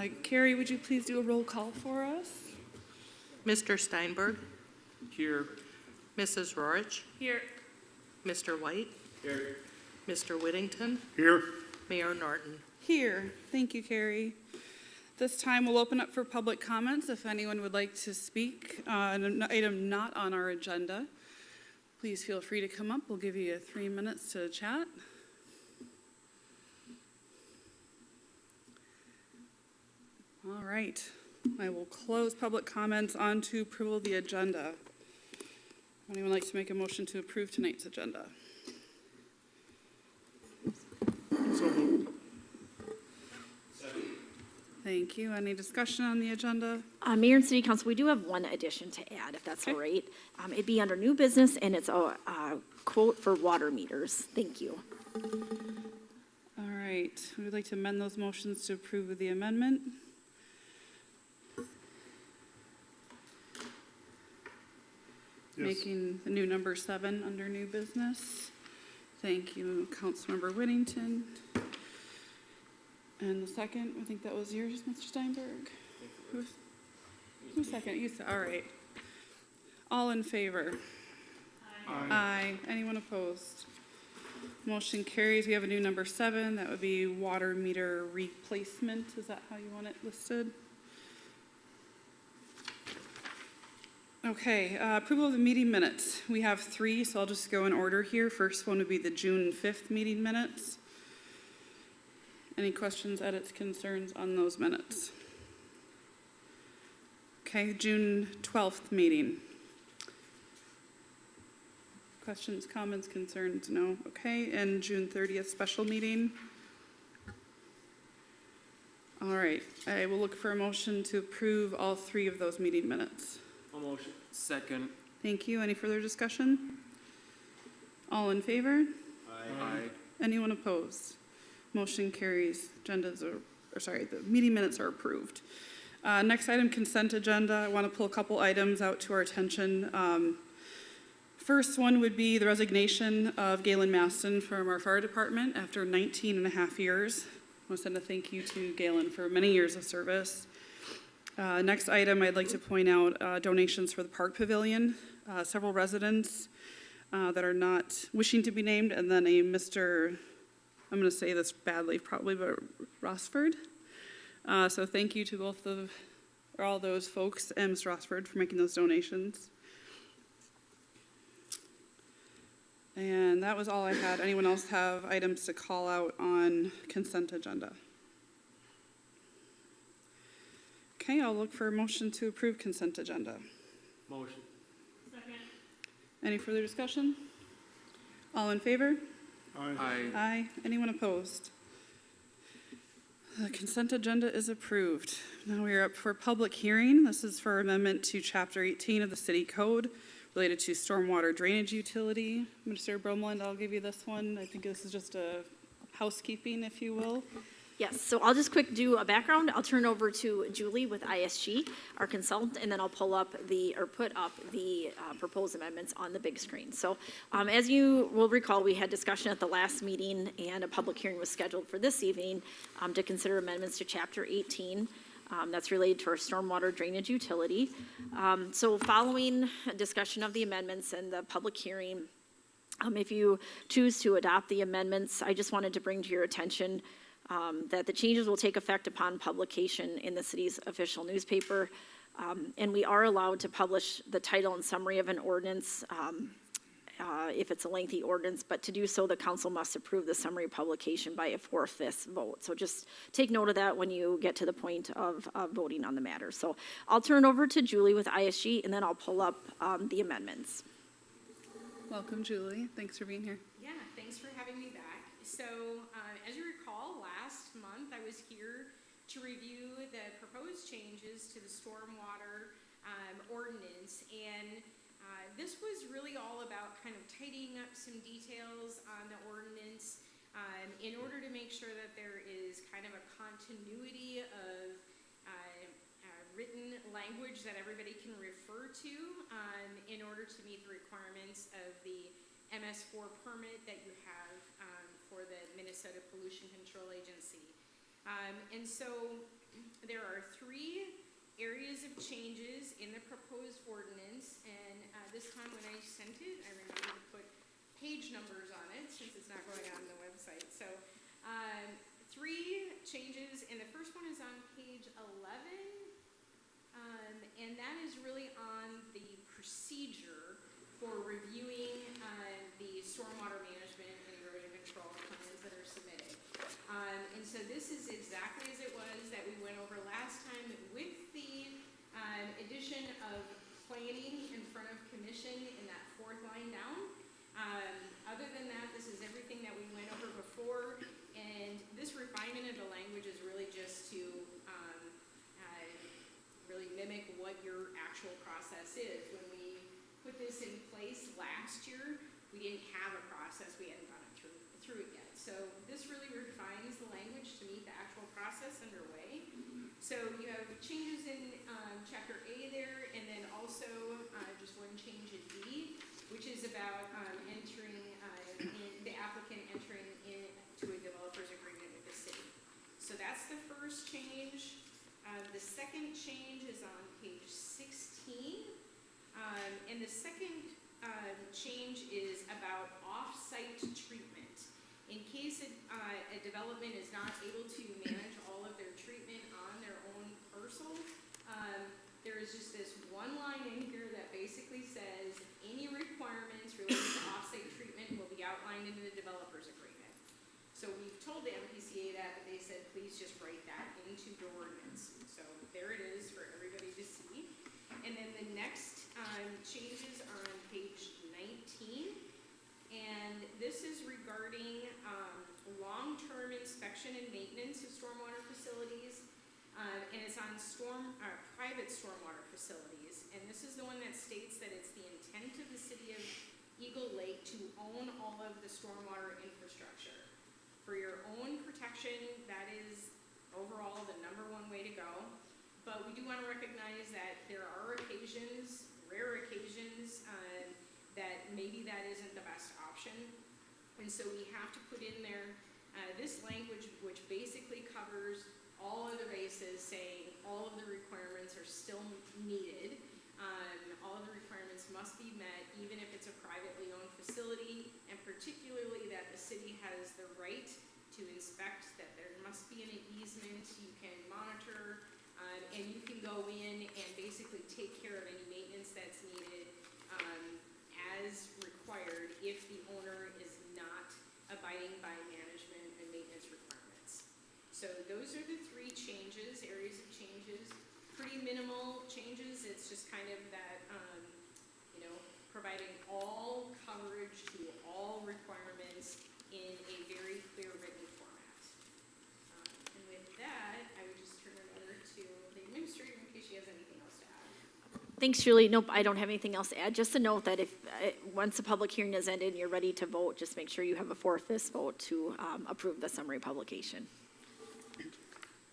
Carrie, would you please do a roll call for us? Mr. Steinberg, Here. Mrs. Rorich, Here. Mr. White, Here. Mr. Whittington, Here. Mayor Norton. Here. Thank you, Carrie. This time we'll open up for public comments. If anyone would like to speak on an item not on our agenda, please feel free to come up. We'll give you 3 minutes to chat. All right. I will close public comments on to approval of the agenda. Anyone like to make a motion to approve tonight's agenda? So moved. Thank you. Any discussion on the agenda? Mayor and City Council, we do have one addition to add, if that's all right. It'd be under new business, and it's a quote for water meters. Thank you. All right. We would like to amend those motions to approve the amendment. Yes. Making the new number 7 under new business. Thank you, Councilmember Whittington. And the second, I think that was yours, Mr. Steinberg. Who's second? You said, all right. All in favor? Aye. Aye. Anyone opposed? Motion carries. We have a new number 7. That would be water meter replacement. Is that how you want it listed? Okay, approval of the meeting minutes. We have 3, so I'll just go in order here. First one would be the June 5th meeting minutes. Any questions, edits, concerns on those minutes? Okay, June 12th meeting. Questions, comments, concerns? No. Okay, and June 30th special meeting. All right, I will look for a motion to approve all 3 of those meeting minutes. A motion. Second. Thank you. Any further discussion? All in favor? Aye. Anyone opposed? Motion carries. The meeting minutes are approved. Next item, consent agenda. I want to pull a couple items out to our attention. First one would be the resignation of Galen Maston from our fire department after 19 and a half years. I want to send a thank you to Galen for many years of service. Next item, I'd like to point out donations for the park pavilion. Several residents that are not wishing to be named, and then a Mr., I'm going to say this badly probably, but Rossford. So thank you to all those folks and Mr. Rossford for making those donations. And that was all I had. Anyone else have items to call out on consent agenda? Okay, I'll look for a motion to approve consent agenda. Motion. Second. Any further discussion? All in favor? Aye. Aye. Anyone opposed? The consent agenda is approved. Now we are up for public hearing. This is for amendment to Chapter 18 of the City Code related to stormwater drainage utility. Mr. Brumland, I'll give you this one. I think this is just a housekeeping, if you will. Yes, so I'll just quick do a background. I'll turn over to Julie with ISG, our consultant, and then I'll put up the proposed amendments on the big screen. So as you will recall, we had discussion at the last meeting, and a public hearing was scheduled for this evening to consider amendments to Chapter 18. That's related to our stormwater drainage utility. So following a discussion of the amendments and the public hearing, if you choose to adopt the amendments, I just wanted to bring to your attention that the changes will take effect upon publication in the city's official newspaper, and we are allowed to publish the title and summary of an ordinance if it's a lengthy ordinance, but to do so, the council must approve the summary publication by a 4/5 vote. So just take note of that when you get to the point of voting on the matter. So I'll turn over to Julie with ISG, and then I'll pull up the amendments. Welcome, Julie. Thanks for being here. Yeah, thanks for having me back. So, as you recall, last month I was here to review the proposed changes to the stormwater ordinance, and this was really all about kind of tidying up some details on the ordinance in order to make sure that there is kind of a continuity of written language that everybody can refer to in order to meet the requirements of the MS4 permit that you have for the Minnesota Pollution Control Agency. And so there are 3 areas of changes in the proposed ordinance, and this time when I sent it, I remember to put page numbers on it, since it's not going on the website. So, 3 changes, and the first one is on page 11, and that is really on the procedure for reviewing the stormwater management and erosion control plans that are submitted. And so this is exactly as it was that we went over last time, with the addition of planning in front of commission in that 4th line down. Other than that, this is everything that we went over before, and this refinement of the language is really just to really mimic what your actual process is. When we put this in place last year, we didn't have a process, we hadn't gone through it yet. So this really refines the language to meet the actual process underway. So you have changes in chapter A there, and then also just one change in D, which is about the applicant entering into a developer's agreement with the city. So that's the first change. The second change is on page 16, and the second change is about off-site treatment. In case a development is not able to manage all of their treatment on their own parcel, there is just this one line in here that basically says any requirements related to off-site treatment will be outlined in the developer's agreement. So we've told the MPCA that, but they said, please just write that into your ordinance. So there it is for everybody to see. And then the next changes are on page 19. And this is regarding long-term inspection and maintenance of stormwater facilities. And it's on private stormwater facilities. And this is the one that states that it's the intent of the city of Eagle Lake to own all of the stormwater infrastructure. For your own protection, that is overall the #1 way to go. But we do want to recognize that there are occasions, rare occasions, that maybe that isn't the best option. And so we have to put in there this language, which basically covers all of the bases, saying all of the requirements are still needed. All of the requirements must be met, even if it's a privately owned facility, and particularly that the city has the right to inspect, that there must be an easement, you can monitor, and you can go in and basically take care of any maintenance that's needed as required if the owner is not abiding by management and maintenance requirements. So those are the 3 changes, areas of changes. Pretty minimal changes. It's just kind of that, providing all coverage to all requirements in a very clear written format. And with that, I would just turn it over to the administrator in case she has anything else to add. Thanks, Julie. Nope, I don't have anything else to add. Just a note that if, once the public hearing is ended and you're ready to vote, just make sure you have a 4/5 vote to approve the summary publication.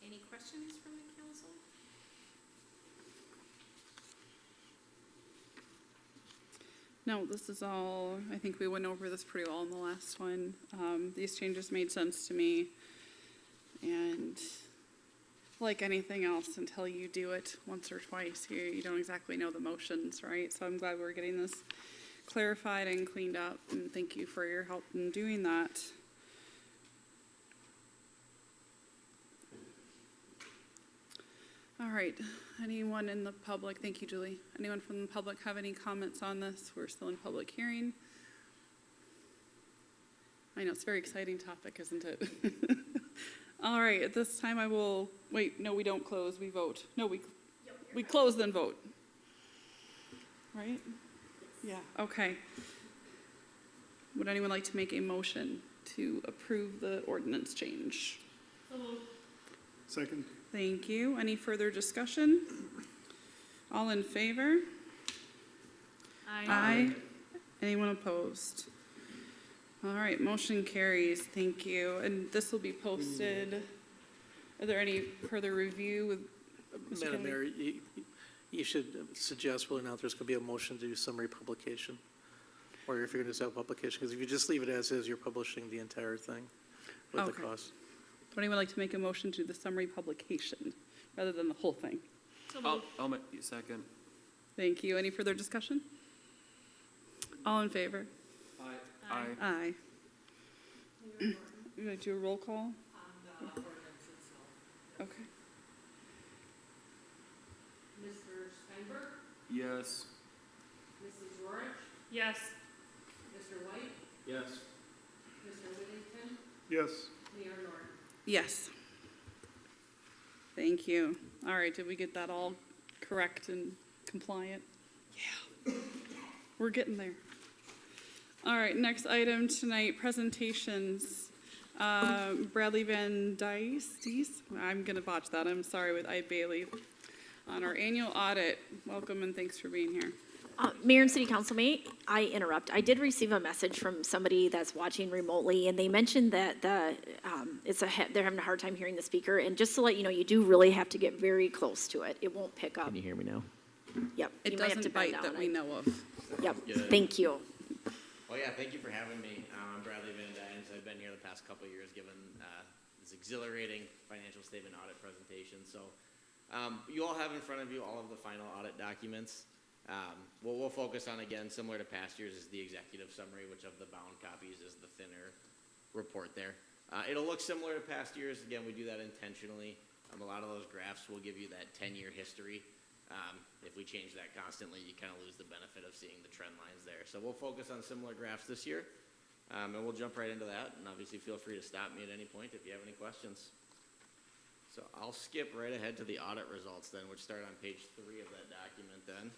Any questions from the council? No, this is all, I think we went over this pretty well in the last one. These changes made sense to me. And like anything else, until you do it once or twice, you don't exactly know the motions, right? So I'm glad we're getting this clarified and cleaned up, and thank you for your help in doing that. All right, anyone in the public, thank you, Julie. Anyone from the public have any comments on this? We're still in public hearing. I know, it's a very exciting topic, isn't it? All right, at this time I will, wait, no, we don't close, we vote. No, we close then vote. Right? Yeah, okay. Would anyone like to make a motion to approve the ordinance change? Second. Thank you. Any further discussion? All in favor? Aye. Anyone opposed? All right, motion carries. Thank you. And this will be posted. Are there any further review with Mr. Madam Kelly? Mayor, you should suggest whether or not there's going to be a motion to do summary publication, or if you're going to do a publication, because if you just leave it as is, you're publishing the entire thing with the Okay. cost. Would anyone like to make a motion to the summary publication? rather than the whole thing. I'll make you second. Thank you. Any further discussion? All in favor? Aye. Aye. You gonna do a roll call? Okay. Mr. Steinberg? Yes. Mrs. Rorich? Yes. Mr. White? Yes. Mr. Whittington? Yes. Mayor Norton? Yes. Thank you. All right, did we get that all correct and compliant? Yeah. We're getting there. All right, next item tonight, presentations. Bradley Van Dice, I'm gonna botch that, I'm sorry, with I Bailey. On our annual audit, welcome and thanks for being here. Mayor and City Council, may I interrupt? I did receive a message from somebody that's watching remotely, and they mentioned that they're having a hard time hearing the speaker. And just to let you know, you do really have to get very close to it. It won't pick up. Can you hear me now? Yep. It you might have to doesn't bend bite down. that we know of. Yep. Good. Thank you. Well, yeah, thank you for having me. I'm Bradley Van Dynes. I've been here the past couple of years giving this exhilarating financial statement audit presentation. So you all have in front of you all of the final audit documents. What we'll focus on, again, similar to past years, is the executive summary, which of the bound copies is the thinner report there. It'll look similar to past years. Again, we do that intentionally. A lot of those graphs will give you that 10-year history. If we change that constantly, you kind of lose the benefit of seeing the trend lines there. So we'll focus on similar graphs this year, and we'll jump right into that. And obviously, feel free to stop me at any point if you have any questions. So I'll skip right ahead to the audit results then, which start on page 3 of that document then.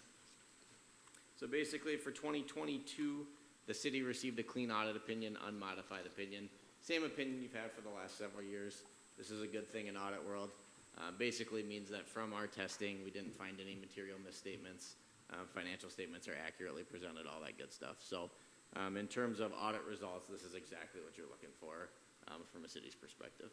So basically, for 2022, the city received a clean audit opinion, unmodified opinion. Same opinion you've had for the last several years. This is a good thing in audit world. Basically means that from our testing, we didn't find any material misstatements. Financial statements are accurately presented, all that good stuff. So in terms of audit results, this is exactly what you're looking for from a city's perspective.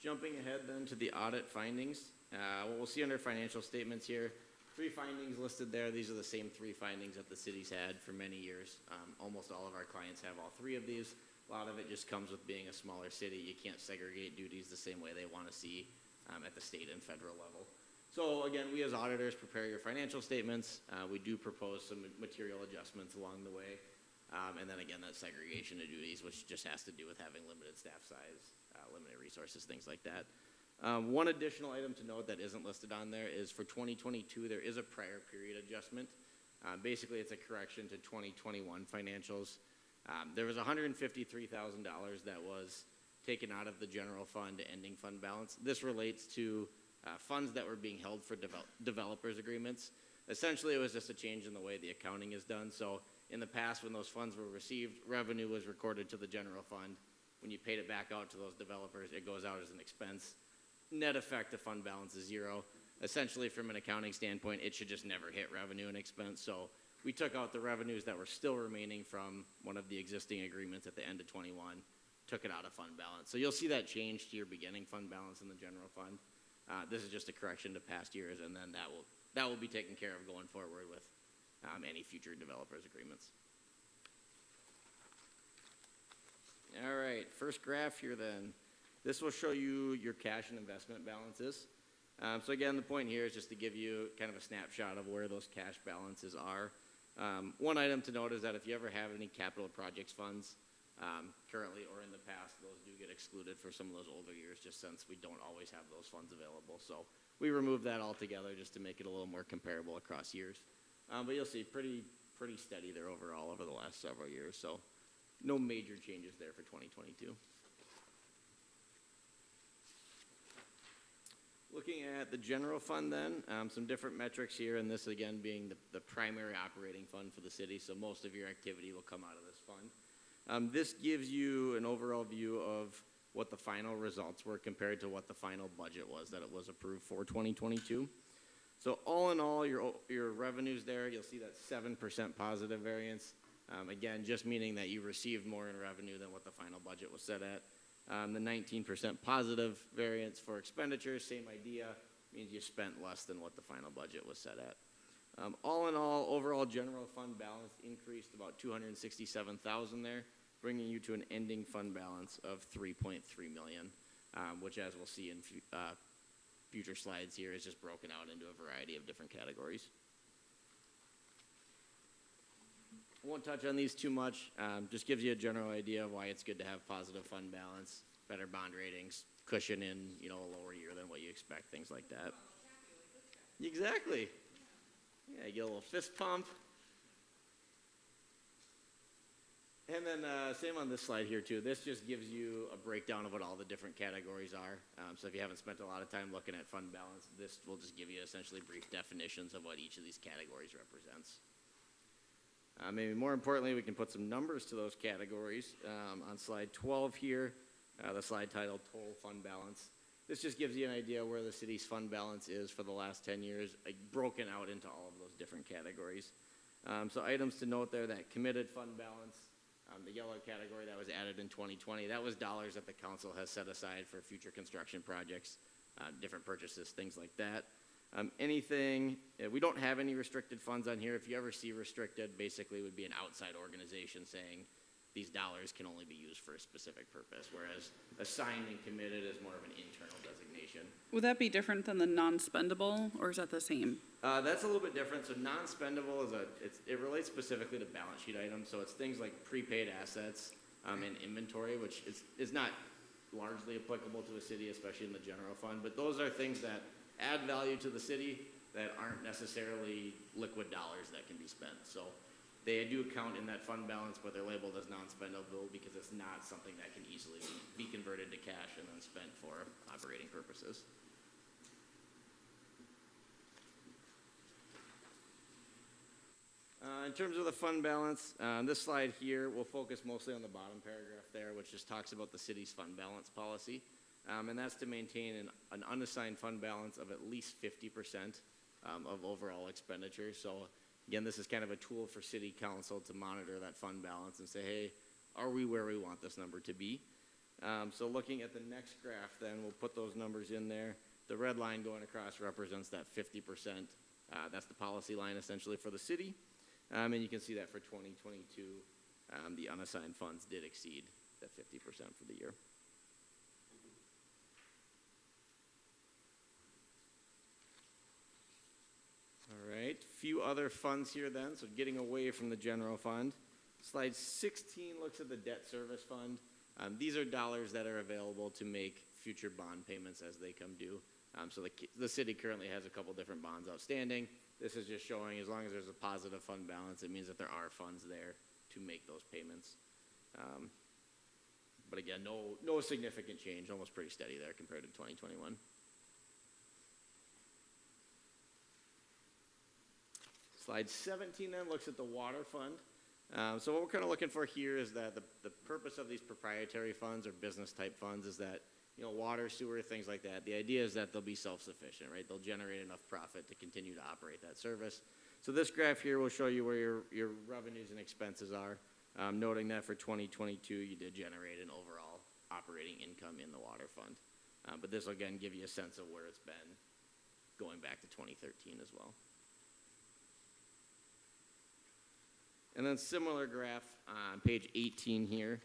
Jumping ahead then to the audit findings, what we'll see under financial statements here, 3 findings listed there. These are the same 3 findings that the city's had for many years. Almost all of our clients have all 3 of these. A lot of it just comes with being a smaller city. You can't segregate duties the same way they want to see at the state and federal level. So again, we as auditors prepare your financial statements. We do propose some material adjustments along the way. And then again, that segregation of duties, which just has to do with having limited staff size, limited resources, things like that. One additional item to note that isn't listed on there is for 2022, there is a prior period adjustment. Basically, it's a correction to 2021 financials. There was $153,000 that was taken out of the general fund to ending fund balance. This relates to funds that were being held for developers agreements. Essentially, it was just a change in the way the accounting is done. So in the past, when those funds were received, revenue was recorded to the general fund. When you paid it back out to those developers, it goes out as an expense. Net effect of fund balance is 0. Essentially, from an accounting standpoint, it should just never hit revenue and expense. So we took out the revenues that were still remaining from one of the existing agreements at the end of 21, took it out of fund balance. So you'll see that change to your beginning fund balance in the general fund. This is just a correction to past years, and then that will be taken care of going forward with any future developers agreements. All right, first graph here then. This will show you your cash and investment balances. So again, the point here is just to give you kind of a snapshot of where those cash balances are. One item to note is that if you ever have any capital projects funds, currently or in the past, those do get excluded for some of those older years, just since we don't always have those funds available. So we removed that altogether just to make it a little more comparable across years. But you'll see pretty steady there overall over the last several years. So no major changes there for 2022. Looking at the general fund then, some different metrics here, and this again being the primary operating fund for the city, so most of your activity will come out of this fund. This gives you an overall view of what the final results were compared to what the final budget was that it was approved for 2022. So all in all, your revenues there, you'll see that 7% positive variance. Again, just meaning that you received more in revenue than what the final budget was set at. The 19% positive variance for expenditures, same idea, means you spent less than what the final budget was set at. All in all, overall general fund balance increased about $267,000 there, bringing you to an ending fund balance of $3.3 million. which, as we'll see in future slides here, is just broken out into a variety of different categories. I won't touch on these too much, just gives you a general idea of why it's good to have positive fund balance, better bond ratings, cushion in, a lower year than what you expect, things like that. Exactly. Yeah, you get a little fist pump. And then same on this slide here too. This just gives you a breakdown of what all the different categories are. So if you haven't spent a lot of time looking at fund balance, this will just give you essentially brief definitions of what each of these categories represents. Maybe more importantly, we can put some numbers to those categories. On slide 12 here, the slide titled Total Fund Balance. This just gives you an idea where the city's fund balance is for the last 10 years, broken out into all of those different categories. So items to note there, that committed fund balance, the yellow category that was added in 2020, that was dollars that the council has set aside for future construction projects, different purchases, things like that. We don't have any restricted funds on here. If you ever see restricted, basically it would be an outside organization saying these dollars can only be used for a specific purpose, whereas assigned and committed is more of an internal designation. Would that be different than the non-spendable, or is that the same? That's a little bit different. So non-spendable it relates specifically to balance sheet items. So it's things like prepaid assets and inventory, which is not largely applicable to a city, especially in the general fund. But those are things that add value to the city that aren't necessarily liquid dollars that can be spent. So they do count in that fund balance, but they're labeled as non-spendable because it's not something that can easily be converted to cash and then spent for operating purposes. In terms of the fund balance, this slide here will focus mostly on the bottom paragraph there, which just talks about the city's fund balance policy. And that's to maintain an unassigned fund balance of at least 50% of overall expenditures. So again, this is kind of a tool for city council to monitor that fund balance and say, hey, are we where we want this number to be? So looking at the next graph then, we'll put those numbers in there. The red line going across represents that 50%. That's the policy line essentially for the city. And you can see that for 2022, the unassigned funds did exceed that 50% for the year. All right, few other funds here then, so getting away from the general fund. Slide 16 looks at the debt service fund. These are dollars that are available to make future bond payments as they come due. So the city currently has a couple different bonds outstanding. This is just showing as long as there's a positive fund balance, it means that there are funds there to make those payments. But again, no significant change, almost pretty steady there compared to 2021. Slide 17 then looks at the water fund. So what we're kind of looking for here is that the purpose of these proprietary funds or business type funds is that, water, sewer, things like that. The idea is that they'll be self-sufficient, right? They'll generate enough profit to continue to operate that service. So this graph here will show you where your revenues and expenses are, noting that for 2022 you did generate an overall operating income in the water fund. But this will again give you a sense of where it's been going back to 2013 as well. And then similar graph on page 18 here,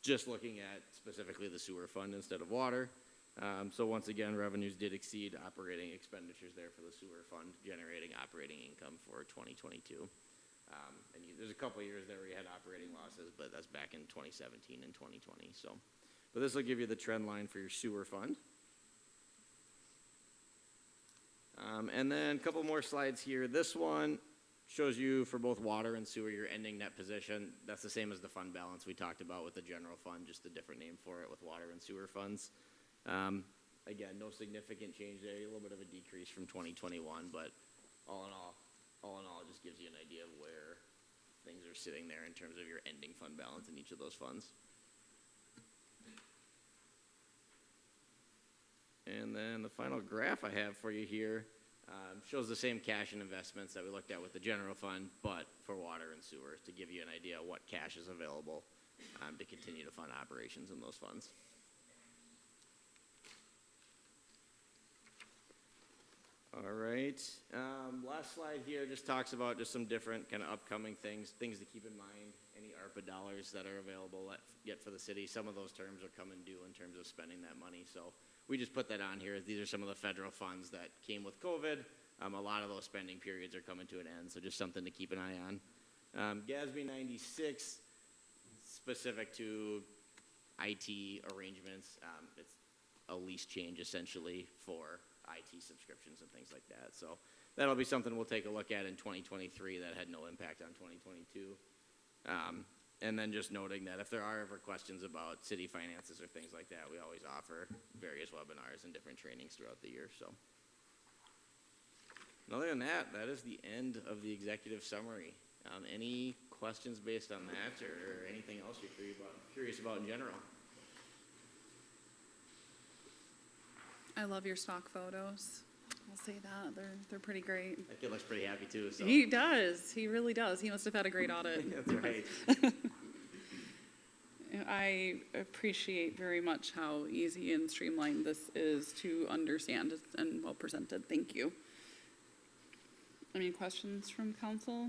just looking at specifically the sewer fund instead of water. So once again, revenues did exceed operating expenditures there for the sewer fund, generating operating income for 2022. There's a couple of years there where we had operating losses, but that's back in 2017 and 2020. But this will give you the trend line for your sewer fund. And then a couple more slides here. This one shows you for both water and sewer your ending net position. That's the same as the fund balance we talked about with the general fund, just a different name for it with water and sewer funds. Again, no significant change there, a little bit of a decrease from 2021, but all in all, it just gives you an idea of where things are sitting there in terms of your ending fund balance in each of those funds. And then the final graph I have for you here shows the same cash and investments that we looked at with the general fund, but for water and sewer, to give you an idea of what cash is available to continue to fund operations in those funds. All right, last slide here just talks about just some different kind of upcoming things to keep in mind. Any ARPA dollars that are available yet for the city, some of those terms are coming due in terms of spending that money. So we just put that on here. These are some of the federal funds that came with COVID. A lot of those spending periods are coming to an end, so just something to keep an eye on. GASB 96, specific to IT arrangements, it's a lease change essentially for IT subscriptions and things like that. So that'll be something we'll take a look at in 2023 that had no impact on 2022. And then just noting that if there are ever questions about city finances or things like that, we always offer various webinars and different trainings throughout the year. So and other than that, that is the end of the executive summary. Any questions based on that or anything else you're curious about in general? I love your stock photos. I'll say that. They're pretty great. That kid looks pretty happy too. So. He does. He really does. He must have had a great audit. That's right. I appreciate very much how easy and streamlined this is to understand and well presented. Thank you. Any questions from council?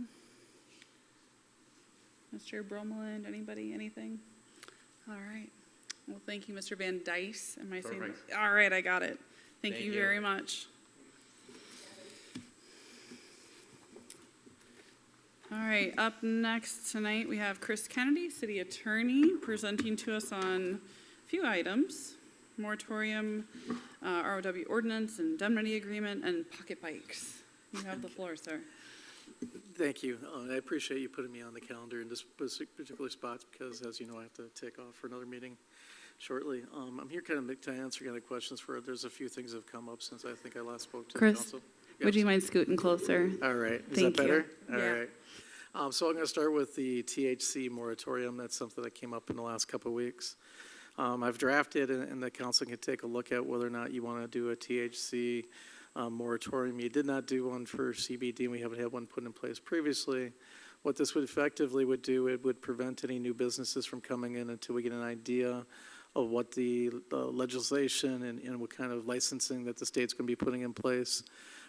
Mr. Bromeland, anybody, anything? All right. Well, thank you, Mr. Van Dice. Am I saying that? Perfect. All right, I got it. Thank Thank you you. very much. All right, up next tonight, we have Chris Kennedy, City Attorney, presenting to us on a few items: moratorium, ROW ordinance, indemnity agreement, and pocket bikes. You have the floor, sir. Thank you. I appreciate you putting me on the calendar in this particular spot because, as you know, I have to take off for another meeting shortly. I'm here kind of to answer kind of questions there's a few things that have come up since I think I last spoke to Chris, the council. Would you mind scooting closer? All right. Is Thank that better? you. All Yeah. right. So I'm going to start with the THC moratorium. That's something that came up in the last couple of weeks. I've drafted, and the council can take a look at whether or not you want to do a THC moratorium. You did not do one for CBD, and we haven't had one put in place previously. What this would effectively would do, it would prevent any new businesses from coming in until we get an idea of what the legislation and what kind of licensing that the state's going to be putting in place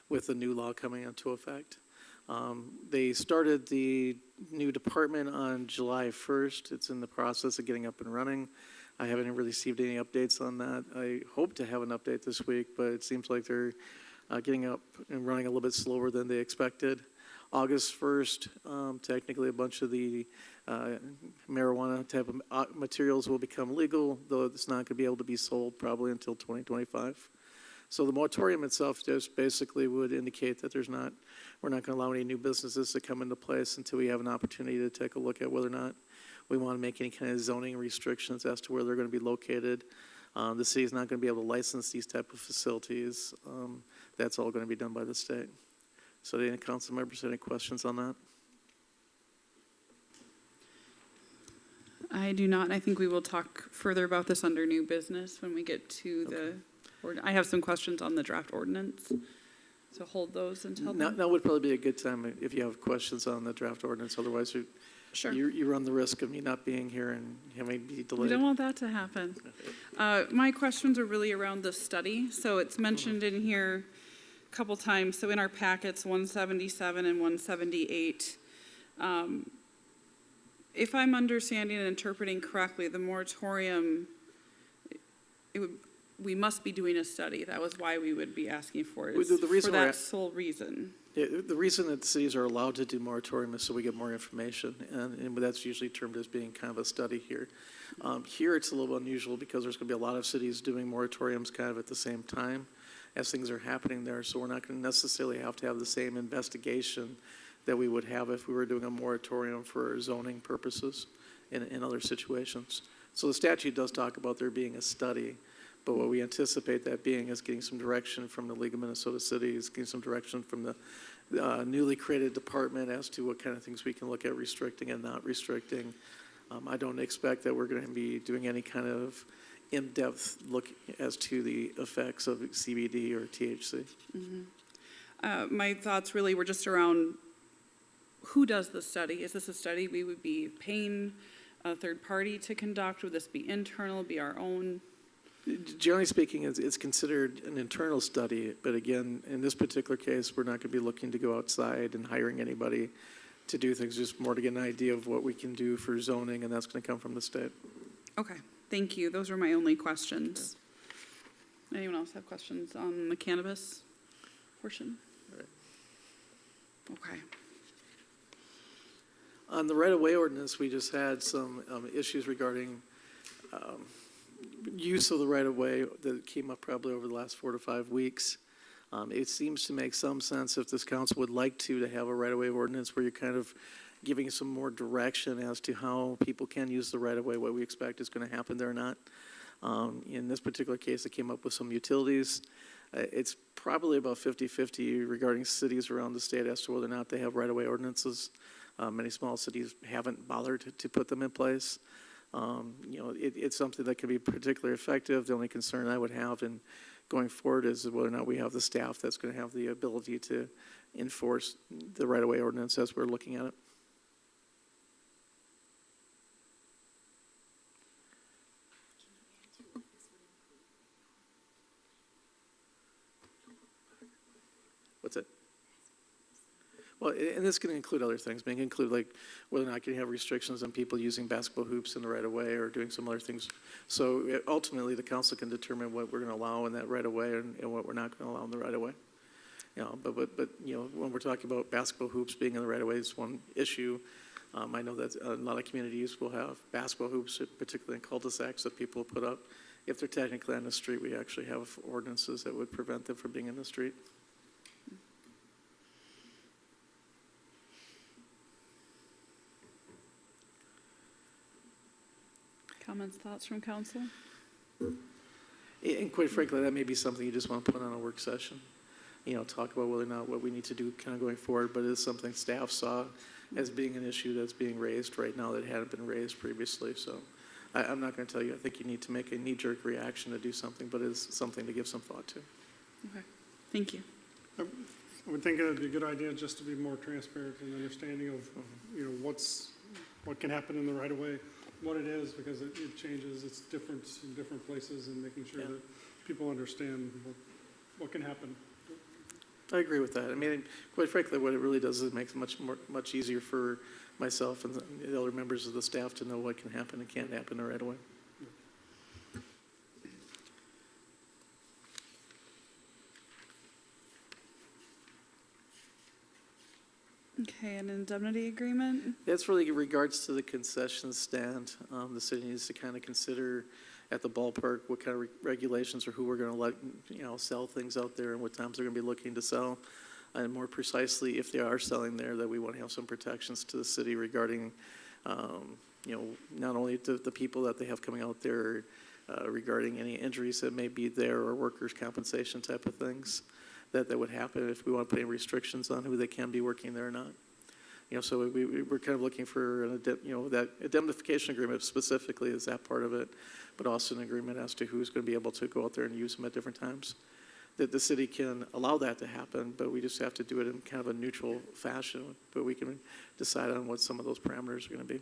with the new law coming into effect. They started the new department on July 1st. It's in the process of getting up and running. I haven't received any updates on that. I hope to have an update this week, but it seems like they're getting up and running a little bit slower than they expected. August 1st, technically a bunch of the marijuana type of materials will become legal, though it's not going to be able to be sold probably until 2025. So the moratorium itself just basically would indicate that we're not going to allow any new businesses to come into place until we have an opportunity to take a look at whether or not we want to make any kind of zoning restrictions as to where they're going to be located. The city's not going to be able to license these type of facilities. That's all going to be done by the state. So any council members, any questions on that? I do not. I think we will talk further about this under new business when we get to the, I have some questions on the draft ordinance, so hold those until then. Now would probably be a good time if you have questions on the draft ordinance. Otherwise, Sure. you run the risk of me not being here and having to be We delayed. don't want that to happen. My questions are really around the study. So it's mentioned in here a couple times. So in our packets, 177 and 178. If I'm understanding and interpreting correctly, the moratorium, we must be doing a study. That was why we would be asking for it. Well, the reason for we're that sole reason. Yeah, the reason that the cities are allowed to do moratorium is so we get more information, and that's usually termed as being kind of a study here. Here it's a little unusual because there's going to be a lot of cities doing moratoriums kind of at the same time as things are happening there, so we're not going to necessarily have to have the same investigation that we would have if we were doing a moratorium for zoning purposes in other situations. So the statute does talk about there being a study, but what we anticipate that being is getting some direction from the League of Minnesota Cities, getting some direction from the newly created department as to what kind of things we can look at restricting and not restricting. I don't expect that we're going to be doing any kind of in-depth look as to the effects of CBD or THC. My thoughts really were just around who does the study? Is this a study we would be paying a third party to conduct? Would this be internal, be our own? Generally speaking, it's considered an internal study, but again, in this particular case, we're not going to be looking to go outside and hiring anybody to do things, just more to get an idea of what we can do for zoning, and that's going to come from the state. Okay, thank you. Those were my only questions. Anyone else have questions on the cannabis portion? Okay. On the right-of-way ordinance, we just had some issues regarding use of the right-of-way that came up probably over the last 4 to 5 weeks. It seems to make some sense if this council would like to have a right-of-way ordinance where you're kind of giving some more direction as to how people can use the right-of-way, what we expect is going to happen there or not. In this particular case, it came up with some utilities. It's probably about 50-50 regarding cities around the state as to whether or not they have right-of-way ordinances. Many small cities haven't bothered to put them in place. It's something that can be particularly effective. The only concern I would have in going forward is whether or not we have the staff that's going to have the ability to enforce the right-of-way ordinance as we're looking at it. What's it? Well, and this can include other things. It can include like whether or not you have restrictions on people using basketball hoops in the right of way or doing some other things. So ultimately, the council can determine what we're going to allow in that right of way and what we're not going to allow in the right of way. But when we're talking about basketball hoops being in the right of way, it's one issue. I know that a lot of communities will have basketball hoops, particularly in cul-de-sacs that people put up. If they're technically on the street, we actually have ordinances that would prevent them from being in the street. Comments, thoughts from council? And quite frankly, that may be something you just want to put on a work session. Talk about whether or not what we need to do kind of going forward, but it is something staff saw as being an issue that's being raised right now that hadn't been raised previously. So I'm not going to tell you, I think you need to make a knee-jerk reaction to do something, but it's something to give some thought to. Okay, thank you. I would think it would be a good idea just to be more transparent and understanding of, what can happen in the right of way, what it is, because it changes, it's different in different places, and making sure that people understand what can happen. I agree with that. I mean, quite frankly, what it really does is it makes it much easier for myself and the other members of the staff to know what can happen and can't happen right away. Okay, an indemnity agreement? That's really in regards to the concession stand. The city needs to kind of consider at the ballpark what kind of regulations or who we're going to let, sell things out there and what times they're going to be looking to sell. And more precisely, if they are selling there, that we want to have some protections to the city regarding, not only the people that they have coming out there, regarding any injuries that may be there or workers' compensation type of things that would happen if we want to put any restrictions on who they can be working there or not. So we're kind of looking for that indemnification agreement specifically is that part of it, but also an agreement as to who's going to be able to go out there and use them at different times. That the city can allow that to happen, but we just have to do it in kind of a neutral fashion, but we can decide on what some of those parameters are going to be.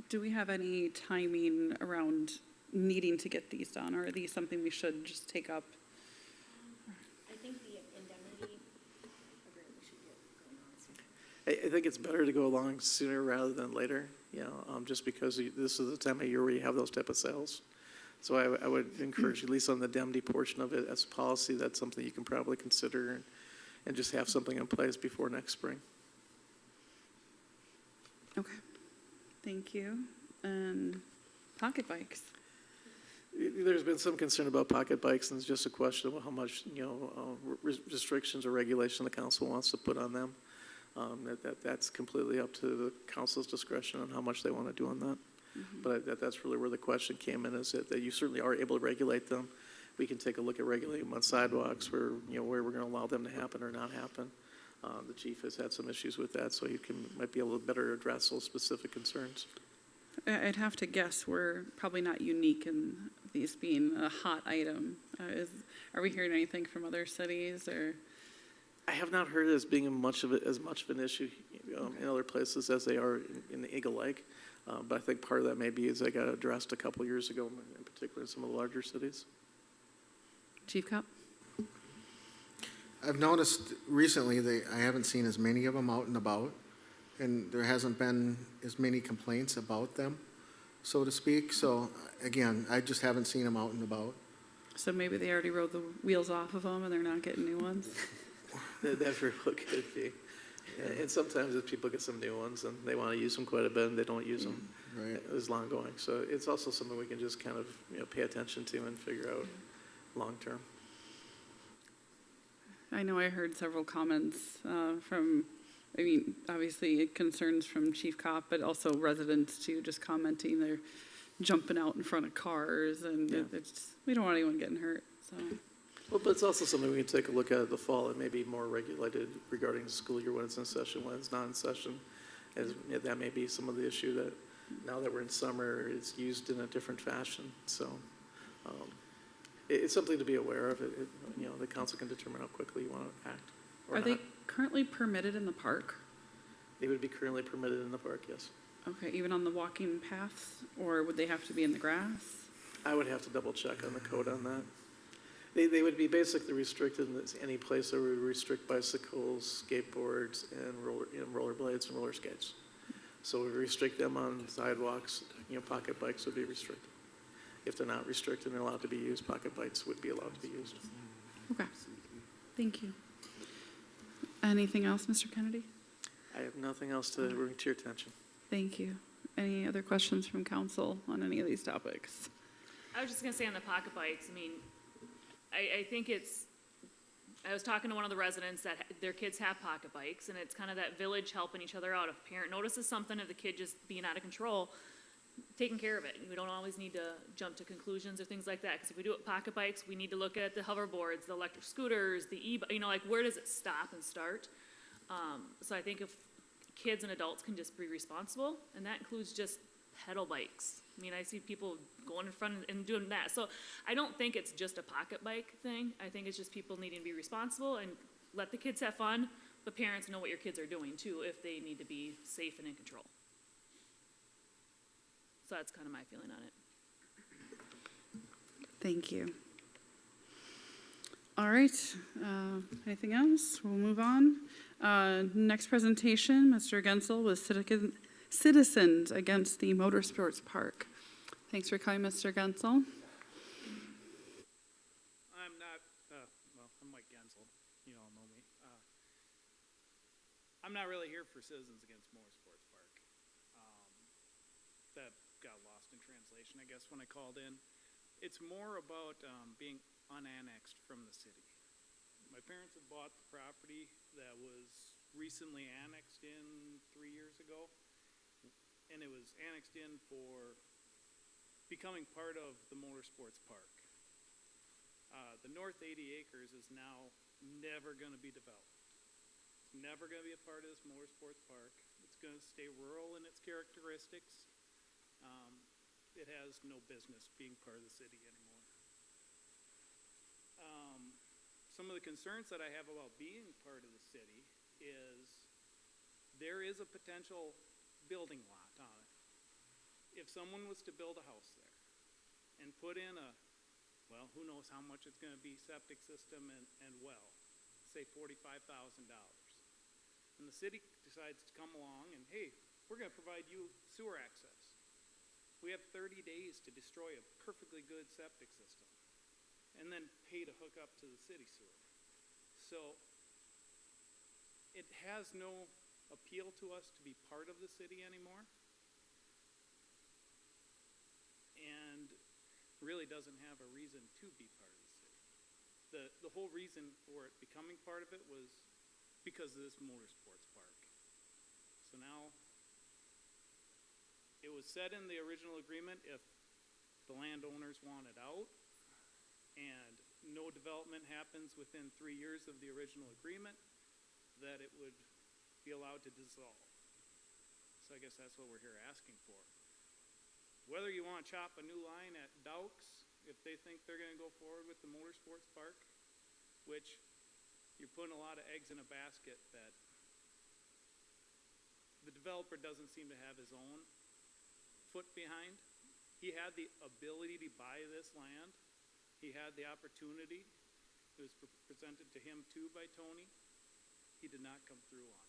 Do we have any timing around needing to get these done, or are these something we should just take up? I think the indemnity agreement should get going on soon. I think it's better to go along sooner rather than later, just because this is the time of year where you have those type of sales. So I would encourage, at least on the indemnity portion of it, as a policy, that's something you can probably consider and just have something in place before next spring. Okay, thank you. And pocket bikes? There's been some concern about pocket bikes, and it's just a question of how much, restrictions or regulation the council wants to put on them. That's completely up to the council's discretion on how much they want to do on that. Mm-hmm. But that's really where the question came in, is that you certainly are able to regulate them. We can take a look at regulating them on sidewalks where we're going to allow them to happen or not happen. The chief has had some issues with that, so might be able to better address those specific concerns. I'd have to guess we're probably not unique in these being a hot item. Are we hearing anything from other cities, or? I have not heard it as being as much of an issue in other places as they are in the Eagle Lake. But I think part of that maybe is they got addressed a couple years ago, particularly in some of the larger cities. Chief Cop? I've noticed recently that I haven't seen as many of them out and about, and there hasn't been as many complaints about them, so to speak. So again, I just haven't seen them out and about. So maybe they already rode the wheels off of them and they're not getting new ones? That very well could be. And sometimes if people get some new ones and they want to use them quite a bit and they don't use them Right. as long going. So it's also something we can just kind of, pay attention to and figure out long-term. I know I heard several comments obviously concerns from Chief Cop, but also residents too, just commenting they're jumping out in front of cars and Yeah. we don't want anyone getting hurt, so. Well, but it's also something we can take a look at the fall. It may be more regulated regarding school year when it's in session, when it's not in session. That may be some of the issue that now that we're in summer, it's used in a different fashion. So it's something to be aware of. The council can determine how quickly you want to act or Are not. they currently permitted in the park? They would be currently permitted in the park, yes. Okay, even on the walking paths, or would they have to be in the grass? I would have to double check on the code on that. They would be basically restricted in any place that would restrict bicycles, skateboards, and rollerblades and roller skates. So we restrict them on sidewalks. Pocket bikes would be restricted. If they're not restricted and allowed to be used, pocket bikes would be allowed to be used. Okay, thank you. Anything else, Mr. Kennedy? I have nothing else to bring to your attention. Thank you. Any other questions from council on any of these topics? I was just gonna say on the pocket bikes, I think I was talking to one of the residents that their kids have pocket bikes, and it's kind of that village helping each other out. If a parent notices something of the kid just being out of control, taking care of it. We don't always need to jump to conclusions or things like that, because if we do it with pocket bikes, we need to look at the hoverboards, the electric scooters, the where does it stop and start? So I think if kids and adults can just be responsible, and that includes just pedal bikes. I see people going in front and doing that. So I don't think it's just a pocket bike thing. I think it's just people needing to be responsible and let the kids have fun, but parents know what your kids are doing too, if they need to be safe and in control. So that's kind of my feeling on it. Thank you. All right, anything else? We'll move on. Next presentation, Mr. Gensel with Citizens Against the Motorsports Park. Thanks for coming, Mr. Gensel. I'm not, I'm Mike Gensel, you all know me. I'm not really here for Citizens Against Motorsports Park. That got lost in translation, I guess, when I called in. It's more about being unannexed from the city. My parents had bought the property that was recently annexed in 3 years ago, and it was annexed in for becoming part of the motorsports park. The north 80 acres is now never going to be developed. It's never going to be a part of this motorsports park. It's going to stay rural in its characteristics. It has no business being part of the city anymore. Some of the concerns that I have about being part of the city is there is a potential building lot on it. If someone was to build a house there and put in who knows how much it's going to be, septic system and well, say $45,000. And the city decides to come along and, hey, we're going to provide you sewer access. We have 30 days to destroy a perfectly good septic system and then pay to hook up to the city sewer. So it has no appeal to us to be part of the city anymore, and really doesn't have a reason to be part of the city. The whole reason for it becoming part of it was because of this motorsports park. So now, it was said in the original agreement if the landowners wanted out and no development happens within 3 years of the original agreement, that it would be allowed to dissolve. So I guess that's what we're here asking for. Whether you want to chop a new line at Dowks, if they think they're going to go forward with the motorsports park, which you're putting a lot of eggs in a basket that the developer doesn't seem to have his own foot behind. He had the ability to buy this land. He had the opportunity. It was presented to him too by Tony. He did not come through on it.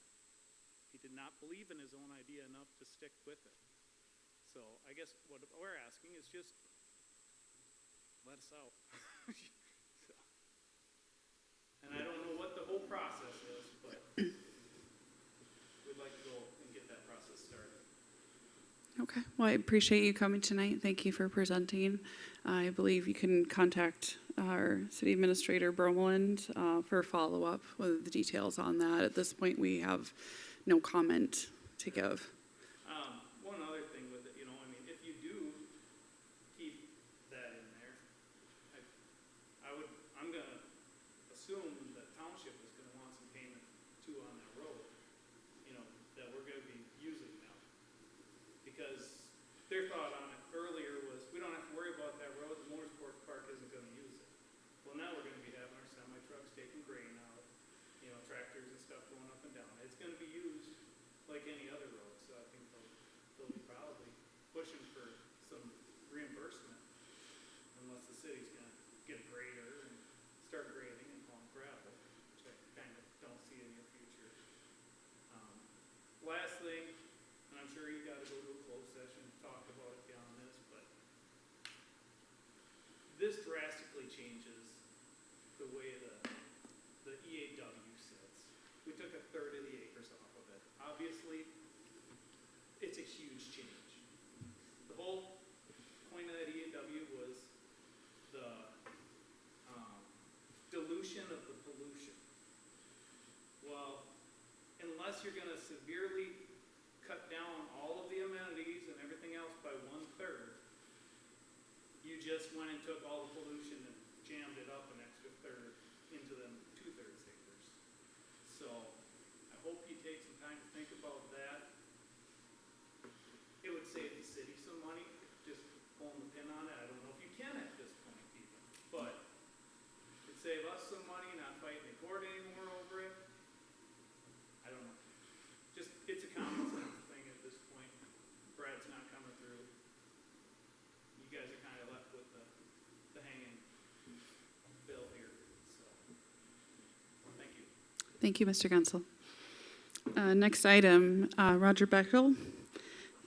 He did not believe in his own idea enough to stick with it. So I guess what we're asking is just let us out. So, and I don't know what the whole process is, but we'd like to go and get that process started. Okay, well, I appreciate you coming tonight. Thank you for presenting. I believe you can contact our city administrator, Bromeland, for follow-up with the details on that. At this point, we have no comment to give. One other thing with it, you know, I mean, if you do keep that in there, I'm gonna assume that township is gonna want some payment too on that road, you know, that we're gonna be using now. Because their thought on it earlier was, we don't have to worry about that road, the motorsport park isn't gonna use it. Well, now we're gonna be having our semi-trucks taking grain out, you know, tractors and stuff going up and down. It's gonna be used like any other road, so I think they'll be probably pushing for some reimbursement unless the city's gonna get a grader and start grading and hauling gravel, which I kind of don't see in your future. Last thing, and I'm sure you gotta go to a closed session to talk about it beyond this, but this drastically changes the way the EAW sits. We took a third of the acres off of it. Obviously, it's a huge change. The whole point of that EAW was the dilution of the pollution. Well, unless you're gonna severely cut down all of the amenities and everything else by 1/3, you just went and took all the pollution and jammed it up an extra third into them 2/3 acres. So I hope you take some time to think about that. It would save the city some money, just pulling the pin on it. I don't know if you can at this point even, but it'd save us some money, not fighting the court anymore over it. I don't know. Just, it's a common sense thing at this point. Brad's not coming through. You guys are kind of left with the hanging bill here, so. Thank you. Thank you, Mr. Gensel. Next item, Roger Beckel.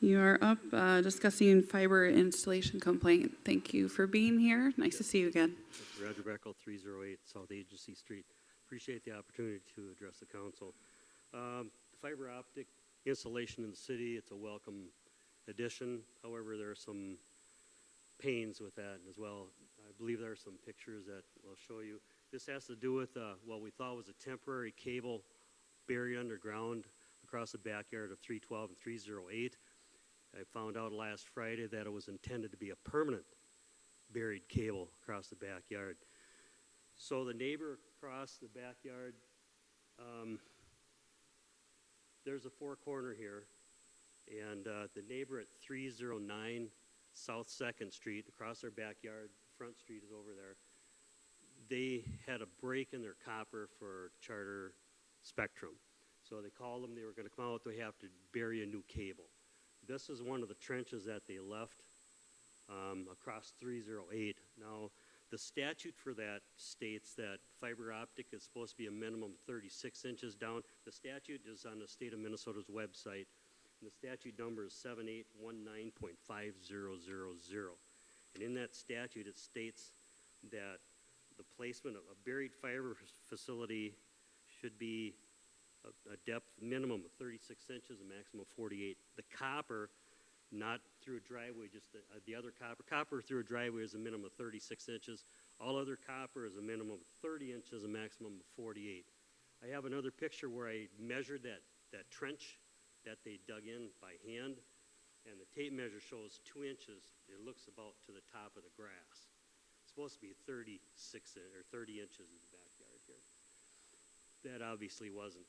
You are up discussing fiber installation complaint. Thank you for being here. Nice to see you again. Roger Beckel, 308 South Agency Street. Appreciate the opportunity to address the council. The fiber optic installation in the city, it's a welcome addition. However, there are some pains with that as well. I believe there are some pictures that I'll show you. This has to do with what we thought was a temporary cable buried underground across the backyard of 312 and 308. I found out last Friday that it was intended to be a permanent buried cable across the backyard. So the neighbor across the backyard, there's a four corner here, and the neighbor at 309 South 2nd Street, across their backyard, Front Street is over there, they had a break in their copper for Charter Spectrum. So they called them, they were going to come out, they have to bury a new cable. This is one of the trenches that they left across 308. Now, the statute for that states that fiber optic is supposed to be a minimum 36 inches down. The statute is on the state of Minnesota's website, and the statute number is 7819.5000. And in that statute, it states that the placement of a buried fiber facility should be a depth minimum of 36 inches, a maximum of 48. The copper, not through a driveway, just the other copper. Copper through a driveway is a minimum of 36 inches. All other copper is a minimum of 30 inches, a maximum of 48. I have another picture where I measured that trench that they dug in by hand, and the tape measure shows 2 inches. It looks about to the top of the grass. It's supposed to be 30 inches in the backyard here. That obviously wasn't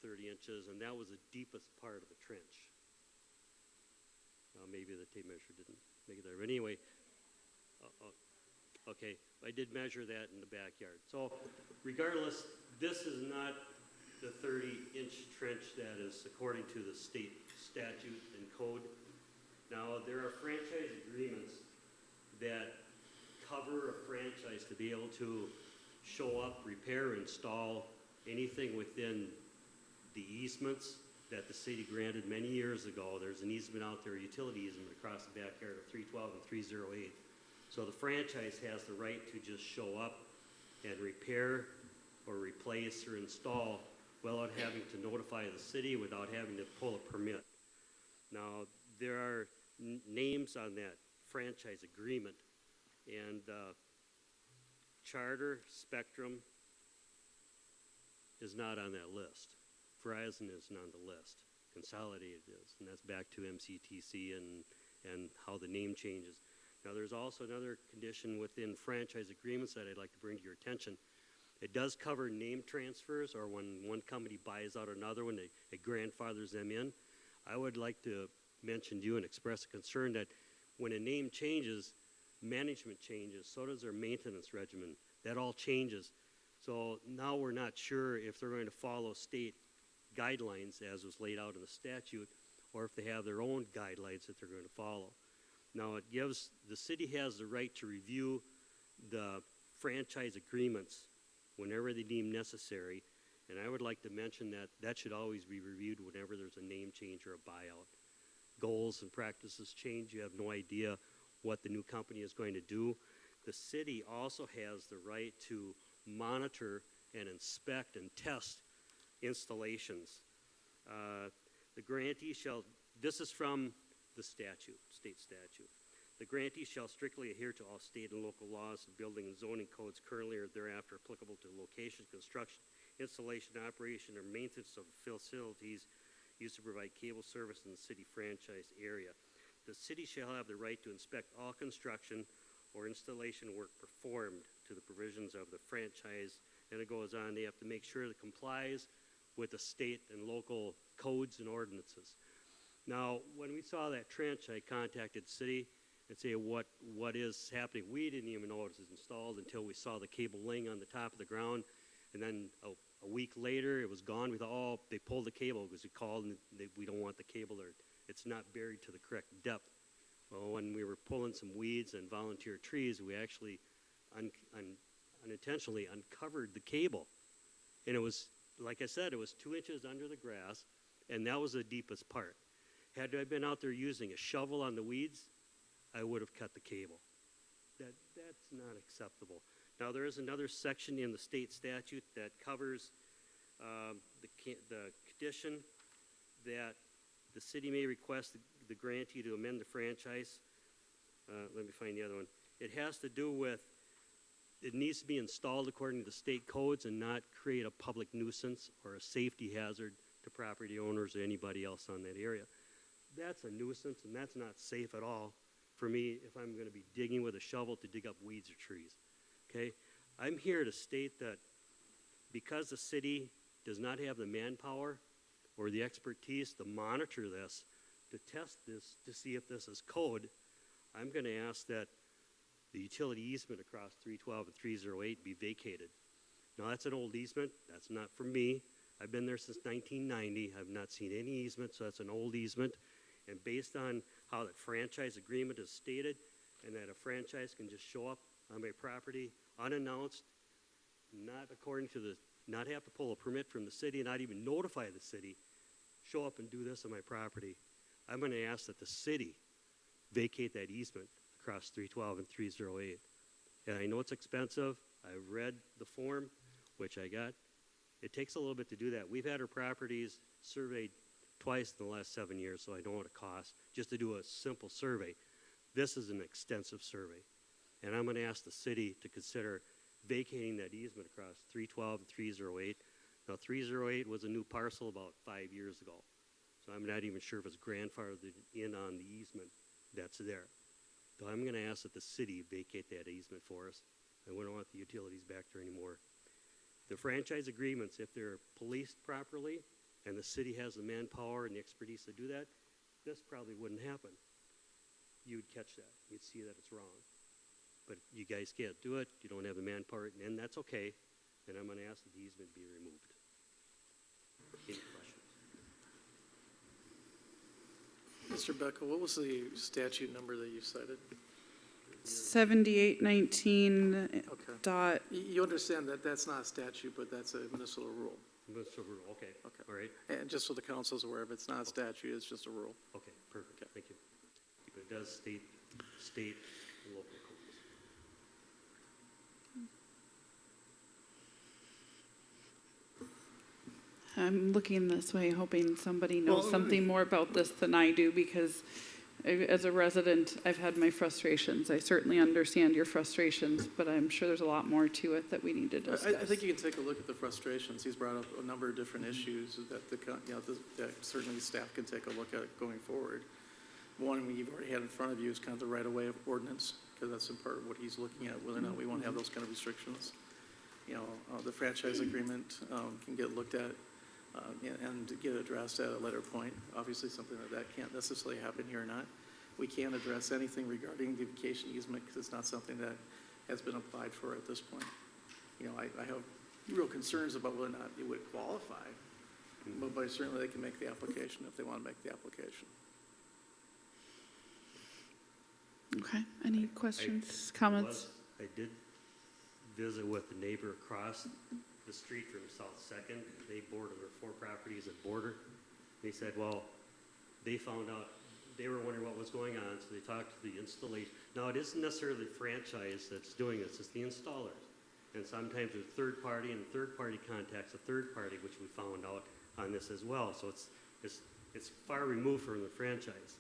30 inches, and that was the deepest part of the trench. Maybe the tape measure didn't make it there, but anyway, okay, I did measure that in the backyard. So regardless, this is not the 30-inch trench that is according to the state statute and code. Now, there are franchise agreements that cover a franchise to be able to show up, repair, install anything within the easements that the city granted many years ago. There's an easement out there, a utility easement across the backyard of 312 and 308. So the franchise has the right to just show up and repair or replace or install without having to notify the city, without having to pull a permit. Now, there are names on that franchise agreement, and Charter, Spectrum is not on that list. Verizon isn't on the list. Consolidated is, and that's back to MCTC and how the name changes. Now, there's also another condition within franchise agreements that I'd like to bring to your attention. It does cover name transfers, or when one company buys out another one, it grandfathers them in. I would like to mention to you and express a concern that when a name changes, management changes, so does their maintenance regimen. That all changes. So now we're not sure if they're going to follow state guidelines as was laid out in the statute, or if they have their own guidelines that they're going to follow. Now, it gives, the city has the right to review the franchise agreements whenever they deem necessary, and I would like to mention that that should always be reviewed whenever there's a name change or a buyout. Goals and practices change. You have no idea what the new company is going to do. The city also has the right to monitor and inspect and test installations. The grantee shall, this is from the statute, state statute. The grantee shall strictly adhere to all state and local laws and building and zoning codes currently or thereafter applicable to location, construction, installation, operation, or maintenance of facilities used to provide cable service in the city franchise area. The city shall have the right to inspect all construction or installation work performed to the provisions of the franchise, and it goes on, they have to make sure it complies with the state and local codes and ordinances. Now, when we saw that trench, I contacted the city and say what is happening. We didn't even know it was installed until we saw the cable laying on the top of the ground, and then a week later it was gone. We thought, oh, they pulled the cable because we called and we don't want the cable there. It's not buried to the correct depth. Well, when we were pulling some weeds and volunteer trees, we actually unintentionally uncovered the cable. And it was, like I said, it was 2 inches under the grass, and that was the deepest part. Had I been out there using a shovel on the weeds, I would have cut the cable. That's not acceptable. Now, there is another section in the state statute that covers the condition that the city may request the grantee to amend the franchise. Let me find the other one. It has to do with, it needs to be installed according to the state codes and not create a public nuisance or a safety hazard to property owners or anybody else on that area. That's a nuisance, and that's not safe at all for me if I'm going to be digging with a shovel to dig up weeds or trees. Okay? I'm here to state that because the city does not have the manpower or the expertise to monitor this, to test this, to see if this is code, I'm going to ask that the utility easement across 312 and 308 be vacated. Now, that's an old easement. That's not for me. I've been there since 1990. I've not seen any easement, so that's an old easement. And based on how the franchise agreement is stated, and that a franchise can just show up on my property unannounced, not according to the, not have to pull a permit from the city, not even notify the city, show up and do this on my property, I'm going to ask that the city vacate that easement across 312 and 308. And I know it's expensive. I've read the form, which I got. It takes a little bit to do that. We've had our properties surveyed twice in the last 7 years, so I know what it costs just to do a simple survey. This is an extensive survey. And I'm going to ask the city to consider vacating that easement across 312 and 308. Now, 308 was a new parcel about 5 years ago. So I'm not even sure if it's grandfathered in on the easement that's there. So I'm going to ask that the city vacate that easement for us. I wouldn't want the utilities back there anymore. The franchise agreements, if they're policed properly and the city has the manpower and the expertise to do that, this probably wouldn't happen. You'd catch that. You'd see that it's wrong. But you guys can't do it. You don't have the manpower, and that's okay. And I'm going to ask that the easement be removed. Any questions? Mr. Beckel, what was the statute number that you cited? 7819 Okay. dot, You understand that that's not a statute, but that's a municipal rule. Municipal rule, okay, Okay. all right, And just so the council's aware of it, it's not a statute, it's just a rule. okay, perfect, thank you. But it does state and local codes. I'm looking this way, hoping somebody knows Well, something more about this than I do, because as a resident, I've had my frustrations. I certainly understand your frustrations, but I'm sure there's a lot more to it that we need to discuss. I think you can take a look at the frustrations. He's brought up a number of different issues that that certainly staff can take a look at going forward. One you've already had in front of you is kind of the right-of-way of ordinance, because that's in part what he's looking at, whether or not we want to have those kind of restrictions. The franchise agreement can get looked at and get addressed at a later point. Obviously, something that can't necessarily happen here or not. We can't address anything regarding the vacation easement because it's not something that has been applied for at this point. I have real concerns about whether or not it would qualify, but certainly they can make the application if they want to make the application. Okay, any questions, comments? I did visit with the neighbor across the street from South Second. They border, there are 4 properties that border. They said, well, they found out, they were wondering what was going on, so they talked to the installation. Now, it isn't necessarily the franchise that's doing this, it's the installers. And sometimes there's third party, and the third party contacts a third party, which we found out on this as well. So it's far removed from the franchise.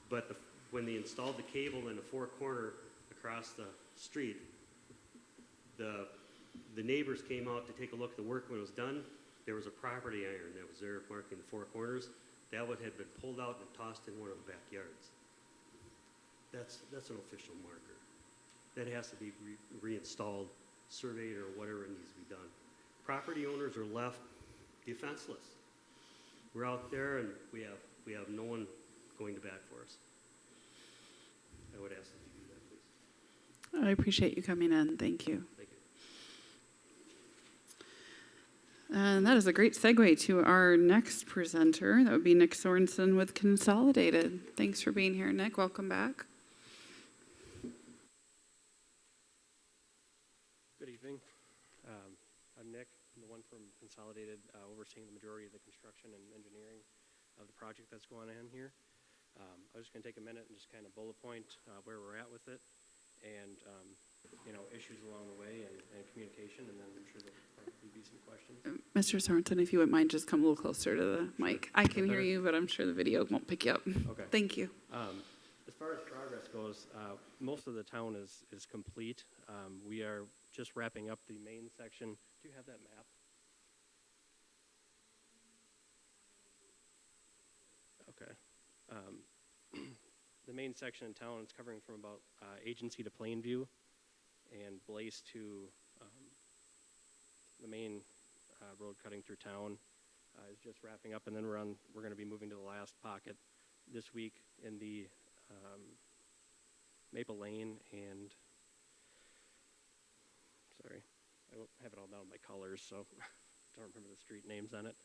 But when they installed the cable in the 4-corner across the street, the neighbors came out to take a look at the work when it was done. There was a property iron that was there marking the 4 corners. That would have been pulled out and tossed in one of the backyards. That's an official marker. That has to be reinstalled, surveyed, or whatever needs to be done. Property owners are left defenseless. We're out there and we have no one going to bat for us. I would ask that you do that, please. I appreciate you coming in, thank you. Thank you. And that is a great segue to our next presenter. That would be Nick Sorensen with Consolidated. Thanks for being here, Nick. Welcome back. Good evening. I'm Nick. I'm the one from Consolidated, overseeing the majority of the construction and engineering of the project that's going on here. I was just going to take a minute and just kind of bullet point where we're at with it, and issues along the way and communication, and then I'm sure there'll probably be some questions. Mr. Sorensen, if you wouldn't mind, just come a little closer to the mic. I can hear you, but I'm sure the video won't pick you up. Okay. Thank you. As far as progress goes, most of the town is complete. We are just wrapping up the main section. Do you have that map? Okay. The main section in town is covering from about Agency to Plainview and Blaze to the main road cutting through town is just wrapping up, and then we're going to be moving to the last pocket this week in the Maple Lane and sorry, I don't have it all down in my colors, so don't remember the street names on it.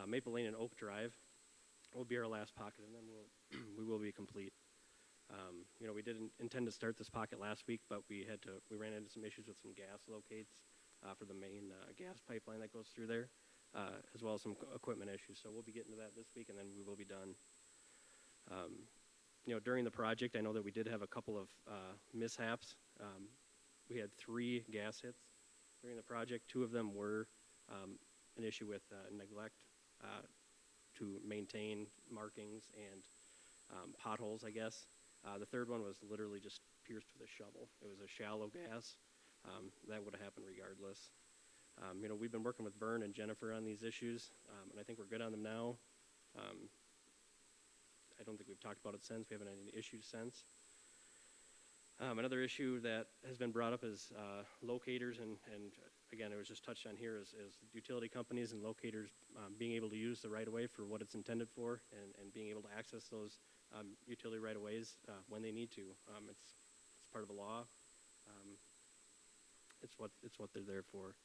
Maple Lane and Oak Drive will be our last pocket, and then we will be complete. We didn't intend to start this pocket last week, but we ran into some issues with some gas locates for the main gas pipeline that goes through there, as well as some equipment issues. So we'll be getting to that this week, and then we will be done. During the project, I know that we did have a couple of mishaps. We had 3 gas hits during the project. 2 of them were an issue with neglect to maintain markings and potholes, I guess. The third one was literally just pierced with a shovel. It was a shallow gas. That would have happened regardless. We've been working with Vern and Jennifer on these issues, and I think we're good on them now. I don't think we've talked about it since. We haven't had any issues since. Another issue that has been brought up is locators, and again, it was just touched on here, is utility companies and locators being able to use the right-of-way for what it's intended for, and being able to access those utility right-of-ways when they need to. It's part of the law. It's what they're there for.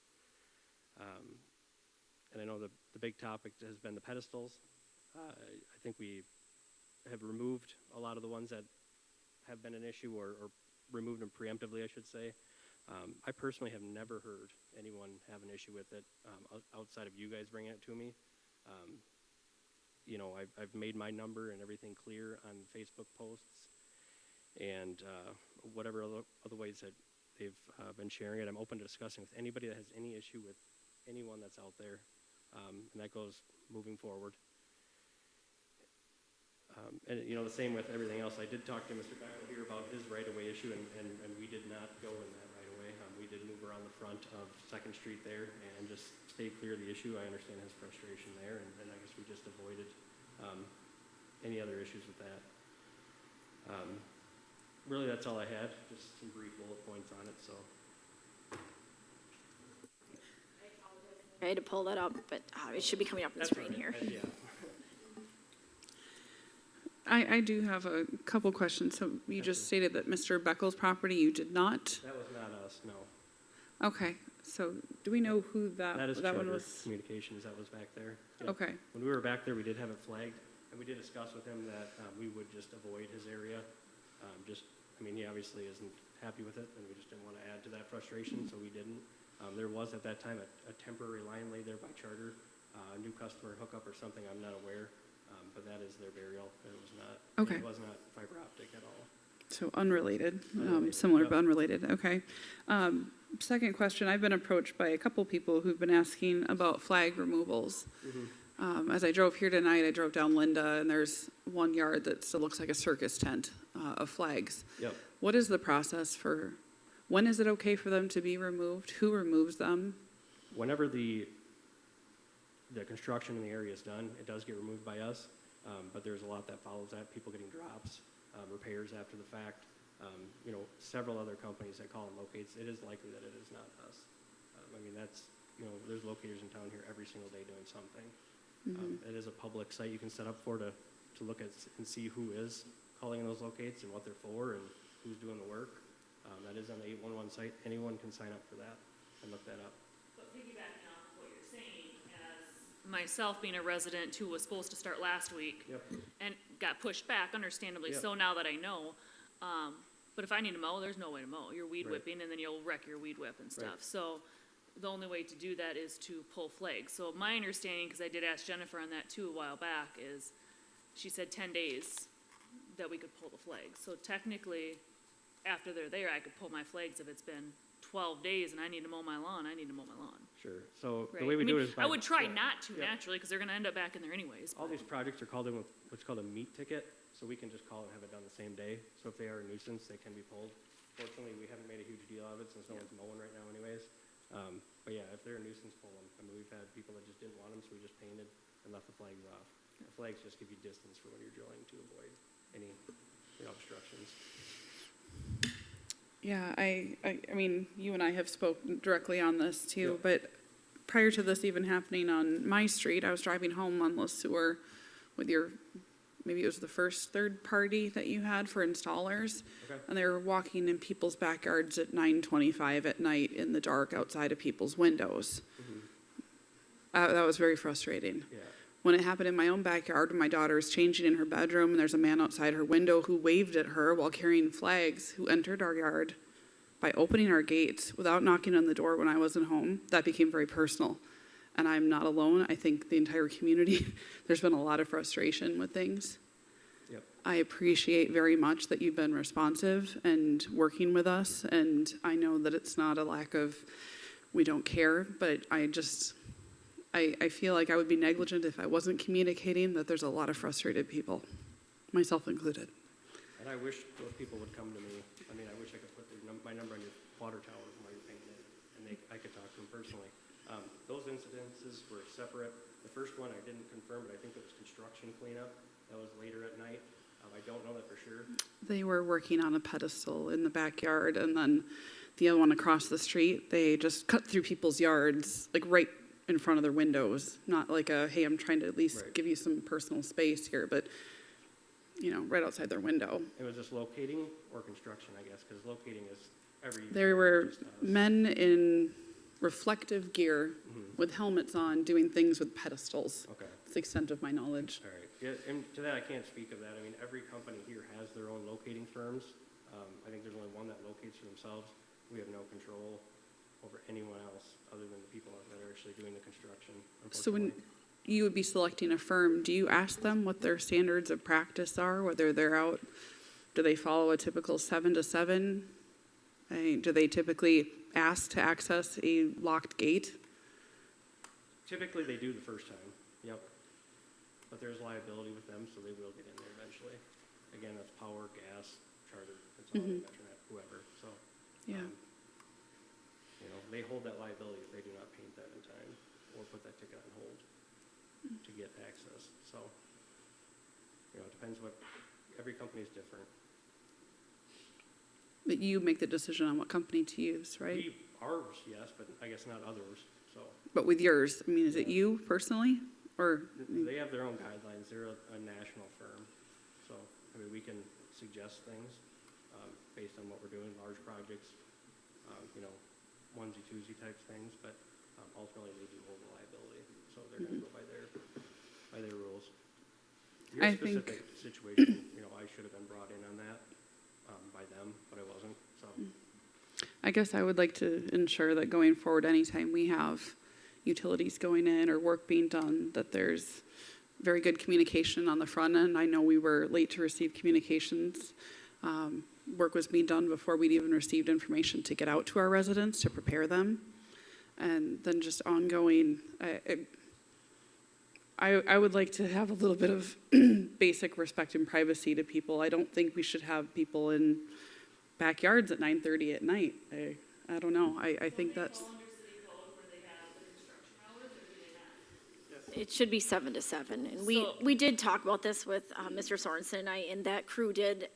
And I know the big topic has been the pedestals. I think we have removed a lot of the ones that have been an issue, or removed them preemptively, I should say. I personally have never heard anyone have an issue with it outside of you guys bringing it to me. You know, I've made my number and everything clear on Facebook posts, and whatever other ways that they've been sharing it. I'm open to discussing with anybody that has any issue with anyone that's out there, and that goes moving forward. And, you know, the same with everything else. I did talk to Mr. Beckle here about his right-of-way issue, and we did not go in that right-of-way. We did move around the front of 2nd Street there and just stay clear of the issue. I understand his frustration there, and I guess we just avoided any other issues with that. Really, that's all I had, just some brief bullet points on it, so. I had to pull that up, but it should be coming up on the screen here. Yeah. I do have a couple questions. So you just stated that Mr. Beckle's property, you did not? That was not us, no. Okay, so do we know who That is that one Charter was? Communications that was back there. Yep. Okay, When we were back there, we did have it flagged, and we did discuss with him that we would just avoid his area. I mean, he obviously isn't happy with it, and we just didn't want to add to that frustration, so we didn't. There was at that time a temporary line laid there by Charter, a new customer hookup or something, I'm not aware, but that is their burial. It was not. Okay. It was not fiber optic at all. so unrelated, Unrelated, similar yep. but unrelated, okay. Second question, I've been approached by a couple people who've been asking about flag removals. As I drove here tonight, I drove down Linda, and there's one yard that still looks like a circus tent of flags. Yep. What is the process for, when is it okay for them to be removed? Who removes them? Whenever the construction in the area is done, it does get removed by us, but there's a lot that follows that, people getting drops, repairs after the fact. You know, several other companies that call and locates, it is likely that it is not us. I mean, that's, you know, there's locators in town here every single day doing something. It is a public site you can set up for to look at and see who is calling in those locates and what they're for and who's doing the work. That is on the 811 site. Anyone can sign up for that and look that up. But piggybacking off of what you're saying, as myself being a resident who was supposed to start last week Yep. and got pushed back, understandably Yep. so now that I know. But if I need to mow, there's no way to mow. You're weed Right. whipping and then you'll wreck your weed whip and stuff. Right. So the only way to do that is to pull flags. So my understanding, because I did ask Jennifer on that too a while back, is she said 10 days that we could pull the flags. So technically, after they're there, I could pull my flags if it's been 12 days and I need to mow my lawn, I need to mow my lawn. Sure. So Right? the way we I mean, do it is by. I would try yeah. not to Yeah. naturally, because they're gonna end up back in there anyways. All these projects are called in with what's called a meat ticket, so we can just call and have it done the same day. So if they are a nuisance, they can be pulled. Fortunately, we haven't made a huge deal out of it since no one's mowing right now anyways. But yeah, if they're a nuisance, pull them. I mean, we've had people that just didn't want them, so we just painted and left the flags off. The flags just give you distance for when you're drilling to avoid any, you know, obstructions. Yeah, I mean, you and I have spoken directly on this too, Yep. but prior to this even happening on my street, I was driving home on Le Sueur with your, maybe it was the third party that you had for installers. Okay. And they were walking in people's backyards at 9:25 at night in the dark outside of people's windows. That was very frustrating. Yeah. When it happened in my own backyard, when my daughter is changing in her bedroom and there's a man outside her window who waved at her while carrying flags, who entered our yard by opening our gates without knocking on the door when I wasn't home, that became very personal. And I'm not alone. I think the entire community, there's been a lot of frustration with things. Yep. I appreciate very much that you've been responsive and working with us, and I know that it's not a lack of we don't care, but I feel like I would be negligent if I wasn't communicating that there's a lot of frustrated people, myself included. And I wish those people would come to me. I mean, I wish I could put my number on your water tower while you're painting it, and I could talk to them personally. Those incidences were separate. The first one I didn't confirm, but I think it was construction cleanup. That was later at night. I don't know that for sure. They were working on a pedestal in the backyard, and then the other one across the street, they just cut through people's yards, like right in front of their windows. Not like a, hey, I'm trying to at least Right. give you some personal space here, but, you know, right outside their window. It was just locating or construction, I guess, because locating is every. There were just us. men in reflective gear Mhm. with helmets on doing things with pedestals. Okay, That's the extent of my knowledge. all right. Yeah, and to that, I can't speak of that. I mean, every company here has their own locating firms. I think there's only one that locates for themselves. We have no control over anyone else other than the people that are actually doing the construction, So when unfortunately. you would be selecting a firm, do you ask them what their standards of practice are, whether they're out, do they follow a typical 7 to 7? Do they typically ask to access a locked gate? Typically, they do the first time, yep. But there's liability with them, so they will get in there eventually. Again, that's power, gas, charter, it's all Metronet, whoever, so. Yeah. You know, they hold that liability if they do not paint that in time or put that ticket on hold to get access, so. You know, it depends what, every company is different. But you make the decision on what company to use, right? Ours, yes, but I guess not others, so. But with yours, I mean, is it you personally, or? They have their own guidelines, they're a national firm, so, I mean, we can suggest things, based on what we're doing, large projects, you know, onesie twosie type things, but, ultimately they do hold the liability, so they're gonna go by their rules. Your I think- specific situation, you know, I should have been brought in on that, by them, but I wasn't, so. I guess I would like to ensure that going forward, anytime we have utilities going in or work being done, that there's very good communication on the front end. I know we were late to receive communications. Work was being done before we'd even received information to get out to our residents to prepare them. And then just ongoing, I would like to have a little bit of basic respect and privacy to people. I don't think we should have people in backyards at 9:30 at night. I don't know. I think that's. It should be 7 to 7, and So- we did talk about this with Mr. Sorensen and I, and that crew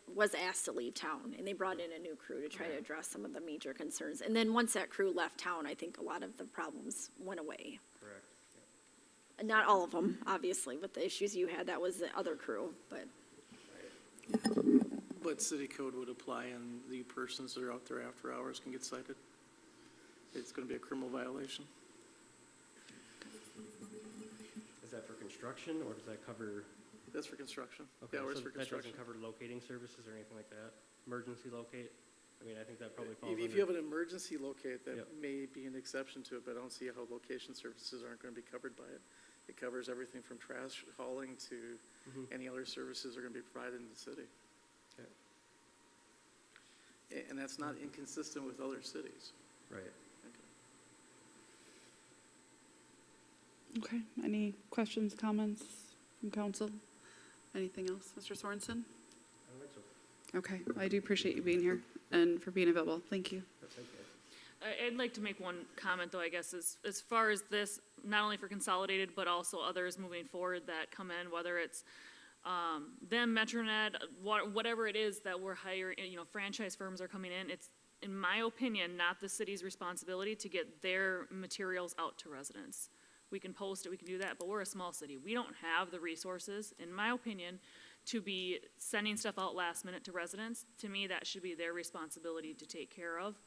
was asked to leave town, and they brought in a new crew to try to address some of the major concerns. And then once that crew left town, I think a lot of the problems went away. Correct. Not all of them, obviously, with the issues you had, that was the other crew, but But city code would apply, and the persons that are out there after hours can get cited. It's gonna be a criminal violation. Is that for construction, or does that cover, That's for construction. okay, The hours so for that doesn't construction. cover locating services or anything like that? Emergency locate? I mean, I think that probably falls If you have under, an emergency locate, that Yep. may be an exception to it, but I don't see how location services aren't gonna be covered by it. It covers everything from trash hauling to any other services are gonna be provided in the city. Okay. And that's not inconsistent with other cities. right. Okay, any questions, comments from council? Anything else, Mr. Sorensen? I don't think so. Okay, I do appreciate you being here and for being available. Thank you. That's okay. I'd like to make one comment, though, I guess, as far as this, not only for Consolidated, but also others moving forward that come in, whether it's them, Metronet, whatever it is that we're hiring, you know, franchise firms are coming in, it's, in my opinion, not the city's responsibility to get their materials out to residents. We can post it, we can do that, but we're a small city. We don't have the resources, in my opinion, to be sending stuff out last minute to residents. To me, that should be their responsibility to take care of.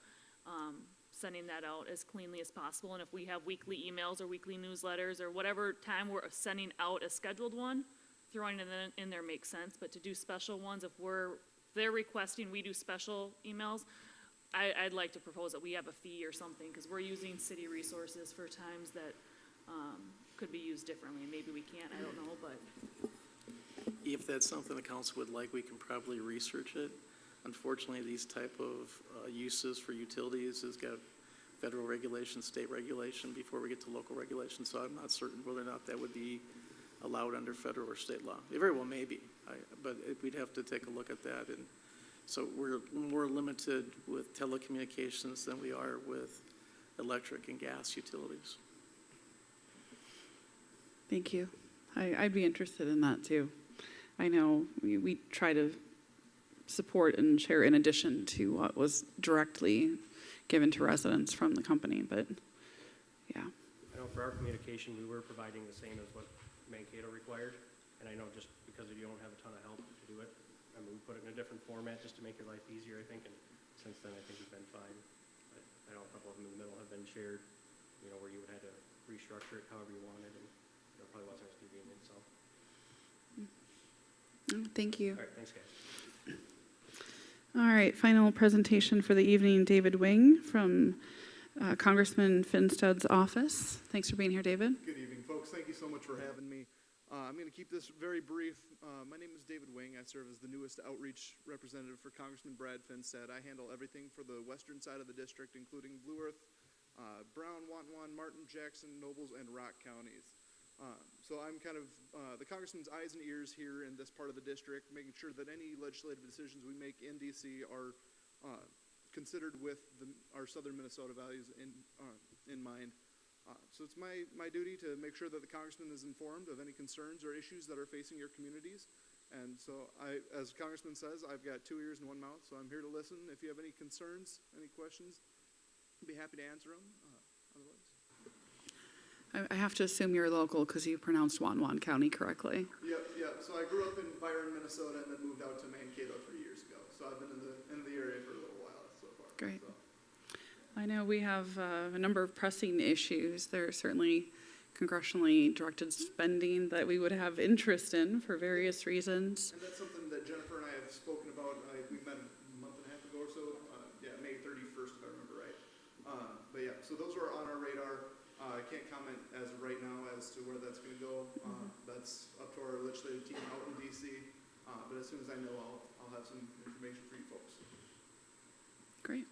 Sending that out as cleanly as possible, and if we have weekly emails or weekly newsletters or whatever time we're sending out a scheduled one, throwing it in there makes sense, but to do special ones, if they're requesting we do special emails, I'd like to propose that we have a fee or something, because we're using city resources for times that could be used differently. Maybe we can't, I don't know, but If that's something the council would like, we can probably research it. Unfortunately, these type of uses for utilities has got federal regulation, state regulation before we get to local regulation, so I'm not certain whether or not that would be allowed under federal or state law. It very well may be, but we'd have to take a look at that. And so we're more limited with telecommunications than we are with electric and gas utilities. Thank you. I'd be interested in that too. I know we try to support and share in addition to what was directly given to residents from the company, but yeah. I know for our communication, we were providing the same as what Mankato required, and I know just because you don't have a ton of help to do it, I mean, we put it in a different format just to make your life easier, I think, and since then, I think we've been fine. But I know a couple of them in the middle have been shared, you know, where you would have to restructure it however you wanted, and, you know, probably wasn't as convenient, so. Thank you. All right, thanks, guys. All right, final presentation for the evening, David Wing from Congressman Finstad's office. Thanks for being here, David. Good evening, folks. Thank you so much for having me. I'm going to keep this very brief. My name is David Wing. I serve as the newest outreach representative for Congressman Brad Finstad. I handle everything for the western side of the district, including Blue Earth, Brown, Wantawan, Martin, Jackson, Nobles, and Rock counties. So I'm kind of the congressman's eyes and ears here in this part of the district, making sure that any legislative decisions we make in DC are considered with our southern Minnesota values in mind. So it's my duty to make sure that the congressman is informed of any concerns or issues that are facing your communities. And so as Congressman says, I've got 2 ears and 1 mouth, so I'm here to listen. If you have any concerns, any questions, I'd be happy to answer them. Otherwise. I have to assume you're local because you pronounced Wanwan County correctly. Yep. So I grew up in Byron, Minnesota, and then moved out to Mankato 3 years ago. So I've been in the area for a little while so far. Great. So. I know we have a number of pressing issues. There are certainly congressionally directed spending that we would have interest in for various reasons. And that's something that Jennifer and I have spoken about. We met a month and a half ago or so. May 31st, if I remember right. But yeah, so those are on our radar. I can't comment as of right now as to where that's going to go. That's up to our legislative team out in DC. But as soon as I know, I'll have some information for you folks. Great.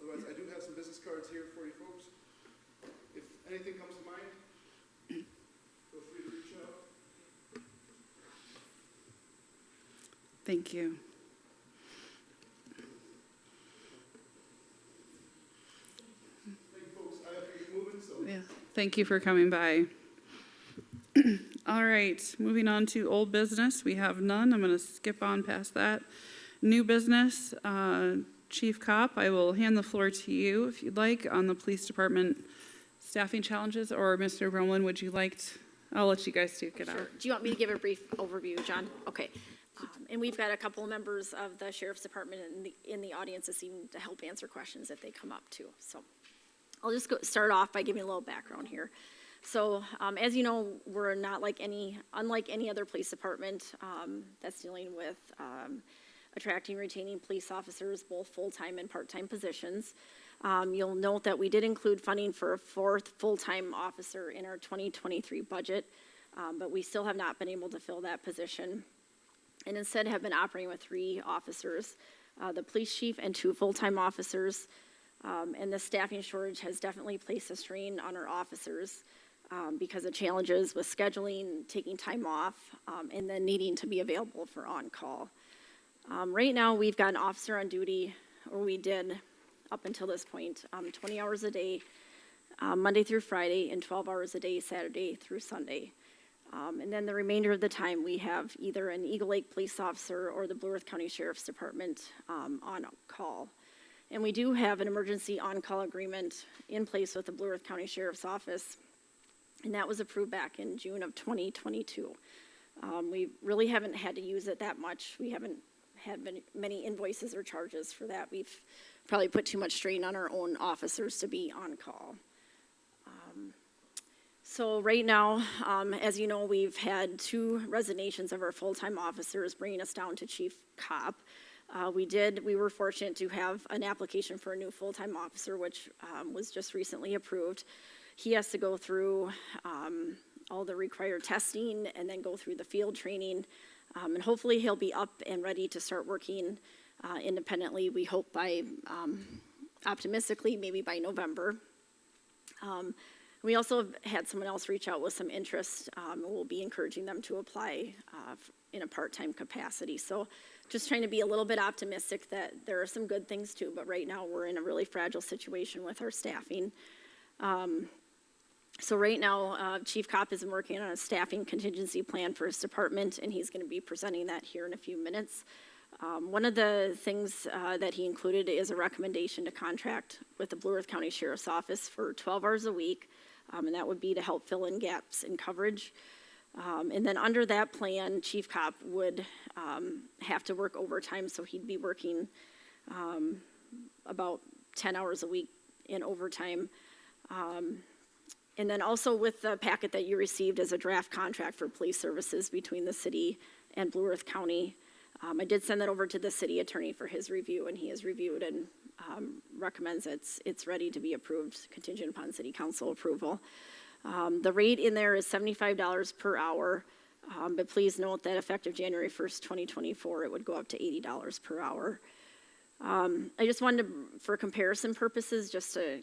Otherwise, I do have some business cards here for you folks. If anything comes to mind, feel free to reach out. Thank you. Thank you folks. I have to get moving, so. Yeah. Thank you for coming by. All right, moving on to old business. We have none. I'm going to skip on past that. New business. Chief Cop, I will hand the floor to you if you'd like on the police department staffing challenges, or Mr. Bromlin, would you like to? I'll let you guys duke it out. Sure. Do you want me to give a brief overview, John? Okay. And we've got a couple of members of the Sheriff's Department in the audience this evening to help answer questions if they come up too. So I'll just start off by giving a little background here. So as you know, we're not unlike any other police department that's dealing with attracting, retaining police officers, both full-time and part-time positions. You'll note that we did include funding for a 4th full-time officer in our 2023 budget, but we still have not been able to fill that position, and instead have been operating with 3 officers, the police chief and 2 full-time officers, and the staffing shortage has definitely placed a strain on our officers because of challenges with scheduling, taking time off, and then needing to be available for on-call. Right now, we've got an officer on duty, or we did up until this point, 20 hours a day, Monday through Friday, and 12 hours a day, Saturday through Sunday. And then the remainder of the time, we have either an Eagle Lake police officer or the Blue Earth County Sheriff's Department on call. And we do have an emergency on-call agreement in place with the Blue Earth County Sheriff's Office, and that was approved back in June of 2022. We really haven't had to use it that much. We haven't had many invoices or charges for that. We've probably put too much strain on our own officers to be on call. So right now, as you know, we've had 2 resignations of our full-time officers, bringing us down to Chief Cop. We were fortunate to have an application for a new full-time officer, which was just recently approved. He has to go through all the required testing and then go through the field training. And hopefully he'll be up and ready to start working independently, we hope by, optimistically, maybe by November. We also have had someone else reach out with some interest, and we'll be encouraging them to apply in a part-time capacity. So just trying to be a little bit optimistic that there are some good things too, but right now we're in a really fragile situation with our staffing. So right now, Chief Cop is working on a staffing contingency plan for his department, and he's going to be presenting that here in a few minutes. One of the things that he included is a recommendation to contract with the Blue Earth County Sheriff's Office for 12 hours a week, and that would be to help fill in gaps in coverage. And then under that plan, Chief Cop would have to work overtime, so he'd be working about 10 hours a week in overtime. And then also with the packet that you received as a draft contract for police services between the city and Blue Earth County. I did send that over to the city attorney for his review, and he has reviewed and recommends it's ready to be approved, contingent upon city council approval. The rate in there is $75 per hour, but please note that effective January 1st, 2024, it would go up to $80 per hour. I just wanted to, for comparison purposes, just to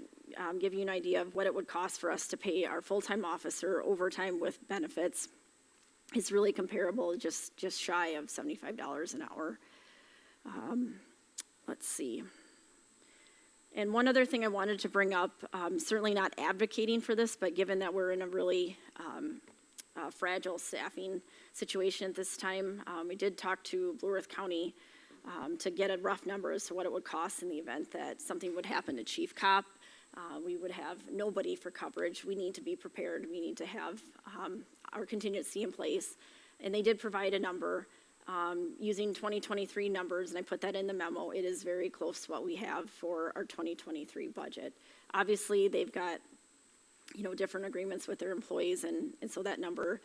give you an idea of what it would cost for us to pay our full-time officer overtime with benefits. It's really comparable, just shy of $75 an hour. Let's see. And one other thing I wanted to bring up, certainly not advocating for this, but given that we're in a really fragile staffing situation at this time, we did talk to Blue Earth County to get a rough number as to what it would cost in the event that something would happen to Chief Cop. We would have nobody for coverage. We need to be prepared. We need to have our contingency in place. And they did provide a number using 2023 numbers, and I put that in the memo. It is very close to what we have for our 2023 budget. Obviously, they've got, different agreements with their employees, and so that number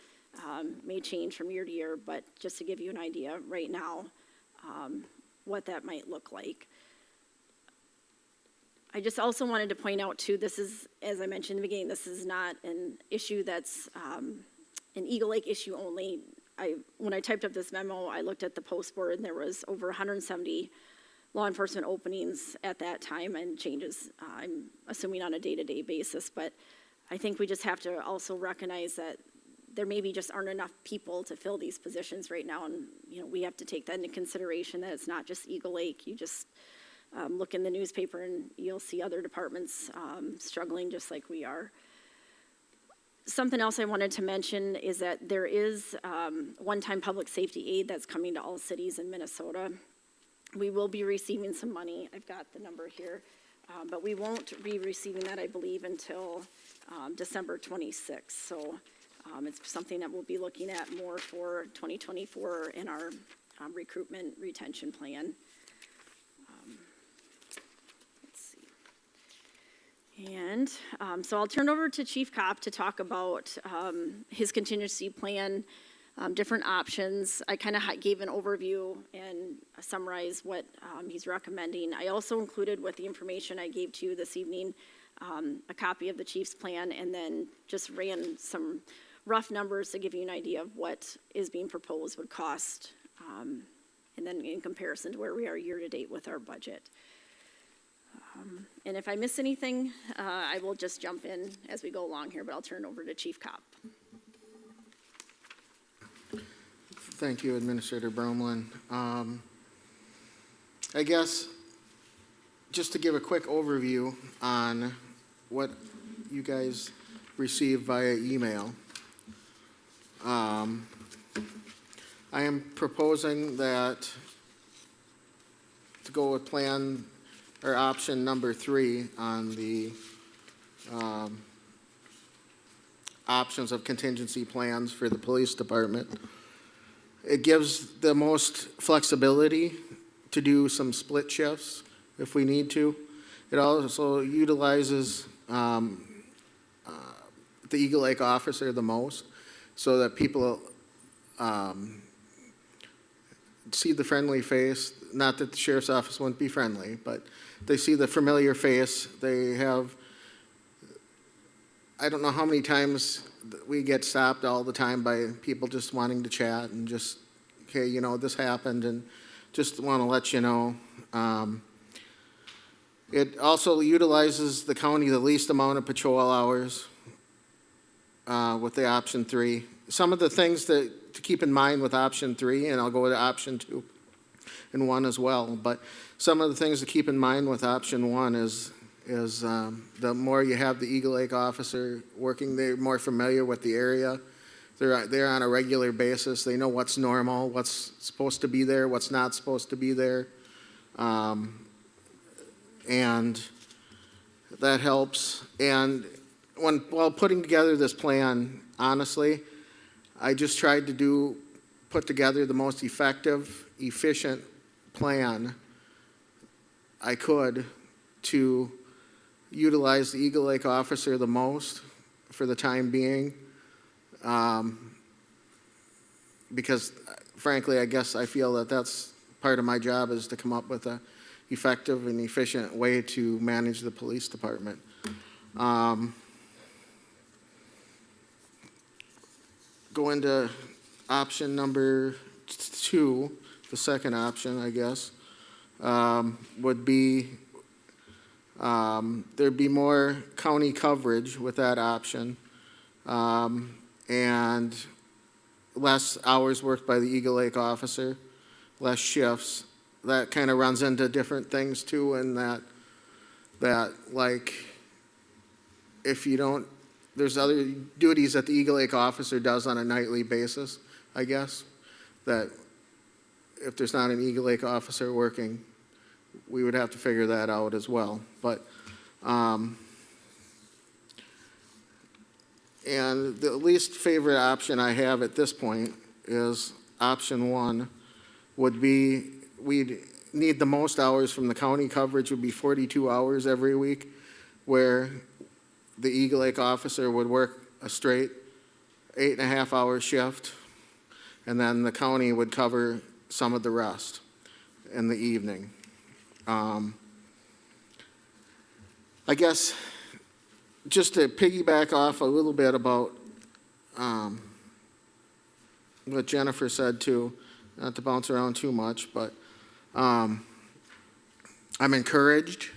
may change from year to year, but just to give you an idea right now, what that might look like. I just also wanted to point out too, this is, as I mentioned in the beginning, this is not an issue that's an Eagle Lake issue only. When I typed up this memo, I looked at the post board and there was over 170 law enforcement openings at that time, and changes, I'm assuming on a day-to-day basis, but I think we just have to also recognize that there maybe just aren't enough people to fill these positions right now, and we have to take that into consideration, that it's not just Eagle Lake. You just look in the newspaper and you'll see other departments struggling just like we are. Something else I wanted to mention is that there is one-time public safety aid that's coming to all cities in Minnesota. We will be receiving some money. I've got the number here, but we won't be receiving that, I believe, until December 26th. So it's something that we'll be looking at more for 2024 in our recruitment retention plan. And so I'll turn over to Chief Cop to talk about his contingency plan, different options. I kind of gave an overview and summarized what he's recommending. I also included with the information I gave to you this evening a copy of the chief's plan, and then just ran some rough numbers to give you an idea of what is being proposed would cost, and then in comparison to where we are year to date with our budget. And if I miss anything, I will just jump in as we go along here, but I'll turn it over to Chief Cop. Thank you, Administrator Bromlin. I guess just to give a quick overview on what you guys received via email. I am proposing that to go with plan or option number 3 on the options of contingency plans for the police department. It gives the most flexibility to do some split shifts if we need to. It also utilizes the Eagle Lake officer the most, so that people see the friendly face. Not that the sheriff's office wouldn't be friendly, but they see the familiar face. They have, I don't know how many times we get stopped all the time by people just wanting to chat and just, okay, this happened, and just want to let you know. It also utilizes the county the least amount of patrol hours with the option 3. Some of the things to keep in mind with option 3, and I'll go to option 2 and 1 as well, but some of the things to keep in mind with option 1 is the more you have the Eagle Lake officer working, they're more familiar with the area. They're on a regular basis. They know what's normal, what's supposed to be there, what's not supposed to be there. And that helps. And while putting together this plan, honestly, I just tried to put together the most effective, efficient plan I could to utilize the Eagle Lake officer the most for the time being, because frankly, I guess I feel that that's part of my job, is to come up with a effective and efficient way to manage the police department. Go into option number 2, the second option, I guess, would be, there'd be more county coverage with that option, and less hours worked by the Eagle Lake officer, less shifts. That kind of runs into different things too, in that like, if you don't, there's other duties that the Eagle Lake officer does on a nightly basis, I guess, that if there's not an Eagle Lake officer working, we would have to figure that out as well. But, and the least favorite option I have at this point is option 1, would be, we'd need the most hours from the county coverage would be 42 hours every week, where the Eagle Lake officer would work a straight 8.5-hour shift, and then the county would cover some of the rest in the evening. I guess just to piggyback off a little bit about what Jennifer said too, not to bounce around too much, but I'm encouraged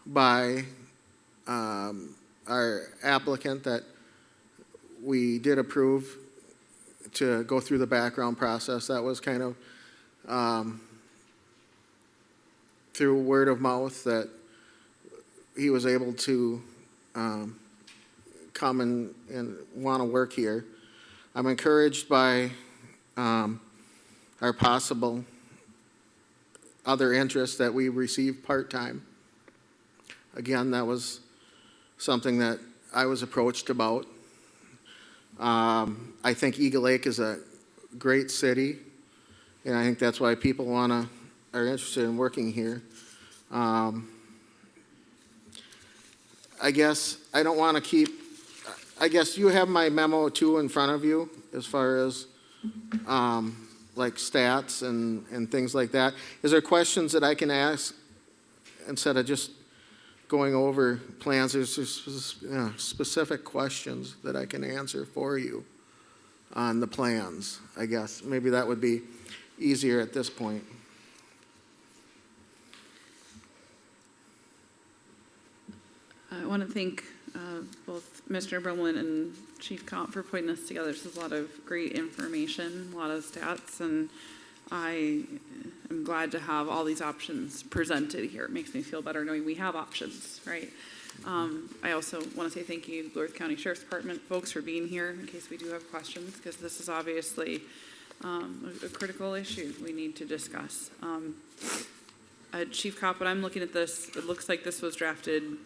by our applicant that we did approve to go through the background process. That was kind of through word of mouth that he was able to come and want to work here. I'm encouraged by our possible other interests that we received part-time. Again, that was something that I was approached about. I think Eagle Lake is a great city, and I think that's why people are interested in working here. I guess I don't want to keep, I guess you have my memo too in front of you as far as like stats and things like that. Is there questions that I can ask instead of just going over plans? There's specific questions that I can answer for you on the plans, I guess. Maybe that would be easier at this point. I want to thank both Mr. Brumlin and Chief Comp for putting this together. This is a lot of great information, a lot of stats, and I am glad to have all these options presented here. It makes me feel better knowing we have options, right? I also want to say thank you to Blue Earth County Sheriff's Department folks for being here in case we do have questions, because this is obviously a critical issue we need to discuss. Chief Cop, when I'm looking at this, it looks like this was drafted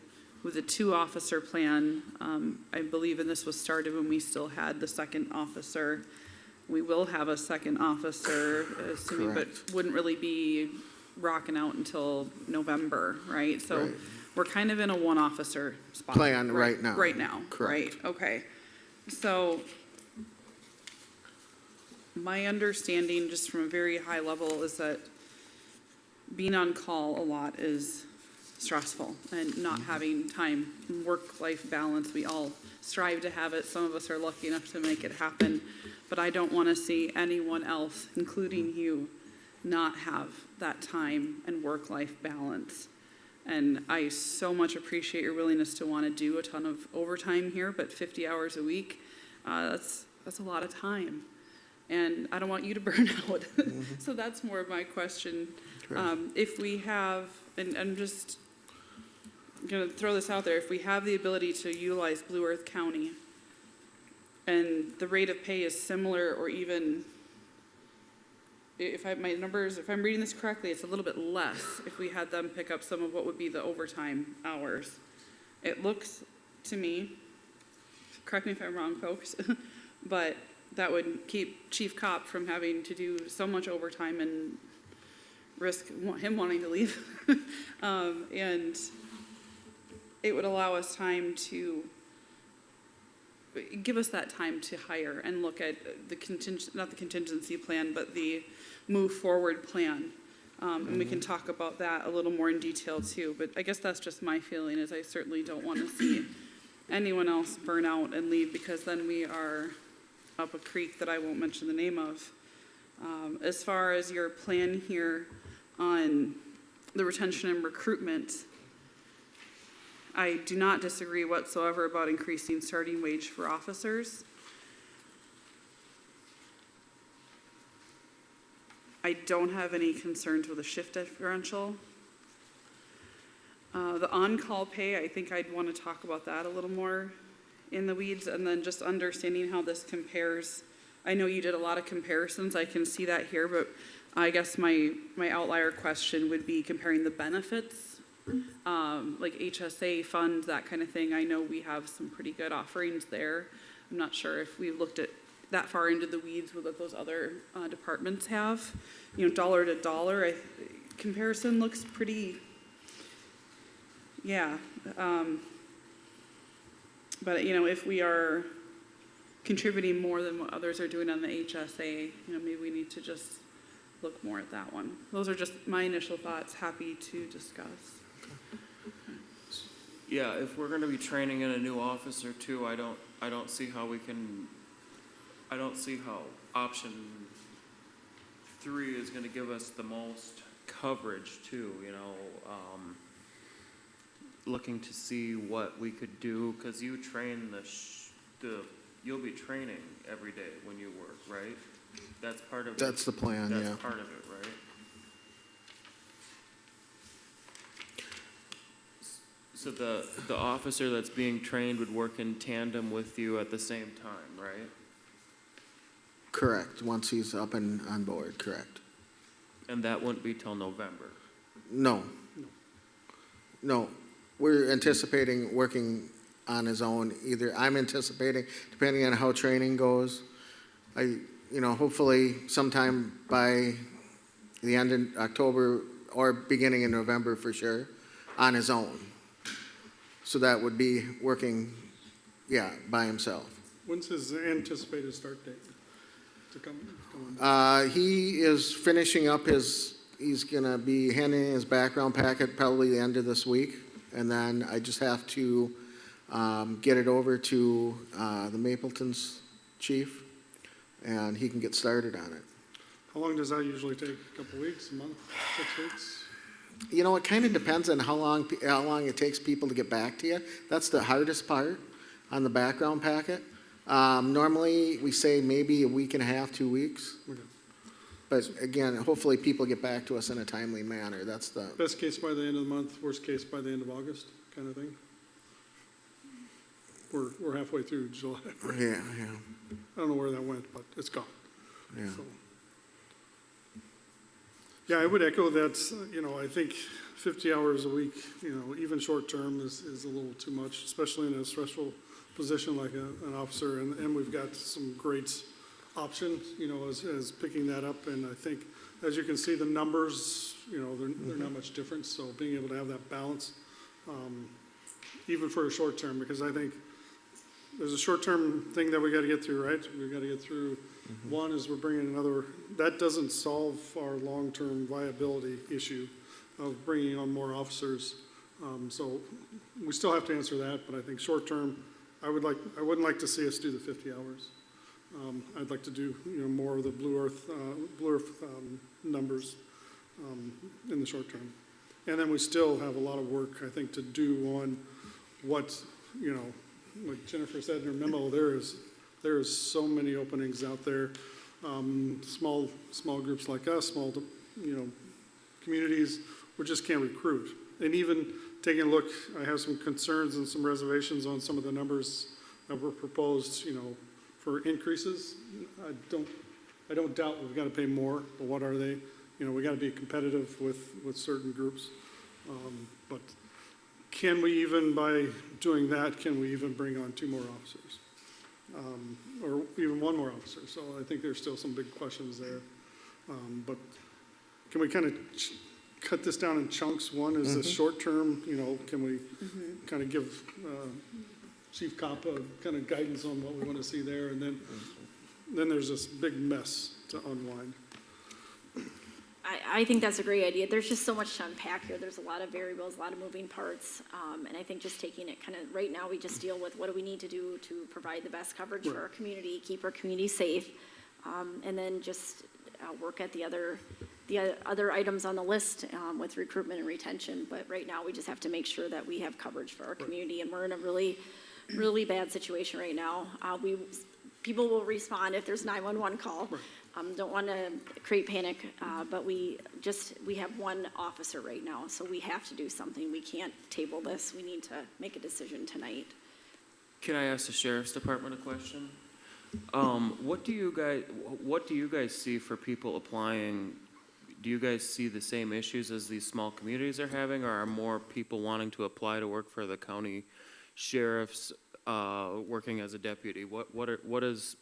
with a 2-officer plan. I believe, and this was started when we still had the second officer. We will have a second officer, assuming, Correct. but wouldn't really be rocking out until November, right? So Right. we're kind of in a 1-officer spot. Plan right now. Right now, Correct. right, okay. So my understanding, just from a very high level, is that being on call a lot is stressful, and not having time, work-life balance. We all strive to have it. Some of us are lucky enough to make it happen, but I don't want to see anyone else, including you, not have that time and work-life balance. And I so much appreciate your willingness to want to do a ton of overtime here, but 50 hours a week, that's a lot of time. And I don't want you to burn out. So that's more of my question. If we have, and I'm just going to throw this out there, if we have the ability to utilize Blue Earth County and the rate of pay is similar, or even, if I'm reading this correctly, it's a little bit less if we had them pick up some of what would be the overtime hours. It looks to me, correct me if I'm wrong, folks, but that would keep Chief Cop from having to do so much overtime and risk him wanting to leave. And it would allow us time to give us that time to hire and look at the not the contingency plan, but the move forward plan. And we can talk about that a little more in detail too, but I guess that's just my feeling, is I certainly don't want to see anyone else burn out and leave, because then we are up a creek that I won't mention the name of. As far as your plan here on the retention and recruitment, I do not disagree whatsoever about increasing starting wage for officers. I don't have any concerns with a shift differential. The on-call pay, I think I'd want to talk about that a little more in the weeds, and then just understanding how this compares. I know you did a lot of comparisons, I can see that here, but I guess my outlier question would be comparing the benefits, like HSA funds, that kind of thing. I know we have some pretty good offerings there. I'm not sure if we've looked at that far into the weeds with what those other departments have. You know, dollar to dollar, comparison looks pretty, yeah. But, you know, if we are contributing more than what others are doing on the HSA, you know, maybe we need to just look more at that one. Those are just my initial thoughts, happy to discuss. Yeah, if we're gonna be training in a new officer too, I don't see how option 3 is gonna give us the most coverage too, you know, looking to see what we could do, cause you train you'll be training every day when you work, right? That's part of it. That's the plan, yeah. That's part of it, right? So the officer that's being trained would work in tandem with you at the same time, right? Correct, once he's up and on board, correct. And that wouldn't be till November. No. No, we're anticipating working on his own. Either, I'm anticipating, depending on how training goes, hopefully sometime by the end of October or beginning in November for sure, on his own. So that would be working, by himself. When's his anticipated start date to come? He is finishing up he's gonna be handing his background packet probably the end of this week. And then I just have to get it over to the Mapleton's chief, and he can get started on it. How long does that usually take? A couple weeks, a month, 6 weeks? You know, it kind of depends on how long it takes people to get back to you. That's the hardest part on the background packet. Normally, we say maybe a week and a half, 2 weeks. Okay. But again, hopefully people get back to us in a timely manner. That's the... Best case by the end of the month, worst case by the end of August, kind of thing? We're halfway through July. Yeah. I don't know where that went, but it's gone. Yeah. So. Yeah, I would echo that, I think 50 hours a week, even short term is a little too much, especially in a stressful position like an officer. And we've got some great options, as picking that up. And I think, as you can see, the numbers, they're not much different. So being able to have that balance, even for a short term, because I think there's a short-term thing that we got to get through, right? We've got to get through. One is we're bringing another. That doesn't solve our long-term viability issue of bringing on more officers. So we still have to answer that. But I think short-term, I wouldn't like to see us do the 50 hours. I'd like to do more of the Blue Earth numbers in the short term. And then we still have a lot of work, I think, to do on what like Jennifer said in her memo, there is so many openings out there. Small groups like us, small communities, we just can't recruit. And even taking a look, I have some concerns and some reservations on some of the numbers that were proposed, for increases. I don't doubt we've got to pay more, but what are they? We got to be competitive with certain groups. But can we even, by doing that, can we even bring on 2 more officers? Or even 1 more officer? So I think there's still some big questions there. But can we kind of cut this down in chunks? One is the short term, can we kind of give chief COPPA kind of guidance on what we want to see there, and then there's this big mess to unwind. I think that's a great idea. There's just so much to unpack here. There's a lot of variables, a lot of moving parts. And I think just taking it kind of, right now, we just deal with what do we need to do to provide the best coverage for our community, keep our community safe, and then just work at the other items on the list with recruitment and retention. But right now, we just have to make sure that we have coverage for our community, and we're in a really, really bad situation right now. People will respond if there's 911 call. Don't want to create panic, but we have one officer right now, so we have to do something. We can't table this. We need to make a decision tonight. Can I ask the sheriff's department a question? What do you guys see for people applying? Do you guys see the same issues as these small communities are having, or are more people wanting to apply to work for the county sheriffs, working as a deputy? What is,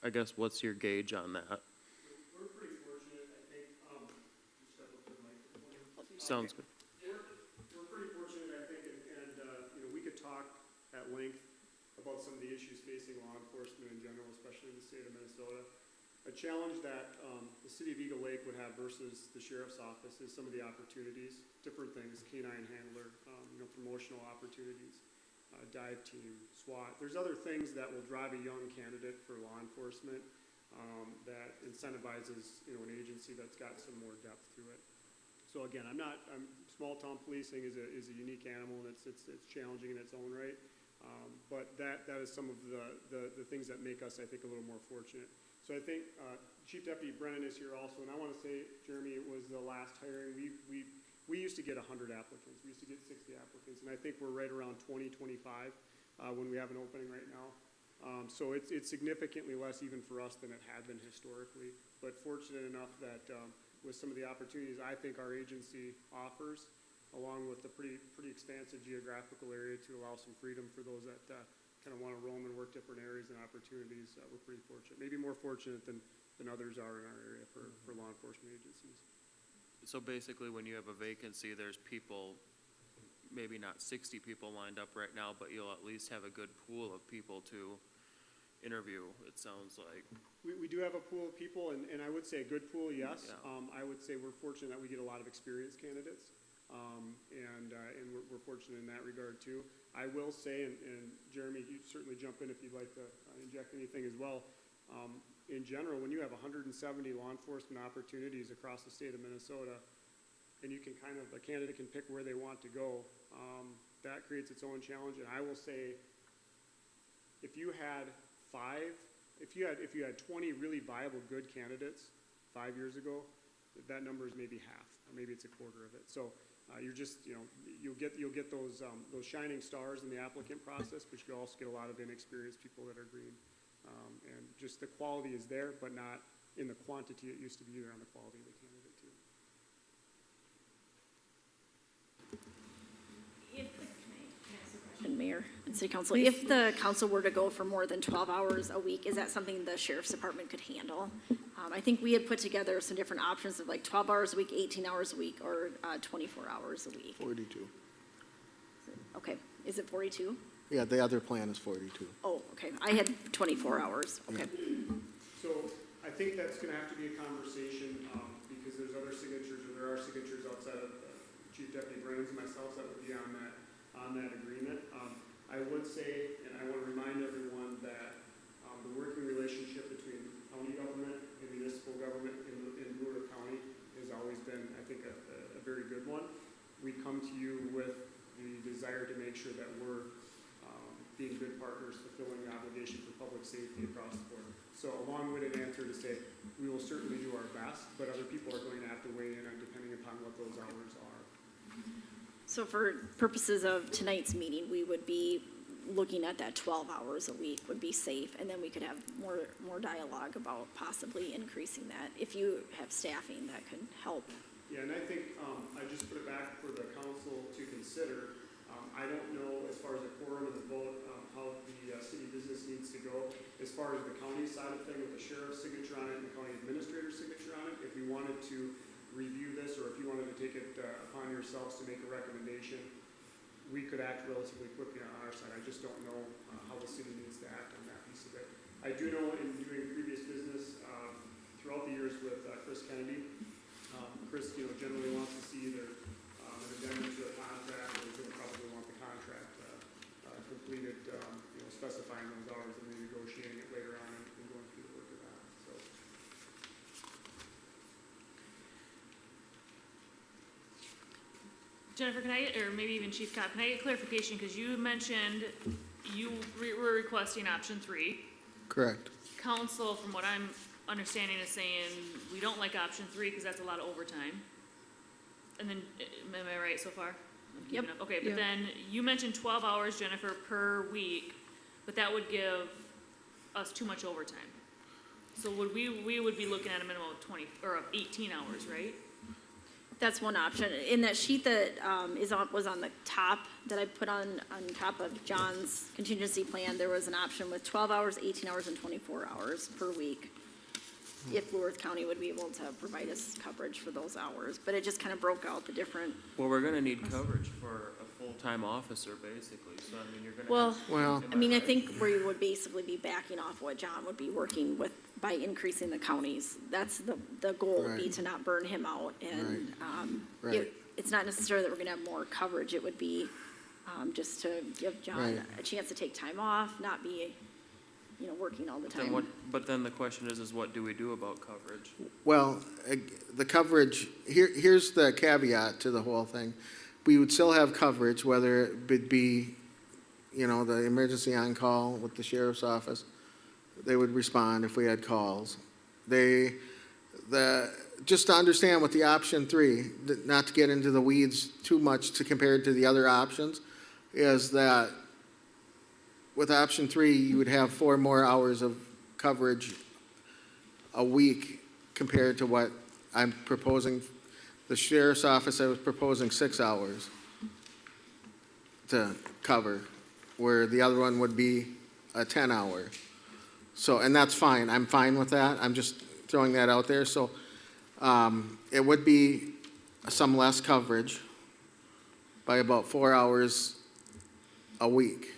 I guess, what's your gauge on that? We're pretty fortunate, I think, just step up to the microphone. Sounds good. We're pretty fortunate, I think, and we could talk at length about some of the issues facing law enforcement in general, especially in the state of Minnesota. A challenge that the city of Eagle Lake would have versus the sheriff's office is some of the opportunities, different things, canine handler, promotional opportunities, dive team, SWAT. There's other things that will drive a young candidate for law enforcement that incentivizes an agency that's got some more depth to it. So again, small town policing is a unique animal, and it's challenging in its own right. But that is some of the things that make us, I think, a little more fortunate. So I think Chief Deputy Brennan is here also, and I want to say, Jeremy, it was the last hiring. We used to get 100 applicants. We used to get 60 applicants, and I think we're right around 20, 25 when we have an opening right now. So it's significantly less even for us than it had been historically, but fortunate enough that with some of the opportunities I think our agency offers, along with the pretty expansive geographical area to allow some freedom for those that kind of want to roam and work different areas and opportunities, we're pretty fortunate. Maybe more fortunate than others are in our area for law enforcement agencies. So basically, when you have a vacancy, there's people, maybe not 60 people lined up right now, but you'll at least have a good pool of people to interview, it sounds like. We do have a pool of people, and I would say a good pool, yes. Yeah. I would say we're fortunate that we get a lot of experienced candidates, and we're fortunate in that regard too. I will say, and Jeremy, you certainly jump in if you'd like to inject anything as well. In general, when you have 170 law enforcement opportunities across the state of Minnesota, and a candidate can pick where they want to go, that creates its own challenge. And I will say, if you had 20 really viable good candidates 5 years ago, that number is maybe half, or maybe it's a quarter of it. So you'll get those shining stars in the applicant process, but you also get a lot of inexperienced people that are green. And just the quality is there, but not in the quantity it used to be, either on the quality of the candidate too. Mayor and City Council, if the council were to go for more than 12 hours a week, is that something the sheriff's department could handle? I think we had put together some different options of like 12 hours a week, 18 hours a week, or 24 hours a week. 42. Okay, is it 42? Yeah, the other plan is 42. Oh, okay, I had 24 hours, okay. So I think that's going to have to be a conversation because there's other signatures, or there are signatures outside of Chief Deputy Brennan's and myself that would be on that agreement. I would say, and I want to remind everyone that the working relationship between county government and municipal government in Brewer County has always been, I think, a very good one. We come to you with the desire to make sure that we're being good partners, fulfilling the obligation for public safety across the board. So a long-winded answer to say, we will certainly do our best, but other people are going to have to weigh in on depending upon what those hours are. So for purposes of tonight's meeting, we would be looking at that 12 hours a week would be safe, and then we could have more dialogue about possibly increasing that if you have staffing that could help. Yeah, and I think I just put it back for the council to consider. I don't know, as far as the quorum of the vote, how the city business needs to go. As far as the county side of thing, with the sheriff's signature on it and the county administrator's signature on it, if we wanted to review this, or if you wanted to take it upon yourselves to make a recommendation, we could act relatively quickly on our side. I just don't know how the city needs to act on that piece of it. I do know in doing previous business throughout the years with Chris Kennedy, Chris, generally wants to see either an addendum to a contract, or he's going to probably want the contract completed, specifying those hours and then negotiating it later on and going through the work of that. So. Jennifer, can I, or maybe even Chief Cobb, can I get clarification, because you mentioned you were requesting option 3. Correct. Council, from what I'm understanding, is saying we don't like option 3 because that's a lot of overtime. And then, am I right so far? I'm keeping Yep. up. Okay, but Yep. then you mentioned 12 hours, Jennifer, per week, but that would give us too much overtime. So we would be looking at a minimum of 20, or of 18 hours, right? That's one option. In that sheet that was on the top, that I put on top of John's contingency plan, there was an option with 12 hours, 18 hours, and 24 hours per week, if Blue Earth County would be able to provide us coverage for those hours. But it just kind of broke out the different. Well, we're gonna need coverage for a full-time officer, basically, so I mean, you're gonna. Well, Well, I mean, I think where you would basically be backing off what John would be working with by increasing the counties. That's the goal would be Right. to not burn him out. And Right. it's not necessarily that we're gonna have more coverage. It would be just to give John Right. a chance to take time off, not be, working all the Then time. what, but then the question is what do we do about coverage? Well, the coverage, here's the caveat to the whole thing. We would still have coverage, whether it would be, the emergency on-call with the sheriff's office. They would respond if we had calls. Just to understand what the option 3, not to get into the weeds too much to compare it to the other options, is that with option 3, you would have 4 more hours of coverage a week compared to what I'm proposing. The sheriff's office, I was proposing 6 hours to cover, where the other one would be a 10-hour. So, and that's fine. I'm fine with that. I'm just throwing that out there. So it would be some less coverage by about 4 hours a week.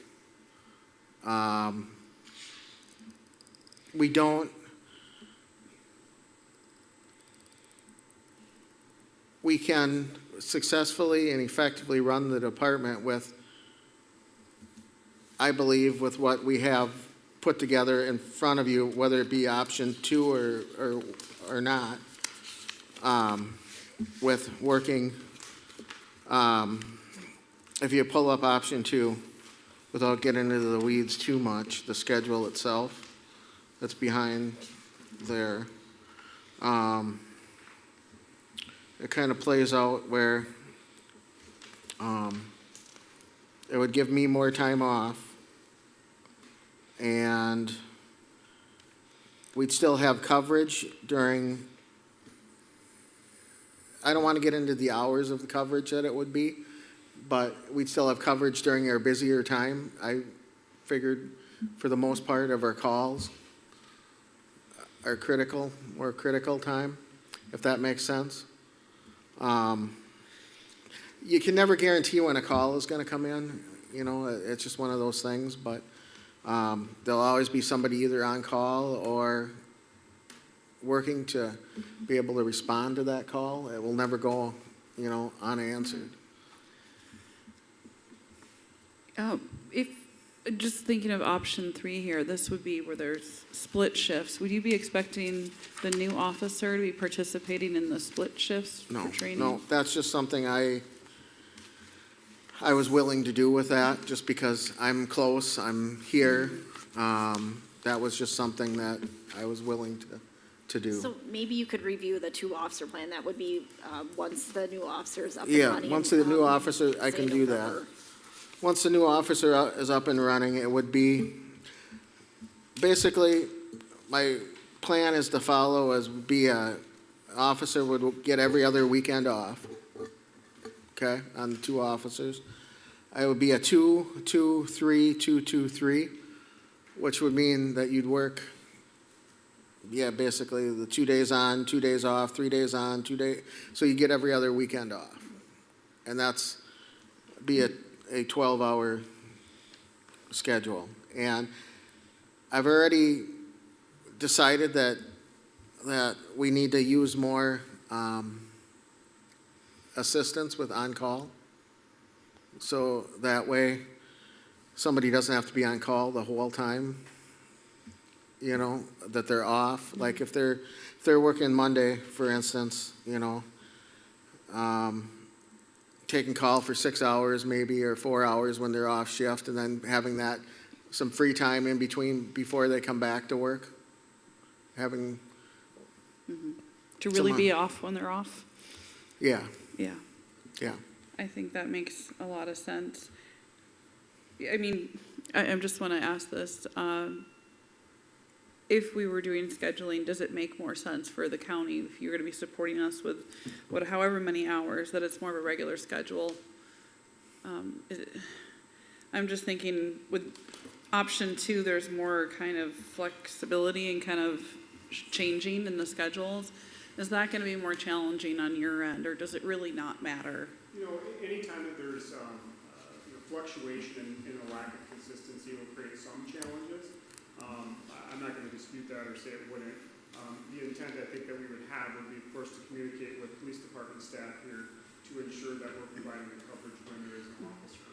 We can successfully and effectively run the department with, I believe, with what we have put together in front of you, whether it be option 2 or not, with working, if you pull up option 2, without getting into the weeds too much, the schedule itself that's behind there, it kind of plays out where it would give me more time off, and we'd still have coverage during, I don't want to get into the hours of the coverage that it would be, but we'd still have coverage during our busier time. I figured for the most part of our calls, our more critical time, if that makes sense. You can never guarantee when a call is going to come in. It's just one of those things, but there'll always be somebody either on call or working to be able to respond to that call. It will never go, unanswered. If, just thinking of option 3 here, this would be where there's split shifts. Would you be expecting the new officer to be participating in the split shifts for training? No, that's just something I was willing to do with that, just because I'm close, I'm here. That was just something that I was willing to do. So maybe you could review the 2-officer plan. That would be once the new officer is up and running. Yeah, once the new officer, I can say do that. November. Once the new officer is up and running, it would be, basically, my plan is to follow as be a officer would get every other weekend off, okay, on the 2 officers. It would be a 2-2-3, 2-2-3, which would mean that you'd work, basically the 2 days on, 2 days off, 3 days on, 2 days, so you get every other weekend off. And that's be a a 12-hour schedule. And I've already decided that we need to use more assistance with on-call. So that way, somebody doesn't have to be on call the whole time, you know, that they're off. Like if they're working Monday, for instance, you know, taking call for 6 hours maybe, or 4 hours when they're off shift, and then having that, some free time in between before they come back to work. Having, To really Some, be off when they're off? yeah, Yeah. yeah. I think that makes a lot of sense. I mean, I just want to ask this. If we were doing scheduling, does it make more sense for the county, if you're going to be supporting us with however many hours, that it's more of a regular schedule? I'm just thinking with option 2, there's more kind of flexibility and kind of changing in the schedules. Is that going to be more challenging on your end, or does it really not matter? You know, anytime that there's fluctuation and a lack of consistency will create some challenges. I'm not going to dispute that or say it wouldn't. The intent I think that we would have would be, of course, to communicate with police department staff here to ensure that we're providing the coverage when there is an officer.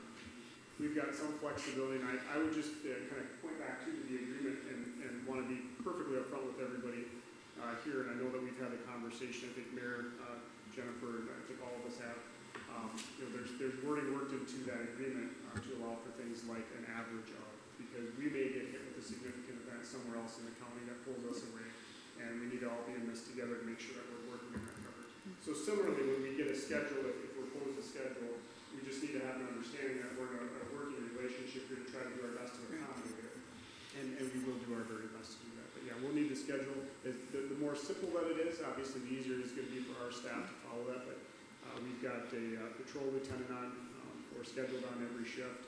We've got some flexibility, and I would just kind of point back to the agreement and want to be perfectly upfront with everybody here. And I know that we've had a conversation. I think Mayor Jennifer, and I think all of us have. You know, there's wording worked into that agreement to allow for things like an average of, because we may get hit with a significant event somewhere else in the county that pulls us away, and we need to all be in this together to make sure that we're working in that coverage. So similarly, when we get a schedule, if we're posed a schedule, we just need to have an understanding that we're in a working relationship here to try to do our best to accommodate it, and we will do our very best to do that. But yeah, we'll need to schedule. The more simple that it is, obviously the easier it's going to be for our staff to follow that, but we've got a patrol lieutenant on, or scheduled on every shift,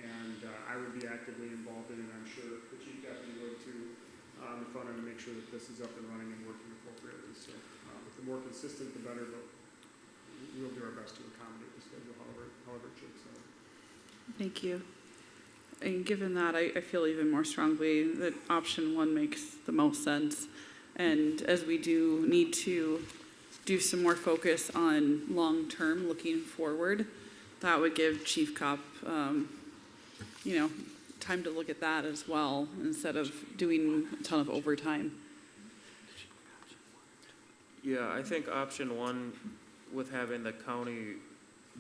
and I would be actively involved in it. I'm sure the chief deputy would too, on the front end to make sure that this is up and running and working appropriately. So the more consistent, the better, but we'll do our best to accommodate the schedule however it shakes out. Thank you. And given that, I feel even more strongly that option 1 makes the most sense. And as we do need to do some more focus on long-term, looking forward, that would give Chief Cop, you know, time to look at that as well, instead of doing a ton of overtime. Yeah, I think option 1 with having the county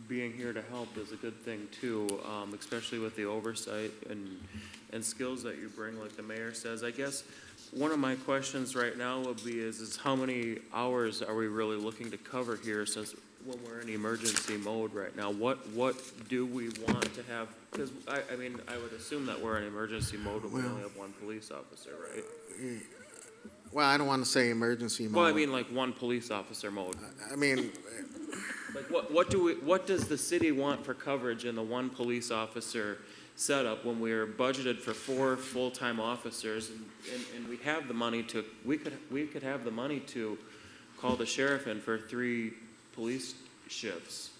being here to help is a good thing too, especially with the oversight and skills that you bring, like the mayor says. I guess one of my questions right now would be is how many hours are we really looking to cover here, since when we're in emergency mode right now? What do we want to have? Because I mean, I would assume that we're in emergency mode when we only have 1 police officer, right? Well, I don't want to say emergency mode. Well, I mean like 1 police officer mode. I mean, Like what does the city want for coverage in the 1 police officer setup when we're budgeted for 4 full-time officers, and we have the money to, we could have the money to call the sheriff in for 3 police shifts.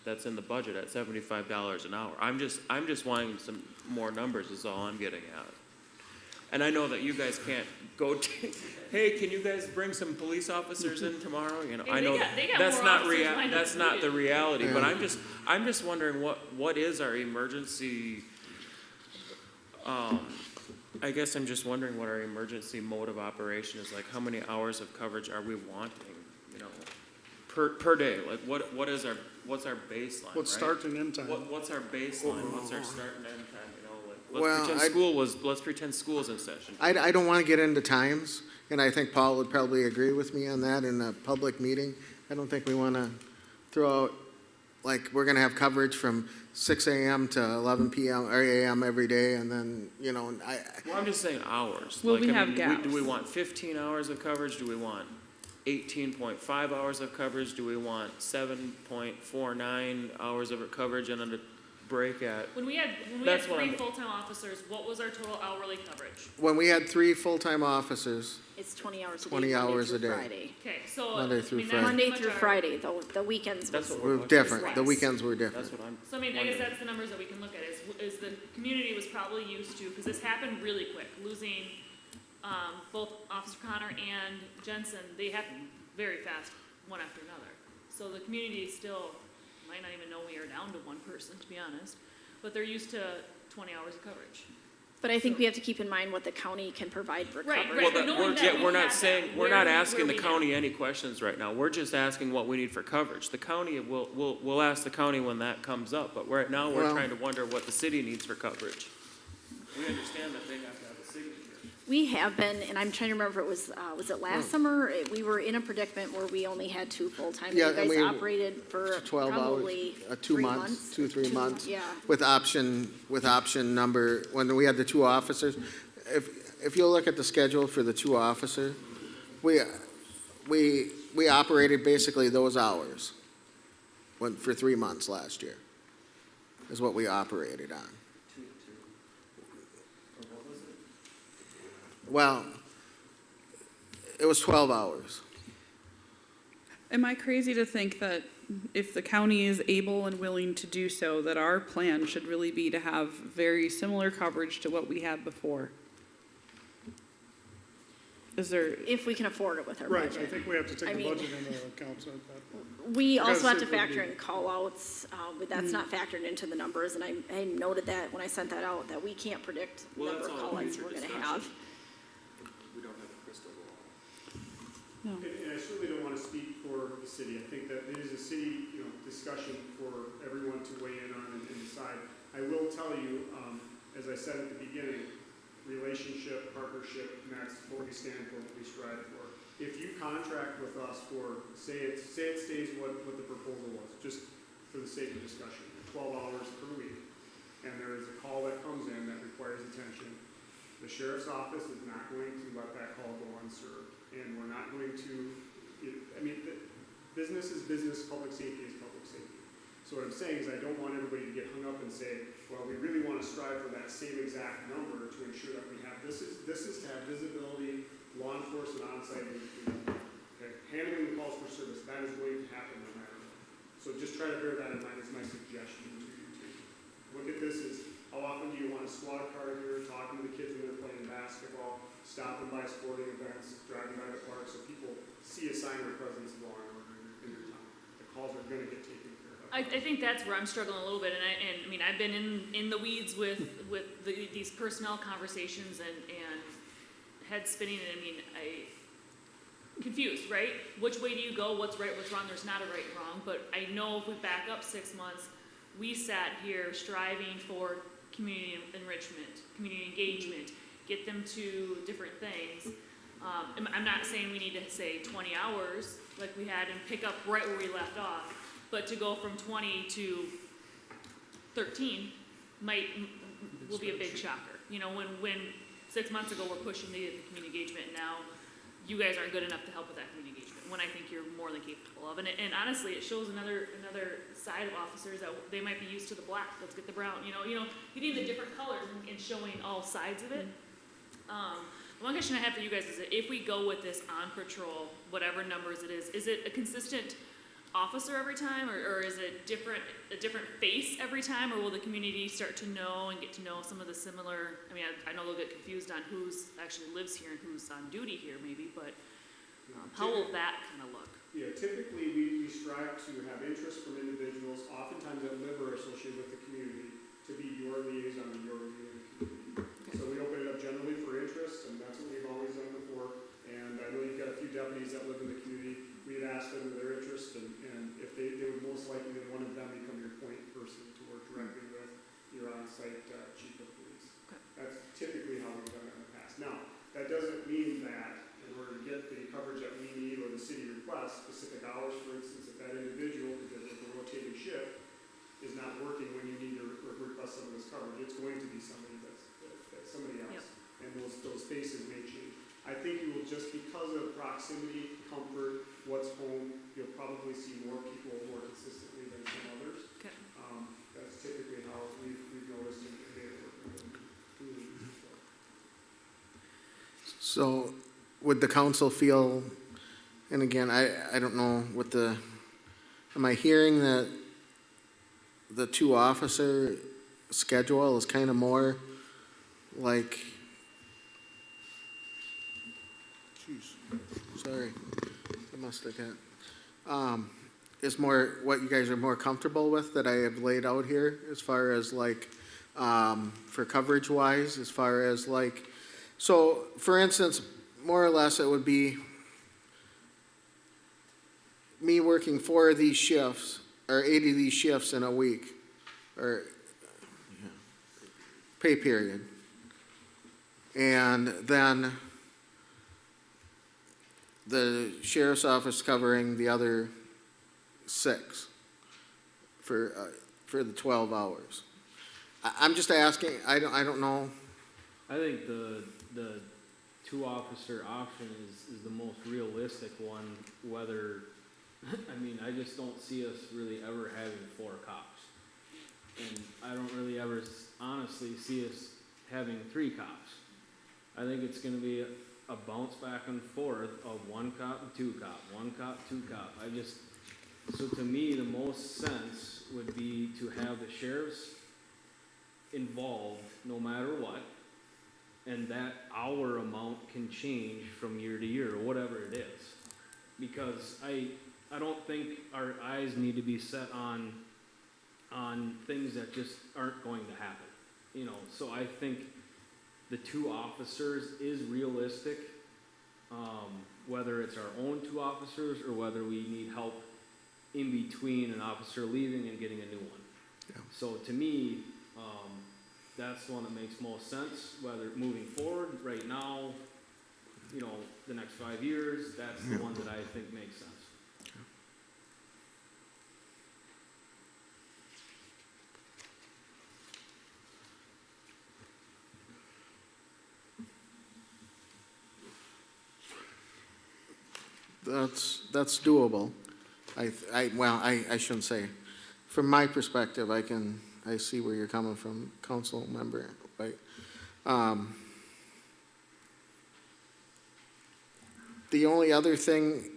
That's in the budget at $75 an hour. I'm just wanting some more numbers is all I'm getting at. And I know that you guys can't go hey, can you guys bring some police officers in tomorrow? You know, Hey, I know they got that's more not officers lined up that's than not we the do. reality, but I'm just wondering what is our emergency I guess I'm just wondering what our emergency mode of operation is, like how many hours of coverage are we wanting, you know, per day? Like what's our baseline, What's right? start and end time? What's our baseline? What's our start and end time, you know, like Well, let's pretend school's in session. I don't want to get into times, and I think Paul would probably agree with me on that in a public meeting. I don't think we want to throw out, like, we're going to have coverage from 6 a.m. to 11 p.m. or a.m. every day, and then, you know, Well, I'm just saying hours. Will Like, we I have mean, gaps? do we want 15 hours of coverage? Do we want 18.5 hours of coverage? Do we want 7.49 hours of coverage? And under break at? When we had That's what 3 I'm- full-time officers, what was our total hourly coverage? When we had 3 full-time officers, It's 20 hours a day. 20 Monday hours through a day. Friday. Okay, so. Monday I through mean, that's Friday. Monday pretty much through our- Friday, though, the weekends That's was. what we're different. The less. weekends were different. That's what I'm. So I mean, I guess wondering. that's the numbers that we can look at, is the community was probably used to, because this happened really quick, losing, both Officer Connor and Jensen, they happened very fast, one after another. So the community still might not even know we are down to 1 person, to be honest, but they're used to 20 hours of coverage. But I think we have to keep in mind what the county can provide for Right, coverage. right. Well, knowing that we we're not have saying, that, we're where not we- asking where the we county any questions right now. We're just asking what we need for coverage. The county, we'll ask the county when that comes up, but right now, we're Well- trying to wonder what the city needs for coverage. We understand that they have to have a signature. We have been, and I'm trying to remember, was it last summer? We were in a predicament where we only had 2 full-time. Yeah, You guys and we- operated for 12 hours, probably 2 3 months, 3 2 months. Yeah. With option number, when we had the 2 officers. If you look at the schedule for the 2 officers, we operated basically those hours for 3 months last year, is what we operated on. Well, it was 12 hours. Am I crazy to think that if the county is able and willing to do so, that our plan should really be to have very similar coverage to what we had before? Is there, If we can afford it with our Right, I budget. think we have to take I the mean- budget into account, so that, We gotta also have see to if we factor do- in call-outs, but that's not factored into the numbers, and I noted that when I sent that out, that we can't predict the Well, number that's of all call-outs future we're gonna discussion. have. We don't have a crystal ball. no. and I certainly don't want to speak for the city. I think that it is a city, discussion for everyone to weigh in on and decide. I will tell you, as I said at the beginning, relationship, partnership, and that's what we stand for, what we strive for. If you contract with us for, say it stays what the proposal was, just for the sake of discussion, 12 hours per week, and there is a call that comes in that requires attention, the sheriff's office is not going to let that call go unserved, and we're not going to, business is business, public safety is public safety. So what I'm saying is I don't want everybody to get hung up and say, well, we really want to strive for that same exact number to ensure that we have, this is to have visibility, law enforcement on-site, okay, handling the calls for service, that is going to happen no matter what. So just try to bear that in mind as my suggestion to you too. Look at this as, how often do you want a squad car here, talking to the kids when they're playing basketball, stopping by sporting events, driving by the park, so people see a sign of presence of law and order in your town. The calls are gonna get taken care of. I think that's where I'm struggling a little bit, and I mean, I've been in the weeds with these personnel conversations and head spinning, and I mean, confused, right? Which way do you go? What's right, what's wrong? There's not a right and wrong, but I know if we back up 6 months, we sat here striving for community enrichment, community engagement, get them to different things. I'm not saying we need to say 20 hours like we had and pick up right where we left off, but to go from 20 to 13 will be a big shocker. When 6 months ago we're pushing the community engagement, and now you guys aren't good enough to help with that community engagement, when I think you're more than capable of. And honestly, it shows another side of officers that they might be used to the black. Let's get the brown. Getting the different colors and showing all sides of it. One question I have for you guys is that if we go with this on patrol, whatever numbers it is it a consistent officer every time, or is it a different face every time, or will the community start to know and get to know some of the similar? I know they'll get confused on who's actually lives here and who's on duty here, maybe, but how will that kind of look? Yeah, typically we strive to have interest from individuals, oftentimes that live or are associated with the community, to be your liaison and your leader in the community. Okay. So we open it up generally for interest, and that's what we've always done before. And I know you've got a few deputies that live in the community. We'd ask them their interest, and if they would most likely then one of them become your point person to work directly with your on-site chief of police. Okay. That's typically how we've done it in the past. Now, that doesn't mean that in order to get the coverage that we need or the city requests, specific hours, for instance, if that individual, because of the rotating shift, is not working when you need to request some of this coverage, it's going to be somebody that's somebody else. Yep. And those faces may change. I think you will, just because of proximity, comfort, what's home, you'll probably see more people more consistently than some others. Okay. That's typically how So would the council feel, and again, I don't know what am I hearing that the 2-officer schedule is kind of more like, jeez, sorry, I must have got, is more what you guys are more comfortable with that I have laid out here as far as like, for coverage wise, as far as like, so for instance, more or less it would be me working 4 of these shifts or 8 of these shifts in a week or pay period. And then the sheriff's office covering the other 6 for the 12 hours. I'm just asking, I don't know. I think the 2-officer option is the most realistic one, whether, I mean, I just don't see us really ever having 4 cops. And I don't really ever honestly see us having 3 cops. I think it's gonna be a bounce back and forth of 1 cop and 2 cop, 1 cop, 2 cop. So to me, the most sense would be to have the sheriffs involved no matter what, and that hour amount can change from year to year, or whatever it is. Because I don't think our eyes need to be set on things that just aren't going to happen. You know, so I think the 2 officers is realistic, whether it's our own 2 officers or whether we need help in between an officer leaving and getting a new one. Yeah. So to me, that's the one that makes most sense, whether moving forward, right now, you know, the next 5 years, that's the one that I think makes sense. That's doable. I shouldn't say. From my perspective, I see where you're coming from, council member, right? The only other thing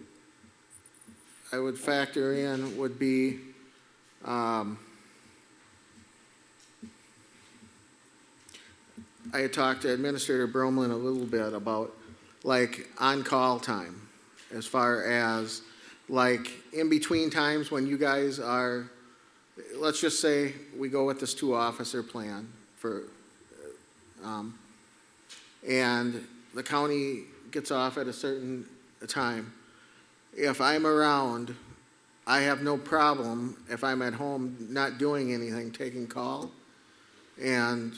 I would factor in would be, I had talked to Administrator Bromlin a little bit about like on-call time, as far as like in between times when you guys are, let's just say we go with this 2-officer plan for, and the county gets off at a certain time. If I'm around, I have no problem if I'm at home not doing anything, taking call. And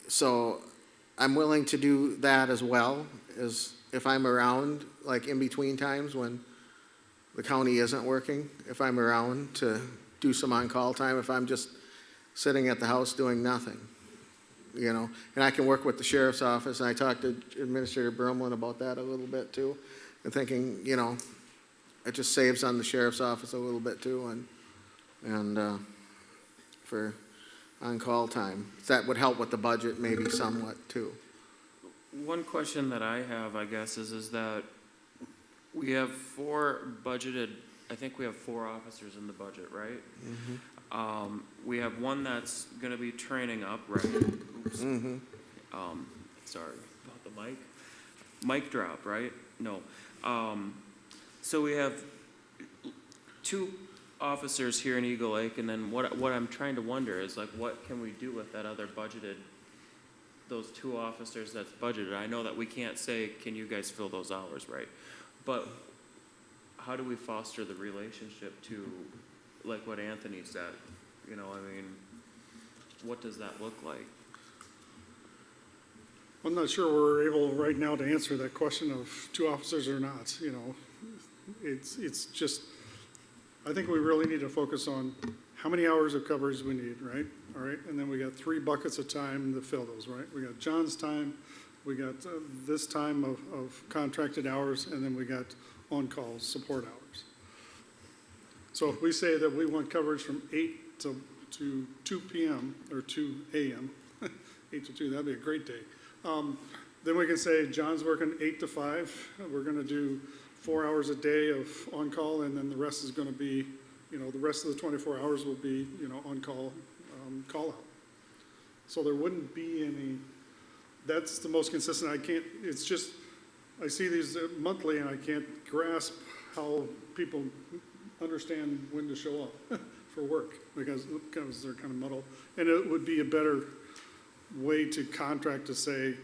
so I'm willing to do that as well, as if I'm around, like in between times when the county isn't working, if I'm around to do some on-call time, if I'm just sitting at the house doing nothing, you know. And I can work with the sheriff's office, and I talked to Administrator Bromlin about that a little bit too, and thinking, you know, it just saves on the sheriff's office a little bit too, and for on-call time. That would help with the budget maybe somewhat too. One question that I have, I guess, is that we have 4 budgeted, I think we have 4 officers in the budget, right? Mm-hmm. We have one that's gonna be training up, right? Oops. Mm-hmm. Sorry about the mic. Mic drop, right? No. So we have 2 officers here in Eagle Lake, and then what I'm trying to wonder is like, what can we do with that other budgeted, those 2 officers that's budgeted? I know that we can't say, can you guys fill those hours, right? But how do we foster the relationship to, like what Anthony said, you know, I mean, what does that look like? I'm not sure we're able right now to answer that question of 2 officers or not, you know. It's just, I think we really need to focus on how many hours of coverage we need, right? All right, and then we got 3 buckets of time to fill those, right? We got John's time, we got this time of contracted hours, and then we got on-call support hours. So if we say that we want coverage from 8 to 2 p.m. or 2 a.m., 8 to 2, that'd be a great day. Then we can say John's working 8 to 5. We're gonna do 4 hours a day of on-call, and then the rest is gonna be, the rest of the 24 hours will be, on-call, call-out. So there wouldn't be any, that's the most consistent. It's just, I see these monthly and I can't grasp how people understand when to show up for work because they're kind of muddled. And it would be a better way to contract to say,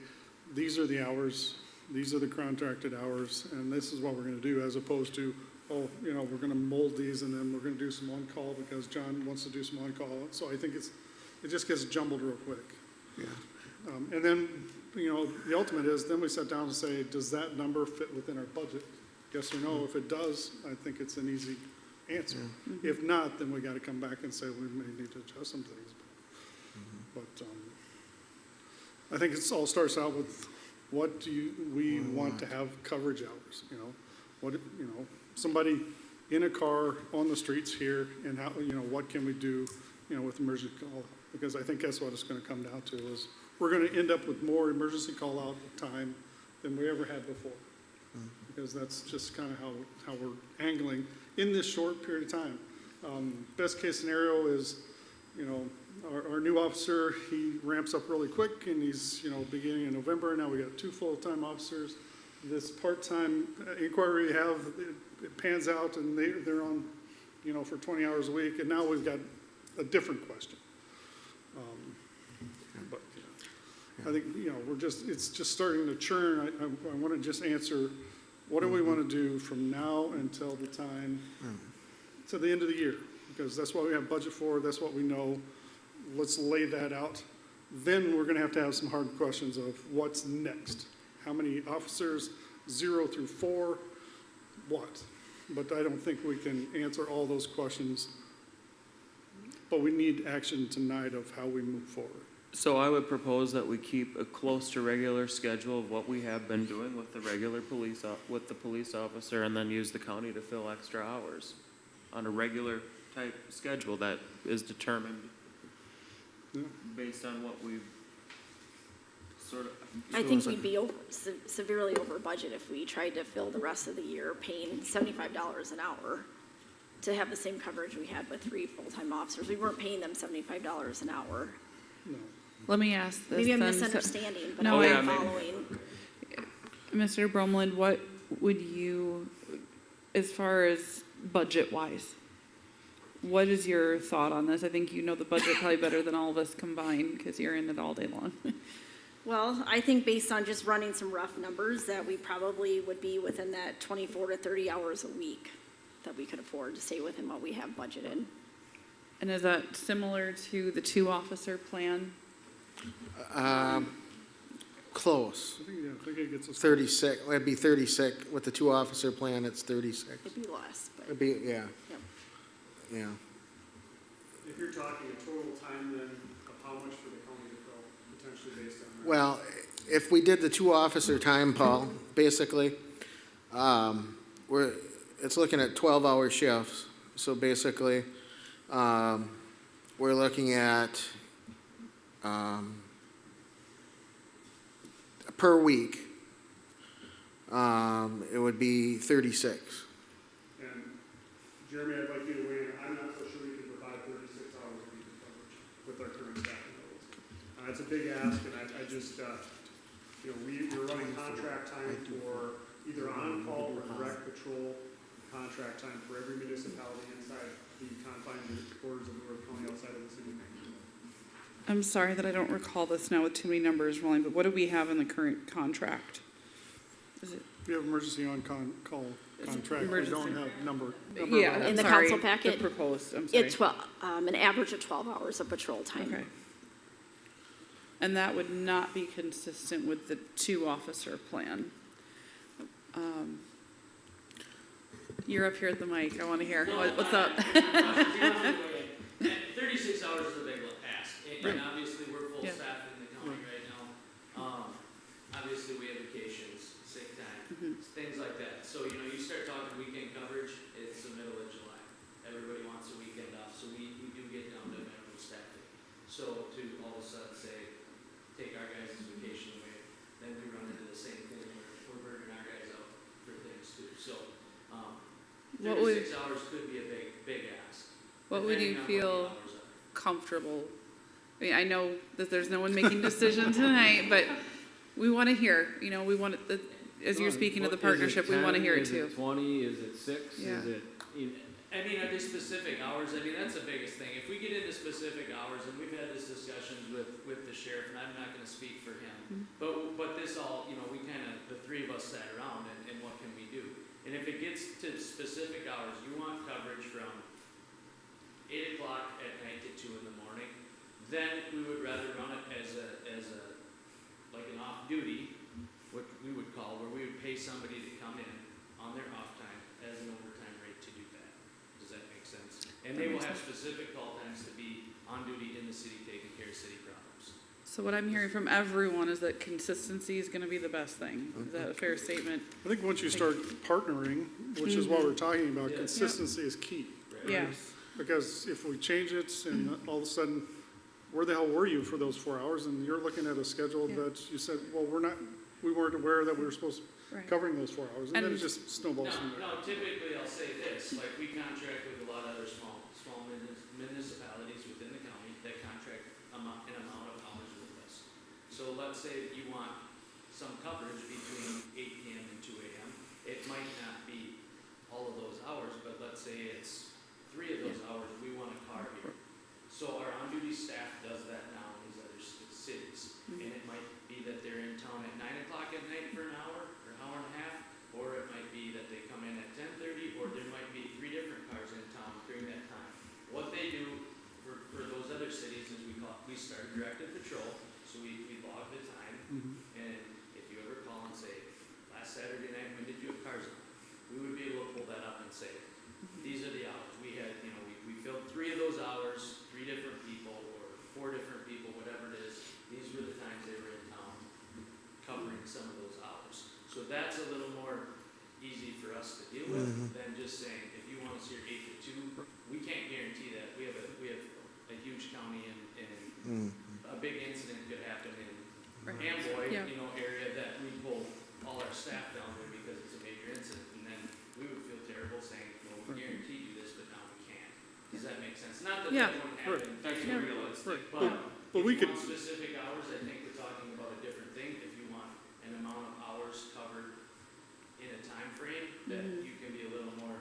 these are the hours, these are the contracted hours, and this is what we're gonna do, as opposed to, we're gonna mold these and then we're gonna do some on-call because John wants to do some on-call. So I think it just gets jumbled real quick. Yeah. And then, the ultimate is, then we sit down and say, does that number fit within our budget? Yes or no? If it does, I think it's an easy answer. If not, then we gotta come back and say, we may need to adjust some things. But, I think it all starts out with, what do we want to have coverage hours, somebody in a car on the streets here, and how, what can we do, with emergency call? Because I think that's what it's gonna come down to, is we're gonna end up with more emergency call-out time than we ever had before. Because that's just kind of how we're angling in this short period of time. Best case scenario is, our new officer, he ramps up really quick, and he's, beginning in November, now we got 2 full-time officers. This part-time inquiry we have, it pans out, and they're on, for 20 hours a week, and now we've got a different question. But I think, it's just starting to churn. I want to just answer, what do we want to do from now until the time, to the end of the year? Because that's what we have budget for, that's what we know. Let's lay that out. Then we're gonna have to have some hard questions of what's next. How many officers, 0 through 4, what? But I don't think we can answer all those questions. But we need action tonight of how we move forward. So I would propose that we keep a close to regular schedule of what we have been doing with the regular with the police officer, and then use the county to fill extra hours on a regular type schedule that is determined based on what we've sort of. I think we'd be severely over budget if we tried to fill the rest of the year paying $75 an hour to have the same coverage we had with 3 full-time officers. We weren't paying them $75 an hour. No. Let me ask this. Maybe I'm then. misunderstanding, but No, I'm not following. Mr. Bromland, what would you, as far as budget-wise, what is your thought on this? I think you know the budget probably better than all of us combined, because you're in it all day long. Well, I think based on just running some rough numbers, that we probably would be within that 24 to 30 hours a week that we could afford to stay within what we have budgeted. And is that similar to the 2-officer plan? Close. I think it gets us. 36, it'd be 36. With the 2-officer plan, it's 36. It'd be less, but. It'd be, yeah. Yep. Yeah. If you're talking a total time then of how much for the county to fill, potentially based on that? Well, if we did the 2-officer time, Paul, basically, it's looking at 12-hour shifts. So basically, we're looking at, per week, it would be 36. And Jeremy, I'd like you to weigh in. I'm not so sure we can provide 36 hours a week of coverage with our current staffing levels. It's a big ask, and I just, we're running contract time for either on-call or direct patrol, contract time for every municipality inside the confined borders of New York County outside of the city. I'm sorry that I don't recall this now with too many numbers rolling, but what do we have in the current contract? Is it? We have emergency on-call contract. We don't have number. Yeah, In I'm the sorry, council packet, the proposed, I'm sorry. It's an average of 12 hours of patrol time. Okay. And that would not be consistent with the 2-officer plan. You're up here at the mic, I want to hear. What's up? 36 hours is a big ask, and obviously we're full staff in the county right now. Obviously we have vacations, sick time, things like that. So, you start talking weekend coverage, it's the middle of July. Everybody wants a weekend off, so we do get down to minimum staffing. So to all of a sudden say, take What would, 36 hours could be a big ask. what would you depending on what the feel hours are. comfortable? I mean, I know that there's no one making decision tonight, but we want to hear, you know, we want, as you're speaking to the partnership, we want to hear it too. Is it 20, is it 6, Yeah. is it, I mean, are they specific hours? I mean, that's the biggest thing. If we get into specific hours, and we've had this discussions with the sheriff, and I'm not gonna speak for him, but this all, you know, we kinda, the three of us sat around and what can we do? And if it gets to specific hours, you want coverage from 8 o'clock at night to 2 in the morning, then we would rather run it as like an off-duty, what we would call, where we would pay somebody to come in on their off time as an overtime rate to do that. Does that make sense? And they will have specific call times to be on duty in the city, taking care of city problems. So what I'm hearing from everyone is that consistency is going to be the best thing. Is that a fair statement? I think once you start partnering, which is what we're talking about, consistency is key. Yes. Because if we change it and all of a sudden, where the hell were you for those 4 hours? And you're looking at a schedule that you said, well, we weren't aware that we were supposed to Right. covering those 4 hours. And then it just snowballs from there. No, typically I'll say this, like we contract with a lot of other small municipalities within the county that contract an amount of hours with us. So let's say that you want some coverage between 8 PM and 2 AM. It might not be all of those hours, but let's say it's 3 of those hours, we want a car here. So our on-duty staff does that now in these other cities. And it might be that they're in town at 9 o'clock at night for an hour and a half, or it might be that they come in at 10:30, or there might be 3 different cars in town during that time. What they do for those other cities is we start directed patrol, so we log the time, and if you ever call and say, last Saturday night, when did you have cars on? We would be able to pull that up and say, these are the hours. We had, you know, we filled 3 of those hours, 3 different people, or 4 different people, whatever it is. These were the times they were in town, covering some of those hours. So that's a little more easy for us to deal with than just saying, if you want us here 8 to 2, we can't guarantee that. We have a huge county and a big incident could happen in Amboy, you know, area that we pull all our staff down there because it's a major incident. And then we would feel terrible saying, well, we guaranteed you this, but now we can't. Does that make sense? Not that that wouldn't happen, that's realistic, But we if could, you want specific hours, I think we're talking about a different thing. If you want an amount of hours covered in a time frame that you can be a little more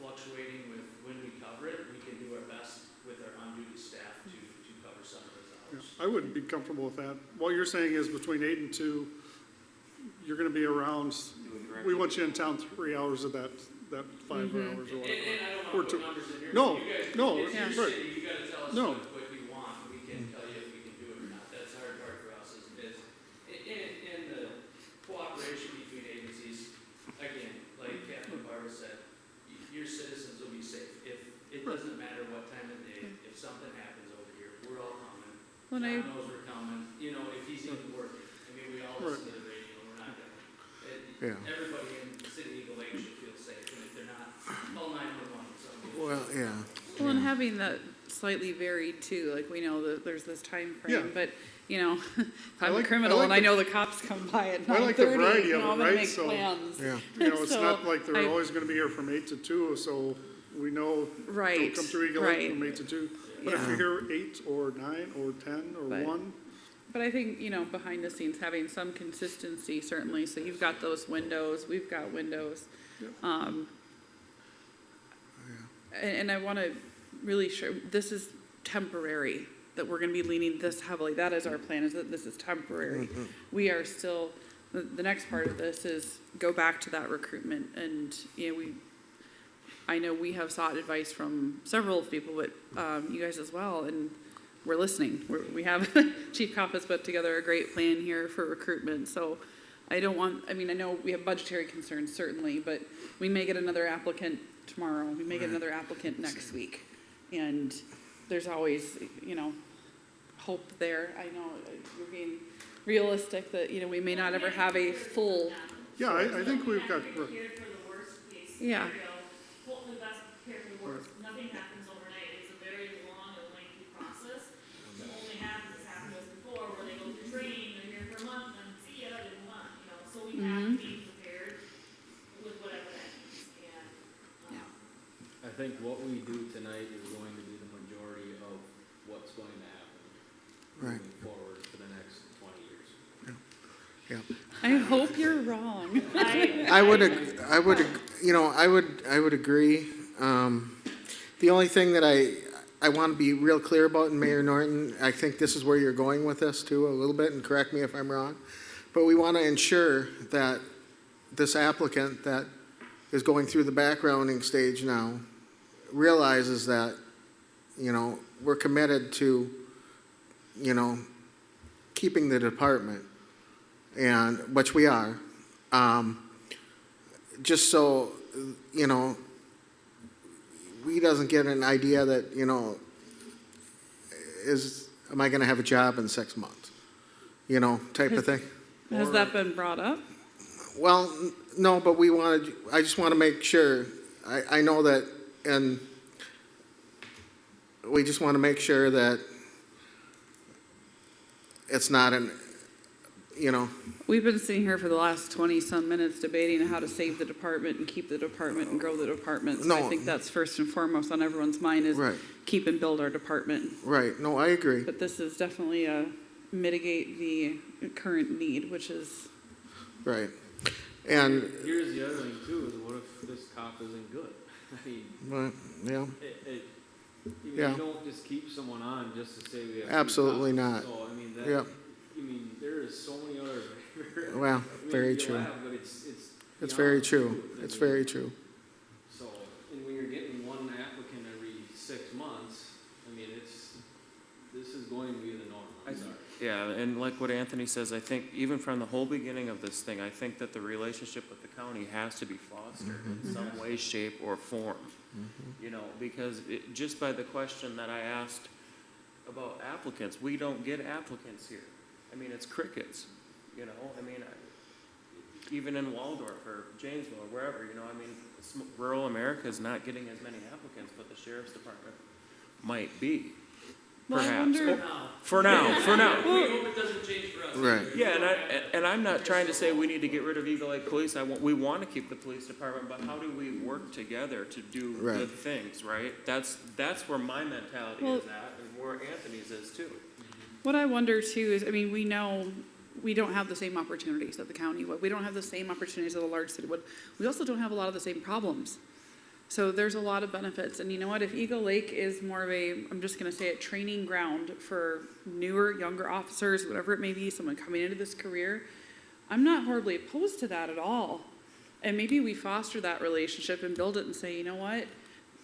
fluctuating with when we cover it, we can do our best with our on-duty staff to cover some of those hours. I wouldn't be comfortable with that. What you're saying is between 8 and 2, you're gonna be around, we want you in town 3 hours of that 5 hours or whatever. And I don't Or want to two. put numbers in here. No, but you guys, no, it's your right. city, you gotta tell us No. what you want, we can tell you if we can do it or not. That's the hard part for us is in the cooperation between agencies, again, like Captain Barber said, your citizens will be safe. If it doesn't matter what time of day, if something happens over here, we're all coming. When John I- knows we're coming, you know, if he's even working. I mean, we all listen to the radio, we're not gonna, everybody in City Eagle Lake should feel safe, and if they're not, call 911, something. Well, yeah. Well, and having that slightly varied too, like we know that there's this time frame, but you know, if I'm a criminal and I know the cops come by at 9:30, I like the variety you of know, it, I'm gonna right? make So, plans. Yeah. You know, it's So, not like they're I- always gonna be here from 8 to 2, so we know, Right, don't come through Eagle Lake right. from 8 to 2. But if Yeah. you're here 8 or 9 or 10 or But- 1, But I think, you know, behind the scenes, having some consistency certainly, so you've got those windows, we've got windows. And I want to really show, this is temporary, that we're going to be leaning this heavily. That is our plan, is that this is temporary. We are still, the next part of this is go back to that recruitment. And, you know, I know we have sought advice from several people, but you guys as well, and we're listening. We have, Chief Kopp has put together a great plan here for recruitment. So I don't want, I mean, I know we have budgetary concerns certainly, but we may get another applicant tomorrow. We may get another applicant next week. And there's always, you know, hope there. I know you're being realistic that, you know, we may not ever have a full. yeah, I think we've got, Prepared for the worst case Yeah. scenario, hopefully that's prepared for the worst. Nothing happens overnight. It's a very long and lengthy process. It only happens, it's happened to us before, where they go through training, they're here for a month, and see ya, they move on, you know, so we have to be prepared with whatever that means. And, think what we do tonight is going to be the majority of what's going to happen Right. moving forward for the next 20 years. Yeah. I hope you're wrong. I would, you know, I would agree. The only thing that I want to be real clear about, and Mayor Norton, I think this is where you're going with this too, a little bit, and correct me if I'm wrong, but we want to ensure that this applicant that is going through the backgrounding stage now realizes that, you know, we're committed to, you know, keeping the department, and, which we are. Just so, you know, he doesn't get an idea that, you know, am I going to have a job in 6 months? You know, type of thing. Has that been brought up? Well, no, but I just want to make sure, I know that, and we just want to make sure that it's not you know. We've been sitting here for the last 20-some minutes debating how to save the department and keep the department and grow the department. So I No. think that's first and foremost on everyone's mind is Right. keep and build our department. Right, no, I agree. But this is definitely mitigate the current need, which is, Right. And, Here's the other thing too, is what if this cop isn't good? I mean, well, yeah, you don't just keep someone on just to say we have. two Absolutely cops. not. So, I mean, Yep. there is so many other. Well, very you true. laugh, but it's It's beyond very the true. truth. I It's mean, very true. So, and when you're getting one applicant every 6 months, I mean, this is going to be the norm, I'm sorry. Yeah, and like what Anthony says, I think even from the whole beginning of this thing, I think that the relationship with the county has to be fostered in some way, shape, or form. You know, because just by the question that I asked about applicants, we don't get applicants here. I mean, it's crickets, you know, I mean, even in Waldorf or Janesville or wherever, you know, I mean, rural America is not getting as many applicants, but the sheriff's department might be. well, I Perhaps. wonder, For now. We hope it doesn't change for us. Right. Yeah, and I'm not trying to say we need to get rid of Eagle Lake Police. We want to keep the police department, but how do we work together to do Right. good things, right? That's where my mentality is at, and where Anthony's is too. what I wonder too is, I mean, we know we don't have the same opportunities that the county would. We don't have the same opportunities that a large city would. We also don't have a lot of the same problems. So there's a lot of benefits. And you know what? If Eagle Lake is more of a, I'm just going to say it, training ground for newer, younger officers, whatever it may be, someone coming into this career, I'm not horribly opposed to that at all. And maybe we foster that relationship and build it and say, you know what?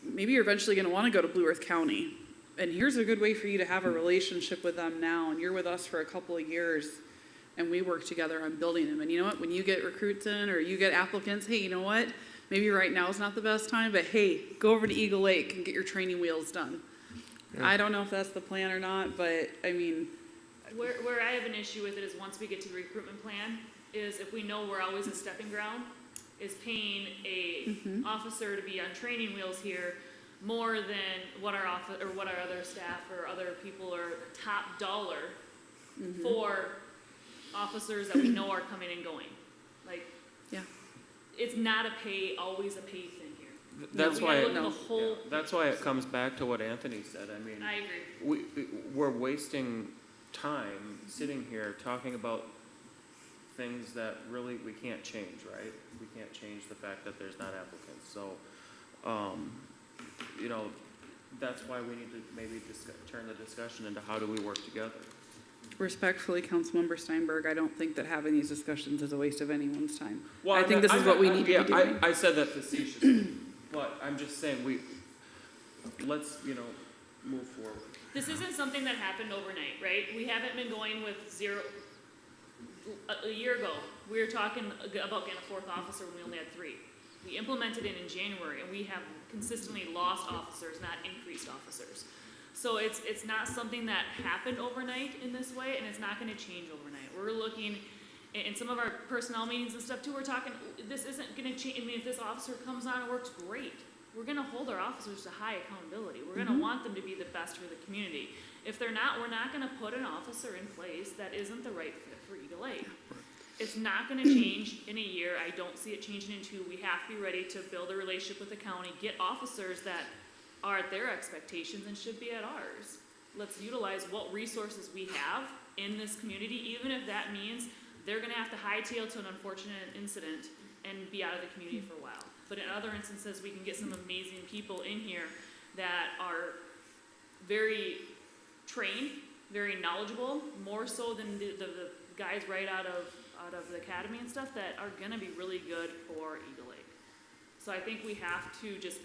Maybe you're eventually going to want to go to Blue Earth County. And here's a good way for you to have a relationship with them now. And you're with us for a couple of years. And we work together on building them. And you know what? When you get recruits in or you get applicants, hey, you know what? Maybe right now is not the best time, but hey, go over to Eagle Lake and get your training wheels done. Yeah. I don't know if that's the plan or not, but I mean, Where I have an issue with it is once we get to the recruitment plan, is if we know we're always a stepping ground, is paying a officer to be on training wheels here more than what our what our other staff or other people are top dollar for officers that we know are coming and going. Like, yeah. it's not always a pay thing here. That's We why, gotta look at the whole that's why it comes back to what Anthony said. I mean, I agree. we're wasting time sitting here talking about things that really we can't change, right? We can't change the fact that there's not applicants. So, you know, that's why we need to maybe turn the discussion into how do we work together. Respectfully, Councilmember Steinberg, I don't think that having these discussions is a waste of anyone's time. Well, I think this is what we need to be doing. I said that facetiously, but I'm just saying let's, you know, move forward. This isn't something that happened overnight, right? We haven't been going with zero. A year ago, we were talking about getting a fourth officer when we only had 3. We implemented it in January, and we have consistently lost officers, not increased officers. So it's not something that happened overnight in this way, and it's not going to change overnight. We're looking in some of our personnel meetings and stuff too. We're talking this isn't going to change. I mean, if this officer comes on and works great, we're going to hold our officers to high accountability. We're going to want them to be the best for the community. If they're not, we're not going to put an officer in place that isn't the right fit for Eagle Lake. It's not gonna change in a year. I don't see it changing in 2. We have to be ready to build a relationship with the county, get officers that are at their expectations and should be at ours. Let's utilize what resources we have in this community, even if that means they're gonna have to hightail to an unfortunate incident and be out of the community for a while. But in other instances, we can get some amazing people in here that are very trained, very knowledgeable, more so than the guys right out of the academy and stuff that are gonna be really good for Eagle Lake. So I think we have to just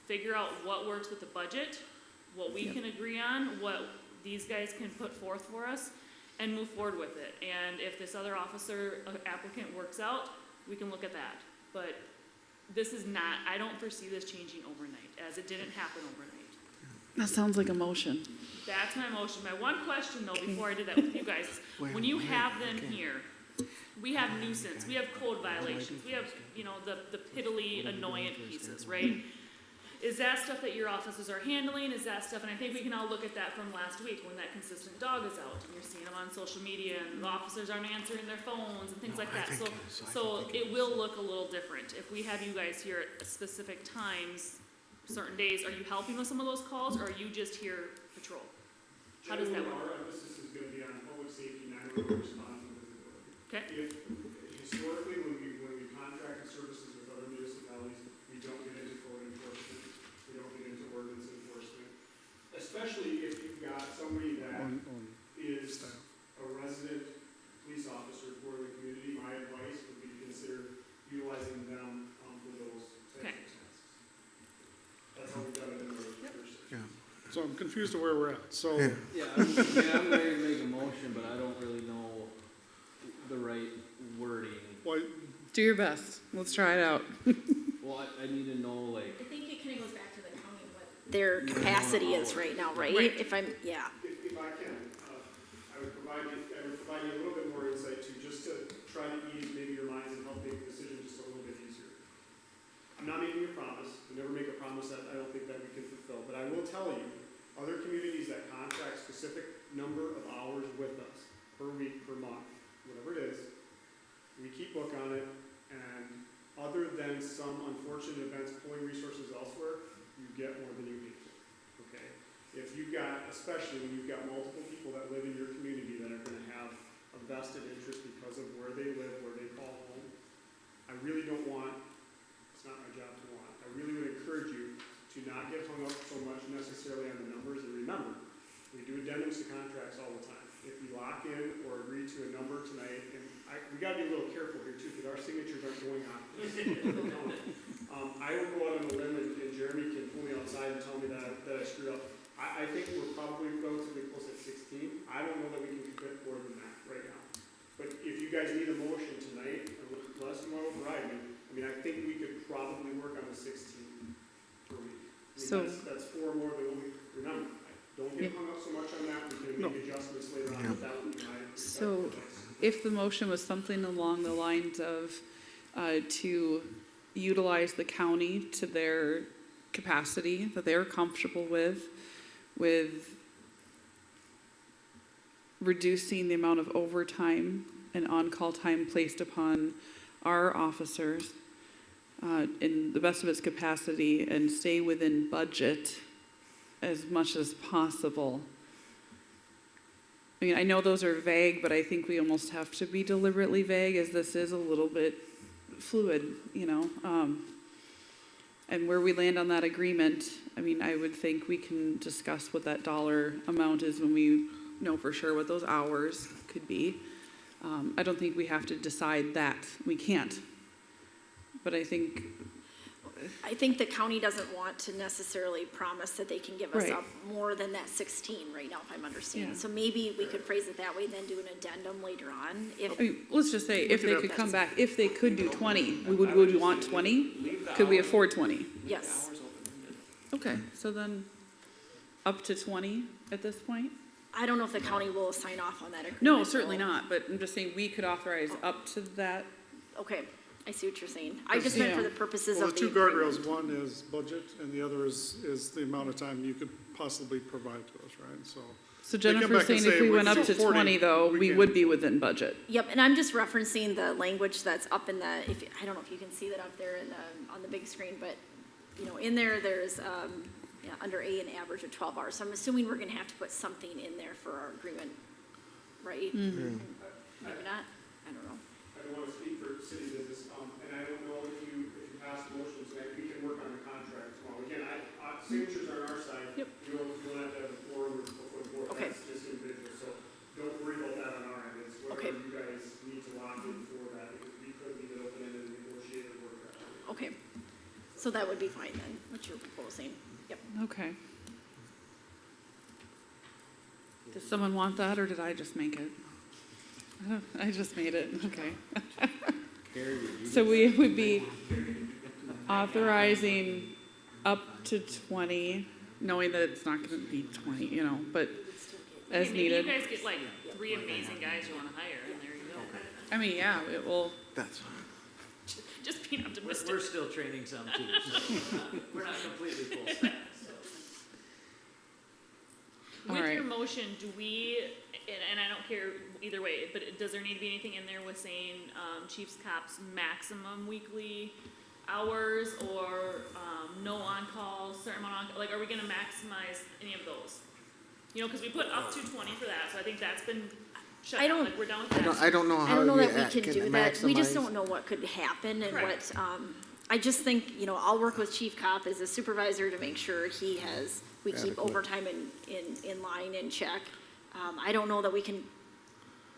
figure out what works with the budget, what we can agree on, what these guys can put forth for us, and move forward with it. And if this other officer applicant works out, we can look at that. But this is not, I don't foresee this changing overnight, as it didn't happen overnight. That sounds like a motion. That's my motion. My one question though, before I did that with you guys, is when you have them here, we have nuisance, we have code violations, we have, you know, the piddly annoyant pieces, right? Is that stuff that your officers are handling? Is that stuff, and I think we can all look at that from last week when that consistent dog is out and you're seeing them on social media and the officers aren't answering their phones and things like that. So it will look a little different. If we have you guys here at specific times, certain days, are you helping with some of those calls or are you just here patrol? How does that work? Our emphasis is gonna be on public safety, 911 response and visibility. Okay. Historically, when we contracted services with other municipalities, we don't get into code enforcement, we don't get into ordinance enforcement. Especially if you've got somebody that is a resident police officer for the community, my advice would be to consider utilizing them for those types of tasks. That's how we've done it in the first. Yeah. So I'm confused of where we're at, so. Yeah, I'm ready to make a motion, but I don't really know the right wording. Well, Do your best. Let's try it out. Well, I need to know, like, I think it kind of goes back to the county, what their capacity is right now, right? If I'm, yeah. If I can, I would provide you a little bit more insight too, just to try to ease maybe your minds and help make the decision just a little bit easier. I'm not making a promise, I never make a promise that I don't think that we can fulfill, but I will tell you, other communities that contract specific number of hours with us, per week, per month, whatever it is, we keep book on it, and other than some unfortunate events pulling resources elsewhere, you get more than you pay for, okay? If you've got, especially when you've got multiple people that live in your community that are gonna have a vested interest because of where they live, where they call home, I really don't want, it's not my job to want, I really would encourage you to not get hung up so much necessarily on the numbers, and remember, we do addendums to contracts all the time. If we lock in or agree to a number tonight, and we gotta be a little careful here too, because our signatures aren't going on. I will go out on a limb, and Jeremy can pull me outside and tell me that I screwed up. I think we're probably relatively close at 16. I don't know that we can commit more than that right now. But if you guys need a motion tonight, unless you want to override me, I mean, I think we could probably work on the 16 per week. I mean, that's 4 more than what we, remember, don't get hung up so much on that, we can make adjustments later on, but that would be my. So if the motion was something along the lines of to utilize the county to their capacity that they're comfortable with reducing the amount of overtime and on-call time placed upon our officers in the best of its capacity and stay within budget as much as possible. I mean, I know those are vague, but I think we almost have to be deliberately vague as this is a little bit fluid, you know. And where we land on that agreement, I mean, I would think we can discuss what that dollar amount is when we know for sure what those hours could be. I don't think we have to decide that. We can't. But I think the county doesn't want to necessarily promise that they can give us up more than that 16 right now, if I'm understanding. Yeah. So maybe we could phrase it that way, then do an addendum later on. If I mean, let's just say if they could come back, if they could do 20, would we want 20? Could we afford 20? yes, Okay, so then up to 20 at this point? I don't know if the county will sign off on that agreement. No, certainly not, but I'm just saying we could authorize up to that. Okay, I see what you're saying. I just meant for the purposes Well, of the the two guardrails, agreement. one is budget, and the other is the amount of time you could possibly provide to us, right? So They come Jennifer's back and saying if say, we "We went can up do to 40, 20 though, we we can't." would be within budget. Yep, and I'm just referencing the language that's up in the, if, I don't know if you can see that up there in the, on the big screen, but, you know, in there, there's, yeah, under A, an average of 12 hours. So I'm assuming we're gonna have to put something in there for our agreement, right? Maybe not, I don't know. I don't want to speak for city business, and I don't know if you pass motions, that we can work on the contract tomorrow. Again, signatures are on our side. Yep. You don't have to have a forum before the board, Okay. that's just individual, so don't worry about that on our end. It's Okay. whatever you guys need to lock in for that, because we could leave it open-ended and negotiate or work that out. Okay, so that would be fine then, what you're proposing. Yep. Okay. Does someone want that, or did I just make it? I just made it, okay. So we would be authorizing up to 20, knowing that it's not gonna be 20, you know, but as Maybe needed. you guys get like 3 amazing guys you wanna hire, and there you go. I mean, yeah, it will, That's, Just being optimistic. We're still training some too, so we're not completely full staff, so. All With right. your motion, do we, and I don't care either way, but does there need to be anything in there with saying, chief's cops maximum weekly hours, or, no on-call, certain amount on, like, are we gonna maximize any of those? You know, cause we put up to 20 for that, so I think that's been shut I down, don't- like, we're done with I that. don't know I how don't know you that we can do that. We just maximize- don't know what could happen and Correct. what, I just think, you know, I'll work with Chief Cop as a supervisor to make sure he has, we keep Adequate. overtime in line and check. I don't know that we can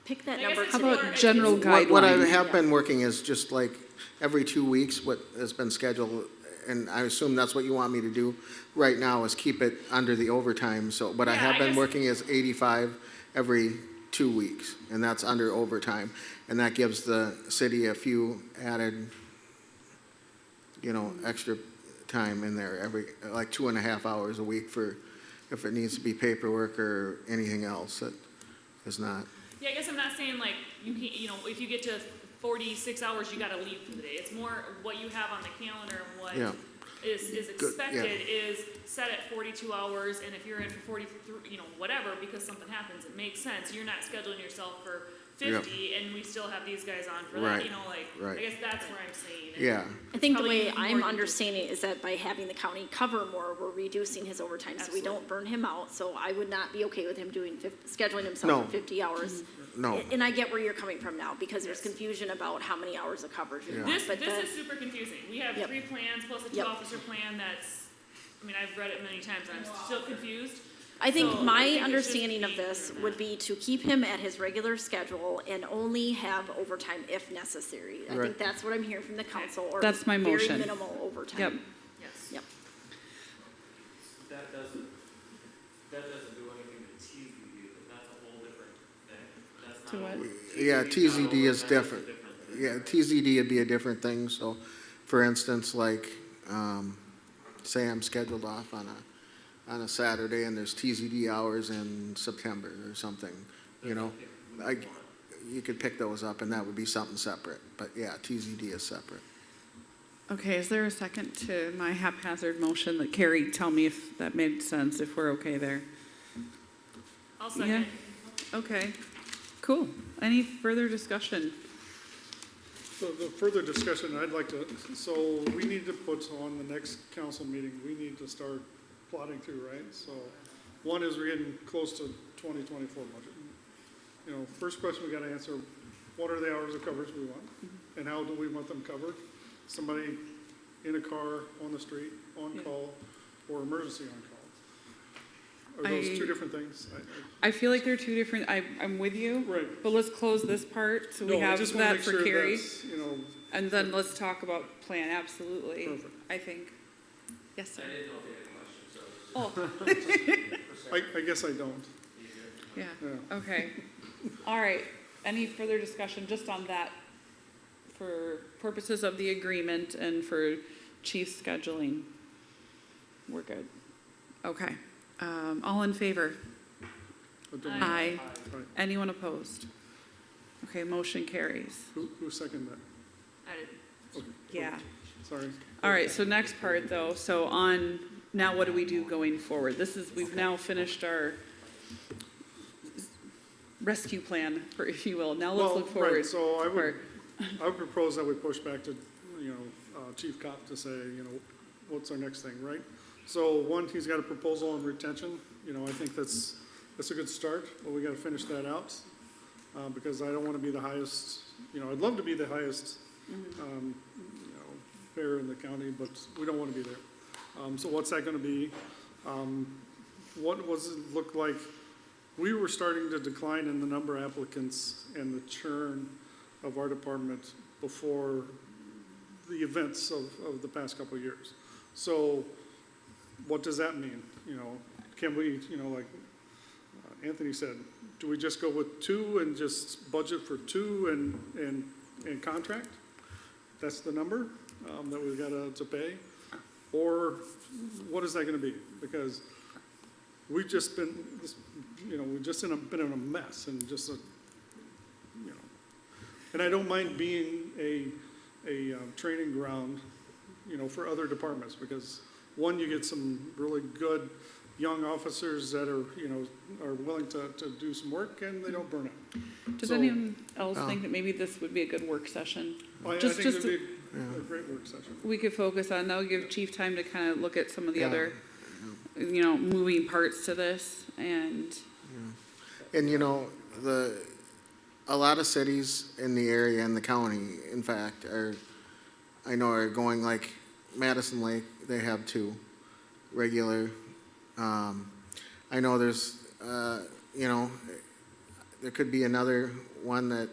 pick that I guess number it's how today. about more- general What I guidelines? have been working is just like every 2 weeks, what has been scheduled, and I assume that's what you want me to do right now, is keep it under the overtime, so, but I Yeah, have I been guess- working as 85 every 2 weeks, and that's under overtime, and that gives the city a few added, you know, extra time in there, every, like 2.5 hours a week for, if it needs to be paperwork or anything else that is not. Yeah, I guess I'm not saying like, you can, you know, if you get to 46 hours, you gotta leave for the day. It's more what you have on the calendar and what Yeah. is Good, yeah. expected is set at 42 hours, and if you're in for 43, you know, whatever, because something happens, it makes sense. You're not scheduling yourself for 50, and we still have these guys on for that, Right, you know, like, right. I guess that's where I'm saying. And Yeah. I think the probably way more I'm than understanding it is that by having the county cover more, we're reducing his overtime, so we Absolutely. don't burn him out. So I would not be okay with him doing, scheduling himself No. for 50 hours. No. And I get where you're coming from now, because there's confusion about how many hours of coverage we Yeah. want. This But is the- super confusing. We have Yep. 3 plans plus a Yep. 2-officer plan that's, I mean, I've read it many times, and I'm still confused. I think So, I my think it should understanding of be- this would be to keep him at his regular schedule and only have overtime if necessary. I Right. think that's what I'm hearing from the council, or That's my very motion. minimal overtime. Yep. Yes. Yep. That doesn't do anything to TZD, because that's a whole different thing. That's To not what? Yeah, TZD is overtime, different. that's a different thing. Yeah, TZD would be a different thing, so, for instance, like, say I'm scheduled off on a Saturday and there's TZD hours in September or something, you know? You could pick those up and that would be something separate, but yeah, TZD is separate. Okay, is there a second to my haphazard motion that Carrie, tell me if that made sense, if we're okay there? I'll Yeah. second. Okay, cool. Any further discussion? So the further discussion, I'd like to, so we need to put on the next council meeting, we need to start plotting through, right? So one is we're getting close to 2024 budget. You know, first question we gotta answer, what are the hours of coverage we want? And how do we want them covered? Somebody in a car, on the street, on call, or emergency on call? Are those two different things? I feel like they're two different, I'm with you. Right. But let's close this part, so we No, I have just wanna that make for sure Carrie. that's, you know, And then let's talk about plan, absolutely. Perfect. I think. Yes, sir. I didn't know if you had a question, so. Oh, I guess I don't. yeah, Yeah. okay. All right, any further discussion just on that for purposes of the agreement and for chief scheduling? We're good. Okay, all in favor? But don't- Aye. Right. Anyone opposed? Okay, motion carries. Who seconded that? I did. Okay. Yeah. Sorry. All right, so next part though, so on, now what do we do going forward? This is, we've now finished our rescue plan, for if you will. Now let's Well, look forward. right, so I for- would propose that we push back to, Chief Cop to say, what's our next thing, right? So one, he's got a proposal on retention, I think that's a good start, but we gotta finish that out. Because I don't wanna be the highest, I'd love to be the highest, pair in the county, but we don't wanna be there. So what's that gonna be? What does it look like? We were starting to decline in the number of applicants and the churn of our department before the events of the past couple of years. So what does that mean? Can we, like Anthony said, do we just go with 2 and just budget for 2 and contract? That's the number that we've got to pay? Or what is that going to be? Because we've just been, we've just been in a mess and just and I don't mind being a training ground, for other departments because one, you get some really good young officers that are willing to do some work and they don't burn out. Does So, anyone else think that maybe this would be a good work session? I think it would be a great work session. We could focus on, that'll give Chief time to kind of look at some of the other, moving parts to this and. And a lot of cities in the area and the county, in fact, are going like Madison Lake, they have 2 regular. I know there's, there could be another one that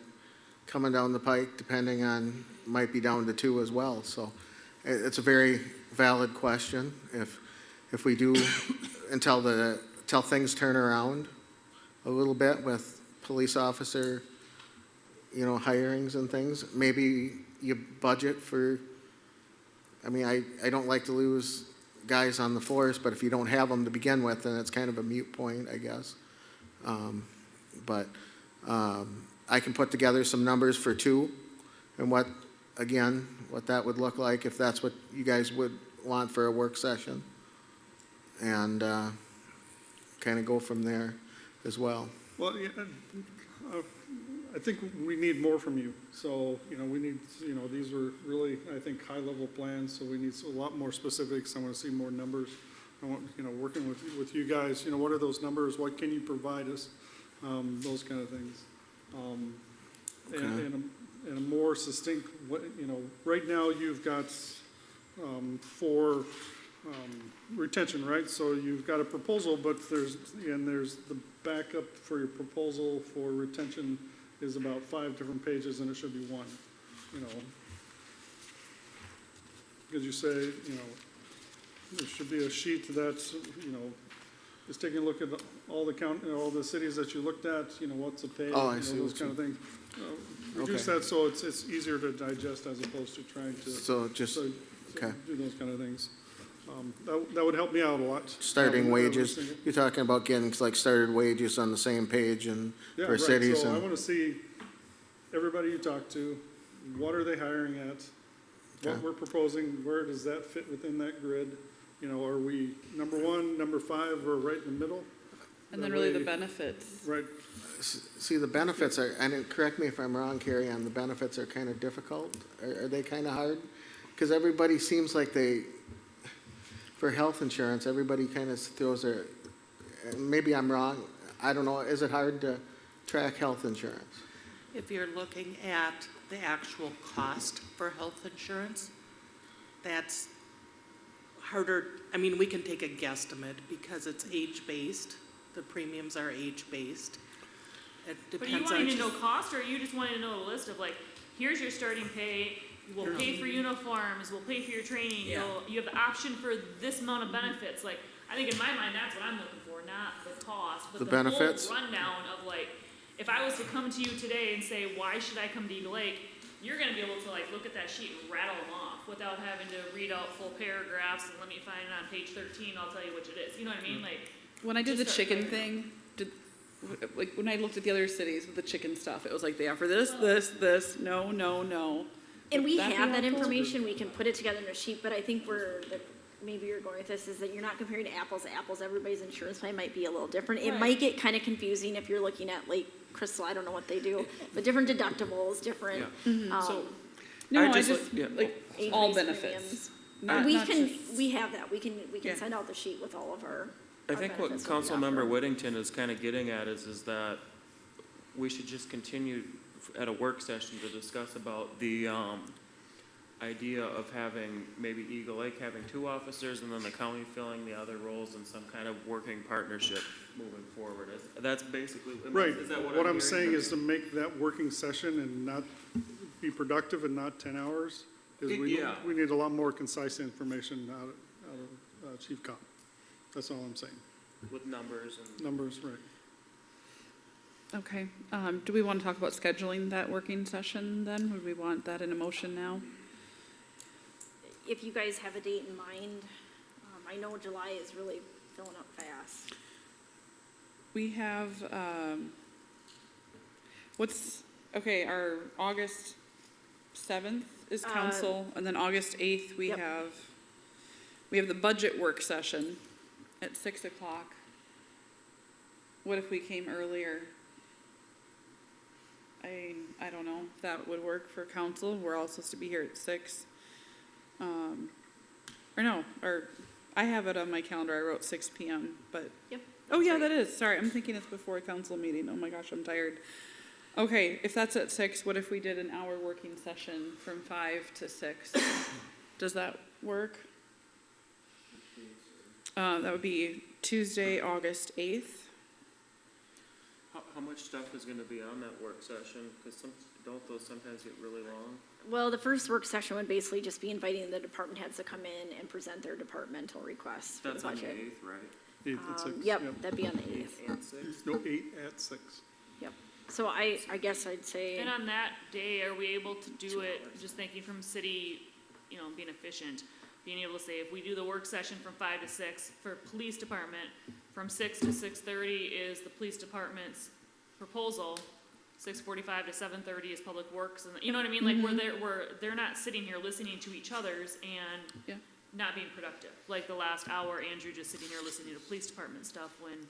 coming down the pike, depending on, might be down to 2 as well. So it's a very valid question. If we do, until things turn around a little bit with police officer, hirings and things, maybe you budget for, I don't like to lose guys on the force, but if you don't have them to begin with, then it's kind of a moot point, I guess. But I can put together some numbers for 2 and what that would look like if that's what you guys would want for a work session. And kind of go from there as well. Well, I think we need more from you. So, we need, these were really, I think, high-level plans, so we need a lot more specifics. I want to see more numbers. I want, working with you guys, what are those numbers? What can you provide us? Those kind of things. Okay. And a more succinct, right now you've got 4 retention, right? So you've got a proposal, but there's the backup for your proposal for retention is about 5 different pages, and it should be 1, Because you say, there should be a sheet that's, is taking a look at all the cities that you looked at, what's the pay, Oh, I see those what kind of things. Reduce Okay. that so it's easier to digest as opposed to trying to. So just, okay. Do those kind of things. That would help me out a lot. Starting wages, you're talking about getting like started wages on the same page and Yeah, for right. cities So I and, want to see everybody you talk to, what are they hiring at? What Okay. we're proposing, where does that fit within that grid? Are we number 1, number 5, or right in the middle? And then That really way- the benefits. Right, see, the benefits are, and correct me if I'm wrong, Carrie, on the benefits are kind of difficult. Are they kind of hard? Because everybody seems like for health insurance, everybody kind of throws their, maybe I'm wrong, I don't know, is it hard to track health insurance? If you're looking at the actual cost for health insurance, that's harder. We can take a guesstimate because it's age-based. The premiums are age-based. It But are you depends wanting on to know cost, or are you just wanting to know the list of like, here's your starting pay, we'll pay for uniforms, we'll pay for your training, Yeah. you have the option for this amount of benefits, like, I think in my mind, that's what I'm looking for, not the cost, but The the benefits? whole rundown of like, if I was to come to you today and say, why should I come to Eagle Lake, you're gonna be able to like, look at that sheet and rattle them off without having to read out full paragraphs and let me find it on page 13, I'll tell you which it is, you know what I mean, like. When I did the just start chicken clearing. thing, when I looked at the other cities with the chicken stuff, it was like they offer this, no. And we Would that be have that helpful? information, we can put it together in a sheet, but I think maybe you're going with this, is that you're not comparing apples to apples. Everybody's insurance plan might be a little different. It Right. might get kind of confusing if you're looking at like Crystal, I don't know what they do, but different deductibles, different, So, No, I just just, like- yeah. like, age all based benefits. premiums. Not- We not can, just- we have that. We can Yeah. send out the sheet with all of our I think what benefits, what we Councilmember offer. Whittington is kind of getting at is that we should just continue at a work session to discuss about the, idea of having, maybe Eagle Lake having 2 officers and then the county filling the other roles in some kind of working partnership moving forward. That's basically, I mean, Right. is that What I'm hearing saying from is to make that working session and not be productive and not 10 hours, is Yeah. we need a lot more concise information out of Chief Cobb. That's all I'm saying. you? With numbers and. Numbers, right. Okay, do we want to talk about scheduling that working session then? Would we want that in a motion now? If you guys have a date in mind, I know July is really filling up fast. We have, okay, our August 7th is council, and then August 8th, we Yep. have the budget work session at 6 o'clock. What if we came earlier? I don't know if that would work for council. We're all supposed to be here at 6. Or I have it on my calendar, I wrote 6 PM, but. Yep. Oh, yeah, that is, sorry, I'm thinking it's before a council meeting, oh my gosh, I'm tired. Okay, if that's at 6, what if we did an hour working session from 5 to 6? Does that work? That would be Tuesday, August 8th. How much stuff is gonna be on that work session? Because don't those sometimes get really long? Well, the first work session would basically just be inviting the department heads to come in and present their departmental requests for the That's on the budget. 8th, right? 8 at 6. Yep, that'd be on the 8th. 8 and 6? No, 8 at 6. Yep. So I guess I'd say, And on that day, are we able to do it, just thinking from city, being efficient, being able to say, if we do the work session from 5 to 6 for police department, from 6 to 6:30 is the police department's proposal, 6:45 to 7:30 is public works, and you know what I mean? Like, they're not sitting here listening to each other's and Yeah. not being productive. Like the last hour, Andrew just sitting here listening to police department stuff when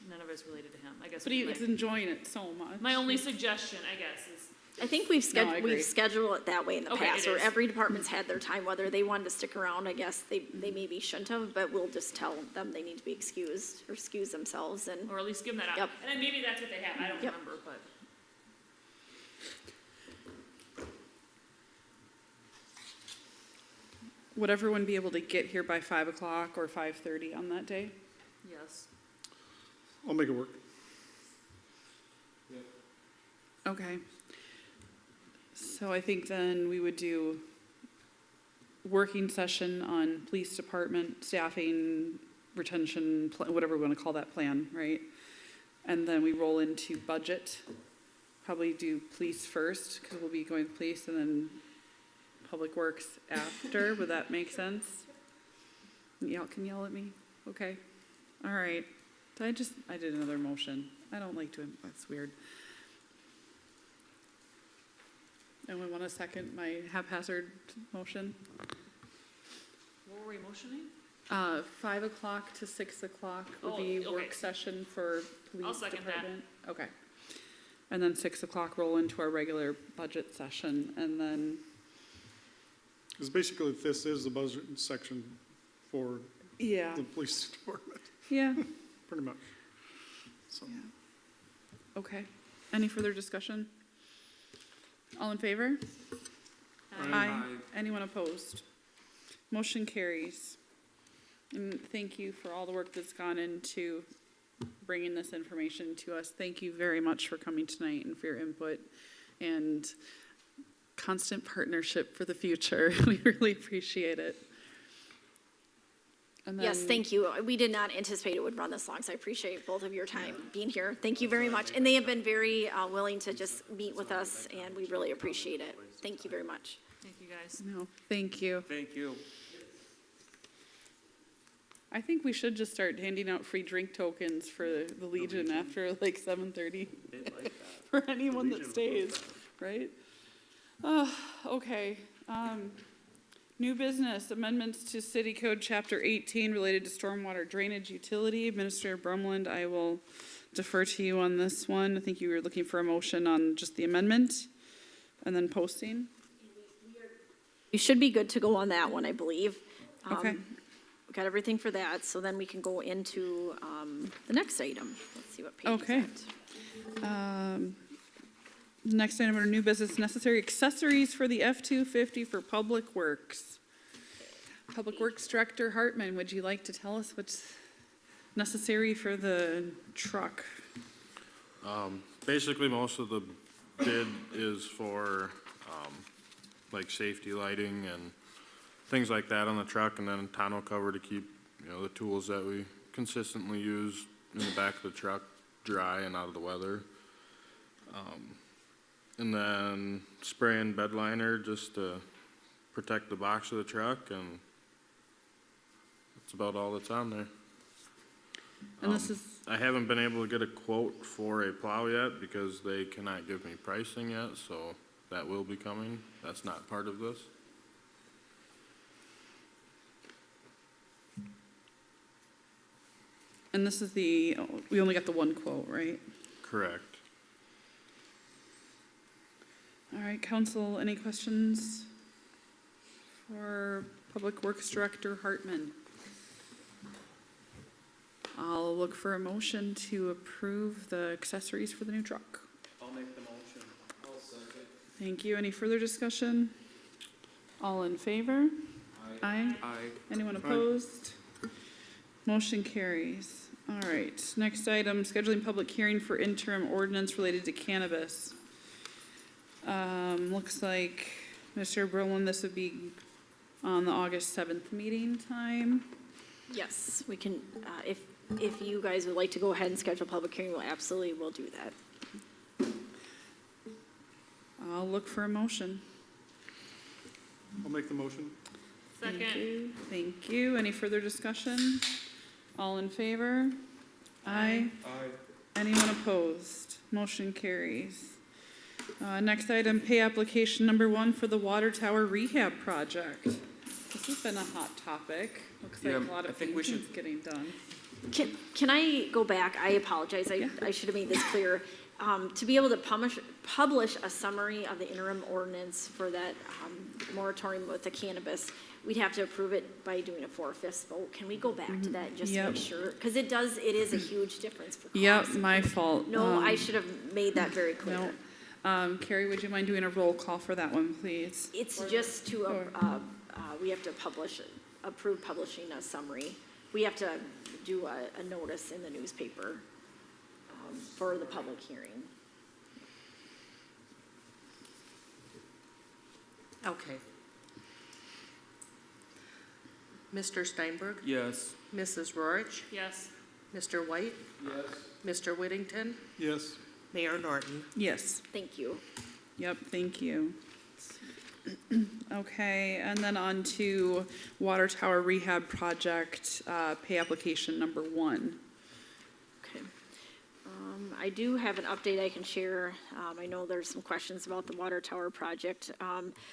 none of it's related to him, I guess. But would be he's enjoying it so much. my only suggestion, I guess, is I think we've No, I agree. scheduled it that way in the Okay, past, it where is. every department's had their time, whether they wanted to stick around, I guess they maybe shouldn't have, but we'll just tell them they need to be excused or excuse themselves and, or at least give them that Yep. out. And then maybe that's what they have, I don't Yep. remember, but. Would everyone be able to get here by 5 o'clock or 5:30 on that day? Yes. I'll make it work. Okay. So I think then we would do working session on police department staffing, retention, whatever we want to call that plan, right? And then we roll into budget. Probably do police first, because we'll be going with police, and then public works after. Would that make sense? Y'all can yell at me? Okay. All right. I did another motion. I don't like doing, that's weird. Anyone want to second my haphazard motion? What were we motioning? 5 o'clock to 6 o'clock would Oh, be okay. work session for police second that. department. Okay. And then 6 o'clock roll into our regular budget session, and then, Because basically, this is the budget section for yeah, the police department, yeah, pretty much. So, okay. Any further discussion? All in favor? Aye. Anyone opposed? Motion carries. And thank you for all the work that's gone into bringing this information to us. Thank you very much for coming tonight and for your input and constant partnership for the future. We really appreciate it. And yes, then- thank you. We did not anticipate it would run this long, so I appreciate both of your time being here. Thank you very much. And they have been very willing to just meet with us, and we really appreciate it. Thank you very much. Thank you, guys. No, thank you. Thank you. I think we should just start handing out free drink tokens for the Legion after like 7:30 for anyone that stays, right? Okay. New business, amendments to City Code Chapter 18 related to stormwater drainage utility. Administrator Brumland, I will defer to you on this one. I think you were looking for a motion on just the amendment and then posting. You should be good to go on that one, I believe. Okay. We got everything for that, so then we can go into the next item. Let's see what page is Okay. Next item under new business, necessary accessories for the F-250 for Public Works. Public Works Director Hartman, would you like to tell us what's necessary for the truck? Basically, most of the bid is for, like safety lighting and things like that on the truck, and then tonneau cover to keep, the tools that we consistently use in the back of the truck dry and out of the weather. And then spray and bed liner just to protect the box of the truck, and that's about all that's on there. And this is, I haven't been able to get a quote for a plow yet because they cannot give me pricing yet, so that will be coming. That's not part of this. and this is we only got the one quote, right? Correct. All right, council, any questions for Public Works Director Hartman? I'll look for a motion to approve the accessories for the new truck. I'll make the motion. I'll second. Thank you. Any further discussion? All in favor? Aye. Aye. Anyone opposed? Motion carries. All right, next item, scheduling public hearing for interim ordinance related to cannabis. Looks like, Mr. Berlin, this would be on the August 7th meeting time. Yes, we can, if you guys would like to go ahead and schedule a public hearing, we'll absolutely will do that. I'll look for a motion. I'll make the motion. Second. Thank you. Any further discussion? All in favor? Aye. Anyone opposed? Motion carries. Next item, pay application number 1 for the water tower rehab project. This has been a hot topic. Looks like Yeah, a lot I of think we things should- getting done. Can I go back? I apologize. I should have made this clear. To be able to publish a summary of the interim ordinance for that moratorium with the cannabis, we'd have to approve it by doing a 4/5 vote. Can we go back to that just to Yep. make sure? Because it is a huge difference for cost. Yep, my fault. No, I should have made that very clear. No. Carrie, would you mind doing a roll call for that one, please? It's just to, we have to approve publishing a summary. We have to do a notice in the newspaper for the public hearing. Okay. Mr. Steinberg, Yes. Mrs. Rorich, Yes. Mr. White, Yes. Mr. Whittington, Yes. Mayor Norton. Yes. Thank you. Yep, thank you. Okay, and then on to water tower rehab project, pay application number 1. Okay. I do have an update I can share. I know there's some questions about the water tower project.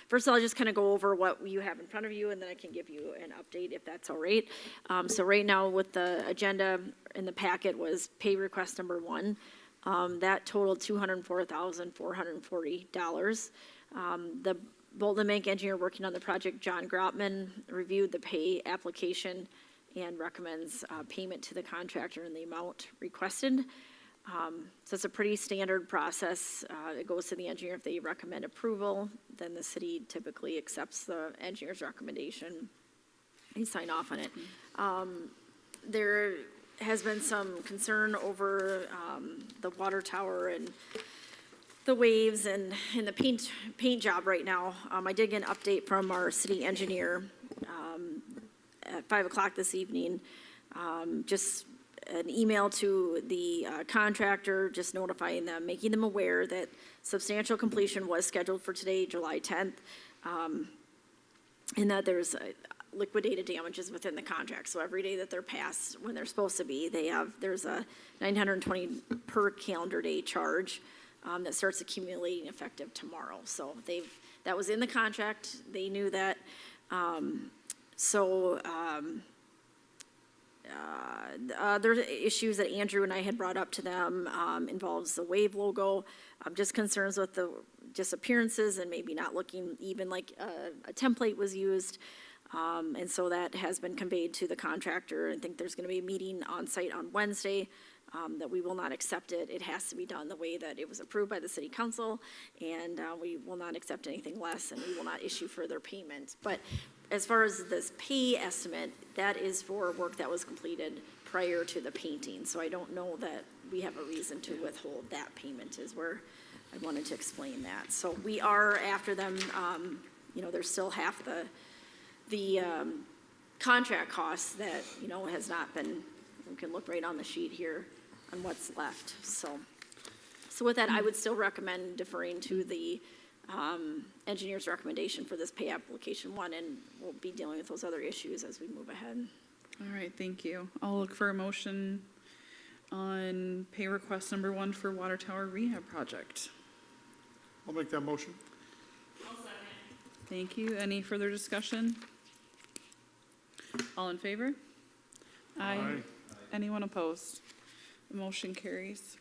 First of all, I'll just kind of go over what you have in front of you, and then I can give you an update if that's all right. So right now with the agenda in the packet was pay request number 1. That totaled $204,440. The Bolton Bank engineer working on the project, John Grotman, reviewed the pay application and recommends payment to the contractor in the amount requested. So it's a pretty standard process. It goes to the engineer. If they recommend approval, then the city typically accepts the engineer's recommendation and sign off on it. There has been some concern over the water tower and the waves and the paint job right now. I did get an update from our city engineer at 5 o'clock this evening. Just an email to the contractor, just notifying them, making them aware that substantial completion was scheduled for today, July 10th, and that there's liquidated damages within the contract. So every day that they're past when they're supposed to be, there's a $920 per calendar day charge that starts accumulating effective tomorrow. So that was in the contract. They knew that. Other issues that Andrew and I had brought up to them involves the WAVE logo, just concerns with the disappearances and maybe not looking even like a template was used. And so that has been conveyed to the contractor. I think there's gonna be a meeting on site on Wednesday, that we will not accept it. It has to be done the way that it was approved by the city council, and we will not accept anything less, and we will not issue further payment. But as far as this pay estimate, that is for work that was completed prior to the painting. So I don't know that we have a reason to withhold that payment, is where I wanted to explain that. So we are after them, you know, there's still half the contract costs that, you know, has not been, we can look right on the sheet here on what's left. So with that, I would still recommend deferring to the engineer's recommendation for this pay application 1, and we'll be dealing with those other issues as we move ahead. All right, thank you. I'll look for a motion on pay request number 1 for water tower rehab project. I'll make that motion. Thank you. Any further discussion? All in favor? Aye. Anyone opposed? The motion carries.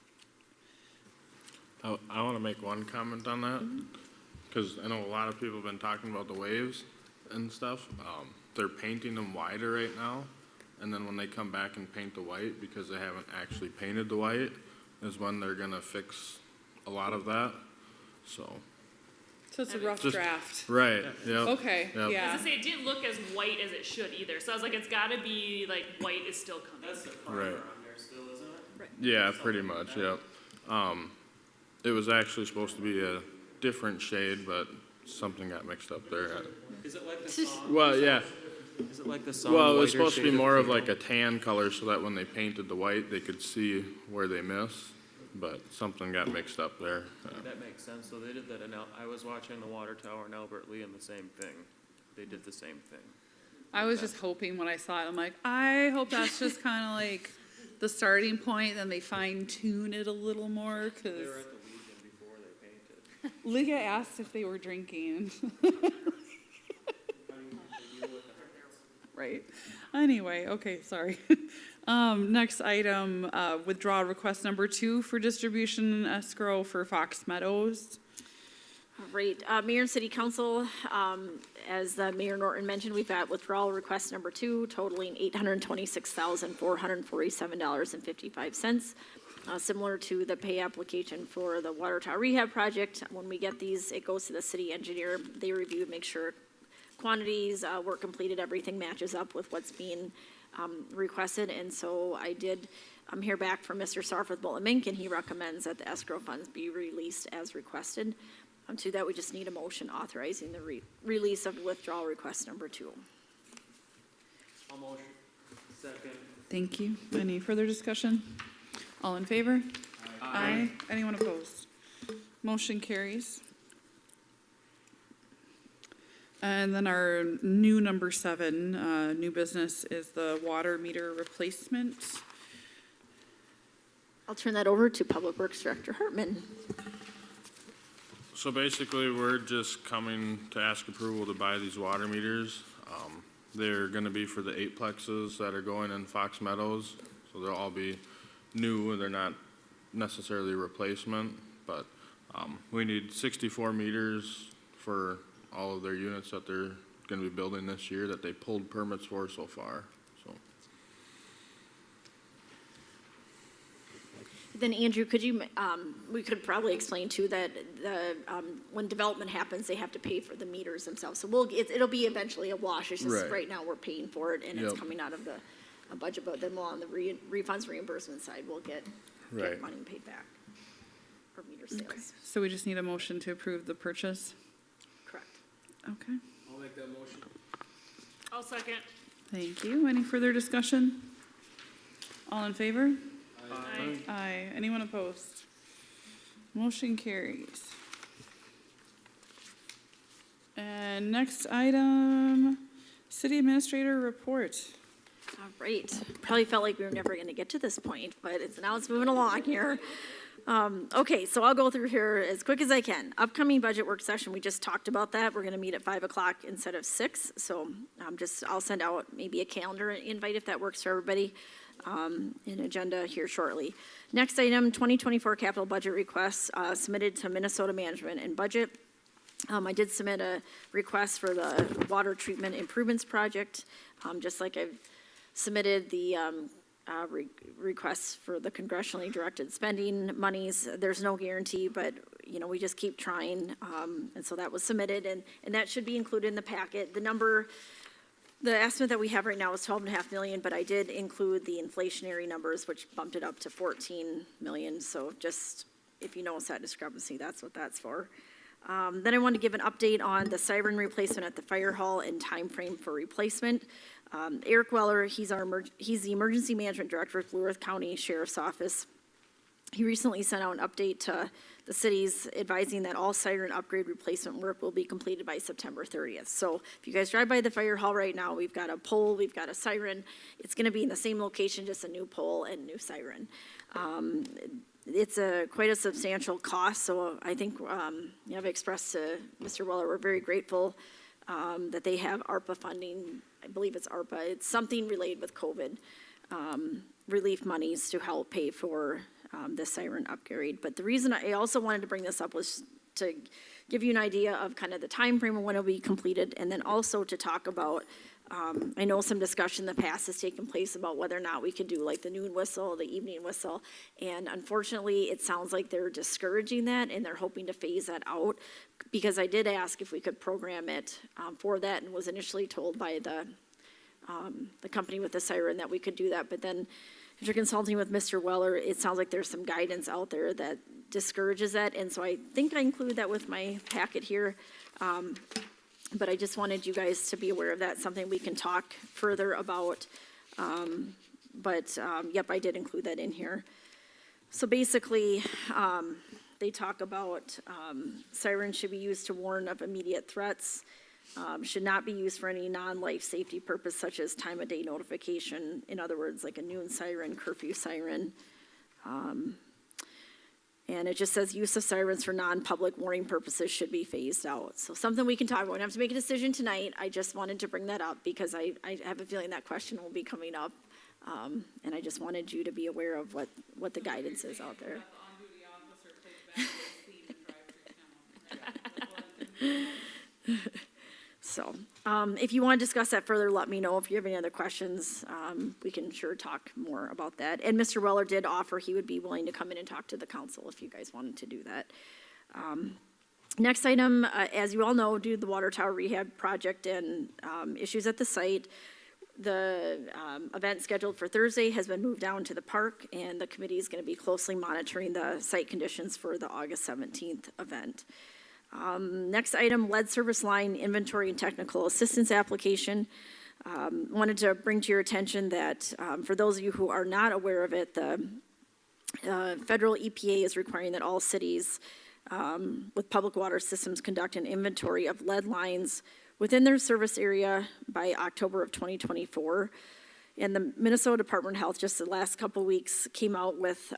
I want to make one comment on that, because I know a lot of people have been talking about the waves and stuff. They're painting them wider right now, and then when they come back and paint the white, because they haven't actually painted the white, is when they're gonna fix a lot of that, so. So it's a rough Just- draft. Right, yep. Okay, yep. I yeah. was gonna say, it didn't look as white as it should either, so I was like, it's gotta be, like, white is still coming. That's the Right. primer on there still, isn't it? Yeah, pretty much, yep. It was actually supposed to be a different shade, but something got mixed up there. Is it like the song? Well, yeah. Is it like the song? Well, it was Whiter supposed to be Shade of more of Pale? like a tan color so that when they painted the white, they could see where they missed, but something got mixed up there. That makes sense, so they did that I was watching the water tower in Albert Lee and the same thing. They did the same thing. I was just hoping when I saw it, I'm like, I hope that's just kind of like the starting point, then they fine tune it a little more, They because were at the Legion before they painted. Lydia asked if they were drinking. Right. Anyway, okay, sorry. Next item, withdraw request number 2 for distribution escrow for Fox Meadows. Great. Mayor and City Council, as Mayor Norton mentioned, we've got withdrawal request number 2 totaling $826,447.55. Similar to the pay application for the water tower rehab project. When we get these, it goes to the city engineer. They review, make sure quantities, work completed, everything matches up with what's being requested. And so I did hear back from Mr. Sarf with Bolton Mink, and he recommends that the escrow funds be released as requested. To that, we just need a motion authorizing the release of withdrawal request number 2. I'll motion. Second. Thank you. Any further discussion? All in favor? Aye. Anyone opposed? Motion carries. And then our new number 7, new business, is the water meter replacement. I'll turn that over to Public Works Director Hartman. So basically, we're just coming to ask approval to buy these water meters. They're gonna be for the 8-plexes that are going in Fox Meadows, so they'll all be new, they're not necessarily replacement, but we need 64 meters for all of their units that they're gonna be building this year that they pulled permits for so far, so. Then Andrew, could you, we could probably explain too that when development happens, they have to pay for the meters themselves. So it'll be eventually a wash. It's just Right. right now we're paying for it and it's Yep. coming out of the budget, but then we'll on the refunds reimbursement side, we'll get Right. money paid back for meter sales. So we just need a motion to approve the purchase. Correct. Okay, I'll make that motion. I'll second. thank you. Any further discussion? All in favor? Aye. Aye. Anyone opposed? Motion carries. And next item, city administrator report. All right. Probably felt like we were never going to get to this point, but now it's moving along here. Okay, so I'll go through here as quick as I can. Upcoming budget work session, we just talked about that. We're gonna meet at 5 o'clock instead of 6. So I'll send out maybe a calendar invite if that works for everybody, an agenda here shortly. Next item, 2024 capital budget requests submitted to Minnesota Management and Budget. I did submit a request for the water treatment improvements project, just like I've submitted the requests for the congressionally directed spending monies. There's no guarantee, but, you know, we just keep trying. And so that was submitted, and that should be included in the packet. The estimate that we have right now is 12.5 million, but I did include the inflationary numbers, which bumped it up to 14 million. So just, if you notice that discrepancy, that's what that's for. Then I wanted to give an update on the siren replacement at the fire hall and time frame for replacement. Eric Weller, he's the Emergency Management Director at Blue Earth County Sheriff's Office. He recently sent out an update to the cities advising that all siren upgrade replacement work will be completed by September 30th. So if you guys drive by the fire hall right now, we've got a pole, we've got a siren. It's gonna be in the same location, just a new pole and new siren. It's quite a substantial cost, so I think, I've expressed to Mr. Weller, we're very grateful that they have ARPA funding. I believe it's ARPA. It's something related with COVID, relief monies to help pay for the siren upgrade. But the reason I also wanted to bring this up was to give you an idea of kind of the time frame of when it'll be completed, and then also to talk about, I know some discussion in the past has taken place about whether or not we could do like the noon whistle, the evening whistle, and unfortunately, it sounds like they're discouraging that, and they're hoping to phase that out, because I did ask if we could program it for that, and was initially told by the company with the siren that we could do that, but then after consulting with Mr. Weller, it sounds like there's some guidance out there that discourages that, and so I think I include that with my packet here. But I just wanted you guys to be aware of that, something we can talk further about. Yep, I did include that in here. So basically, they talk about sirens should be used to warn of immediate threats, should not be used for any non-life safety purpose such as time of day notification. In other words, like a noon siren, curfew siren. And it just says use of sirens for non-public warning purposes should be phased out. So something we can talk about. We don't have to make a decision tonight. I just wanted to bring that up because I have a feeling that question will be coming up. And I just wanted you to be aware of what the guidance is out there. So, if you want to discuss that further, let me know. If you have any other questions, we can sure talk more about that. And Mr. Weller did offer he would be willing to come in and talk to the council if you guys wanted to do that. Next item, as you all know, due to the water tower rehab project and issues at the site, the event scheduled for Thursday has been moved down to the park, and the committee is going to be closely monitoring the site conditions for the August 17th event. Next item, lead service line inventory and technical assistance application. Wanted to bring to your attention that for those of you who are not aware of it, the federal EPA is requiring that all cities with public water systems conduct an inventory of lead lines within their service area by October of 2024. And the Minnesota Department of Health just the last couple weeks came out with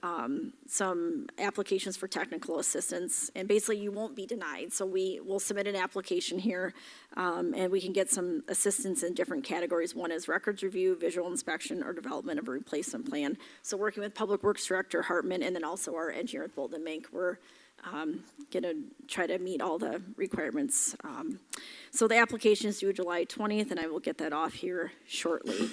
some applications for technical assistance, and basically you won't be denied. So we will submit an application here, and we can get some assistance in different categories. One is records review, visual inspection, or development of a replacement plan. So working with Public Works Director Hartman and then also our engineer at Bolton Mink, we're gonna try to meet all the requirements. So the application is due July 20th, and I will get that off here shortly.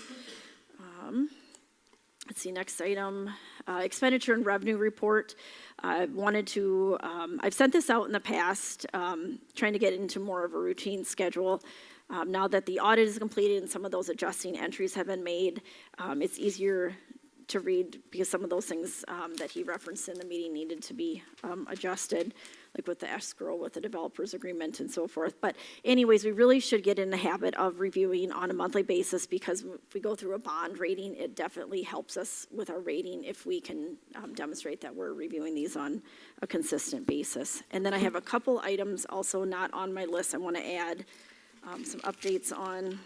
Let's see, next item, expenditure and revenue report. I wanted to, I've sent this out in the past, trying to get into more of a routine schedule. Now that the audit is completed and some of those adjusting entries have been made, it's easier to read because some of those things that he referenced in the meeting needed to be adjusted, like with the escrow, with the developer's agreement and so forth. But anyways, we really should get in the habit of reviewing on a monthly basis, because if we go through a bond rating, it definitely helps us with our rating if we can demonstrate that we're reviewing these on a consistent basis. And then I have a couple items also not on my list I want to add some updates on.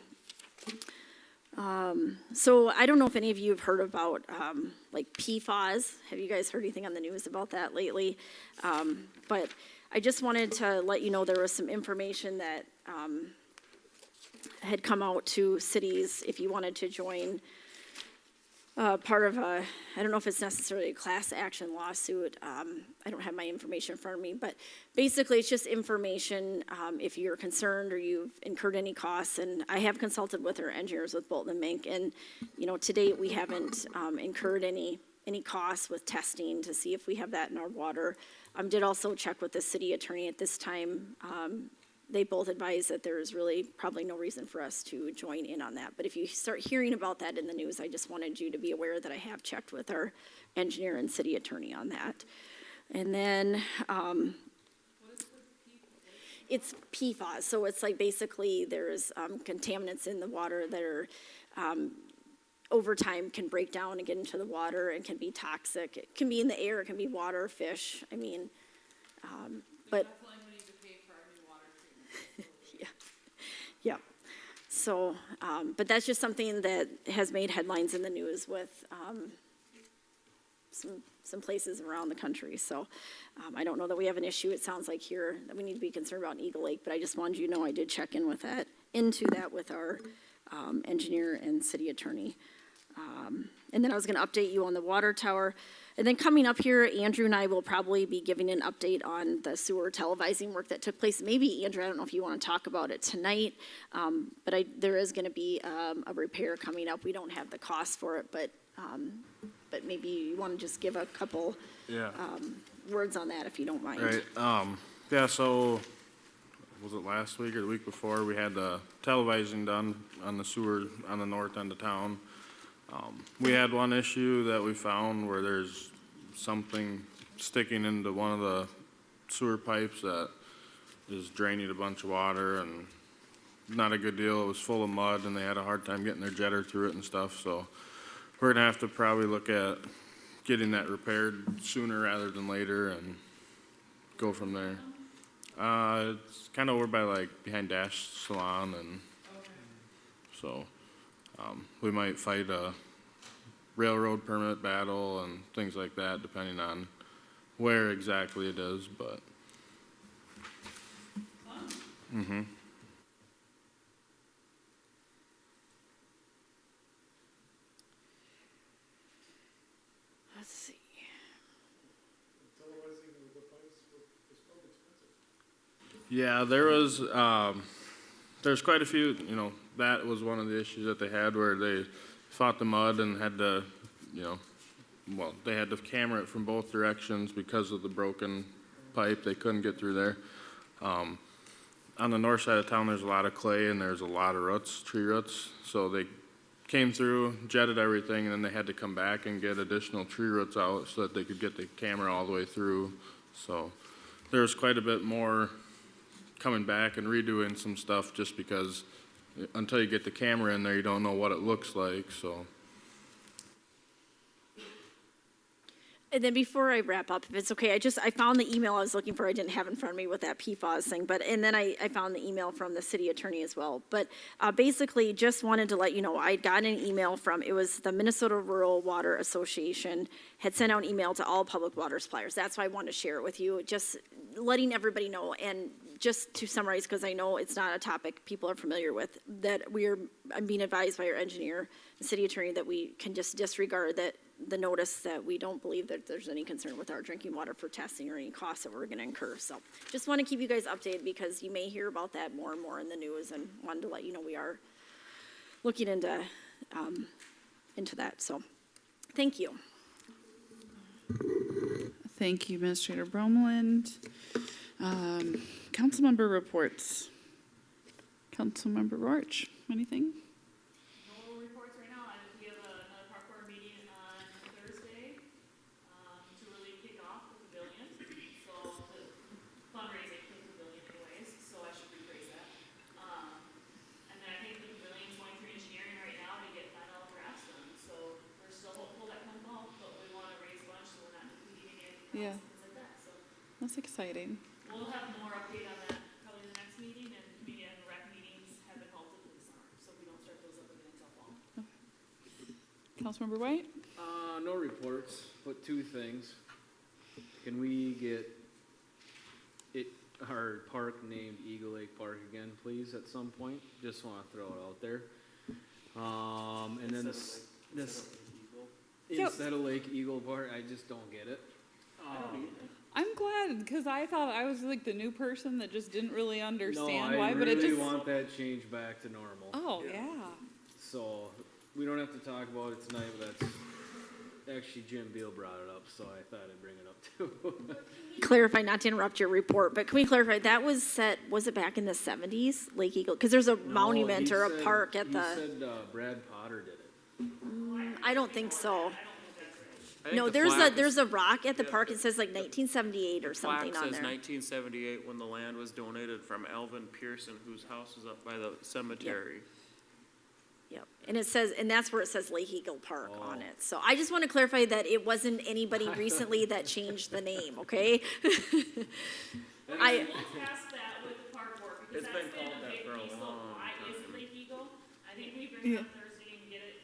So I don't know if any of you have heard about, like PFAS. Have you guys heard anything on the news about that lately? But I just wanted to let you know there was some information that, had come out to cities if you wanted to join, part of a, I don't know if it's necessarily a class action lawsuit. I don't have my information in front of me, but basically it's just information, if you're concerned or you've incurred any costs. And I have consulted with our engineers with Bolton and Mink, and, you know, to date, we haven't, incurred any costs with testing to see if we have that in our water. Did also check with the city attorney at this time. They both advise that there's really probably no reason for us to join in on that. But if you start hearing about that in the news, I just wanted you to be aware that I have checked with our engineer and city attorney on that. And then, it's PFAS, so it's like basically there's contaminants in the water that are, over time can break down and get into the water and can be toxic. It can be in the air, it can be water, fish, I mean, but. Yeah, so, but that's just something that has made headlines in the news with some places around the country. So I don't know that we have an issue. It sounds like here that we need to be concerned about in Eagle Lake, but I just wanted you to know I did check in with that, with our engineer and city attorney. And then I was gonna update you on the water tower. And then coming up here, Andrew and I will probably be giving an update on the sewer televising work that took place. Maybe, Andrew, I don't know if you want to talk about it tonight, but there is going to be a repair coming up. We don't have the cost for it, but maybe you want to just give a couple words on that if you don't mind. Right, yeah, so, was it last week or the week before, we had the televising done on the sewer on the north end of town. We had one issue that we found where there's something sticking into one of the sewer pipes that is draining a bunch of water, and not a good deal. It was full of mud and they had a hard time getting their jetter through it and stuff, so we're gonna have to probably look at getting that repaired sooner rather than later and go from there. It's kinda over by like behind Dash Salon, and so we might fight a railroad permit battle and things like that, depending on where exactly it is, but. Mm-hmm. Let's see. Yeah, there's quite a few, you know, that was one of the issues that they had where they fought the mud and had to, you know, well, they had to camera it from both directions because of the broken pipe. They couldn't get through there. On the north side of town, there's a lot of clay and there's a lot of roots, tree roots. So they came through, jetted everything, and then they had to come back and get additional tree roots out so that they could get the camera all the way through. So there's quite a bit more coming back and redoing some stuff just because until you get the camera in there, you don't know what it looks like, so. And then before I wrap up, if it's okay, I found the email I was looking for. I didn't have in front of me with that PFAS thing, and then I found the email from the city attorney as well. But basically, just wanted to let you know, I got an email from, it was the Minnesota Rural Water Association had sent out an email to all public water suppliers. That's why I wanted to share it with you, just letting everybody know. And just to summarize, because I know it's not a topic people are familiar with, that I'm being advised by our engineer, the city attorney, that we can just disregard the notice that we don't believe that there's any concern with our drinking water for testing or any costs that we're gonna incur. So just wanna keep you guys updated because you may hear about that more and more in the news, and wanted to let you know we are looking into that, so thank you. Thank you, Administrator Bromeland. Councilmember reports. Councilmember Roach, anything? No reports right now. We have another park board meeting on Thursday to really kick off the pavilion. So the fundraising for the pavilion anyways, so I should rephrase that. And then I think the pavilion's going through engineering right now to get final drafts done. So we're still hopeful that comes out, but we want to raise a bunch so we're not competing against Yeah. things like that. So That's exciting. we'll have more update on that probably the next meeting, and rec meetings have been halted for the summer, so we don't start those up again until fall. Councilmember White? No reports, but two things. Can we get our park named Eagle Lake Park again, please, at some point? Just wanna throw it out there. And then this, instead of Lake Eagle Park, I just don't get it. I'm glad, because I thought I was like the new person that just didn't really understand No, why, I but it really just. want that changed back to normal. Oh, yeah. So, we don't have to talk about it tonight, but that's, actually Jim Beal brought it up, so I thought I'd bring it up too. Clarify, not to interrupt your report, but can we clarify, that was set, was it back in the 70s, Lake Eagle? Because there's a monument No, or a he said- park at He the, said, Brad Potter did it. I don't think so. I think No, the there's plaque a, there's a rock at the park, it says like 1978 or plaque something on says there. 1978 when the land was donated from Alvin Pearson, whose house is up by the cemetery. Yep, and it says, and that's where it says Lake Eagle Park Oh. on it. So I just want to clarify that it wasn't anybody recently that changed the name, okay? I, We'll test that with the park board, because It's that's been been called a that big for a piece of long why is it time. Lake Eagle? I think we bring it up Thursday and get it,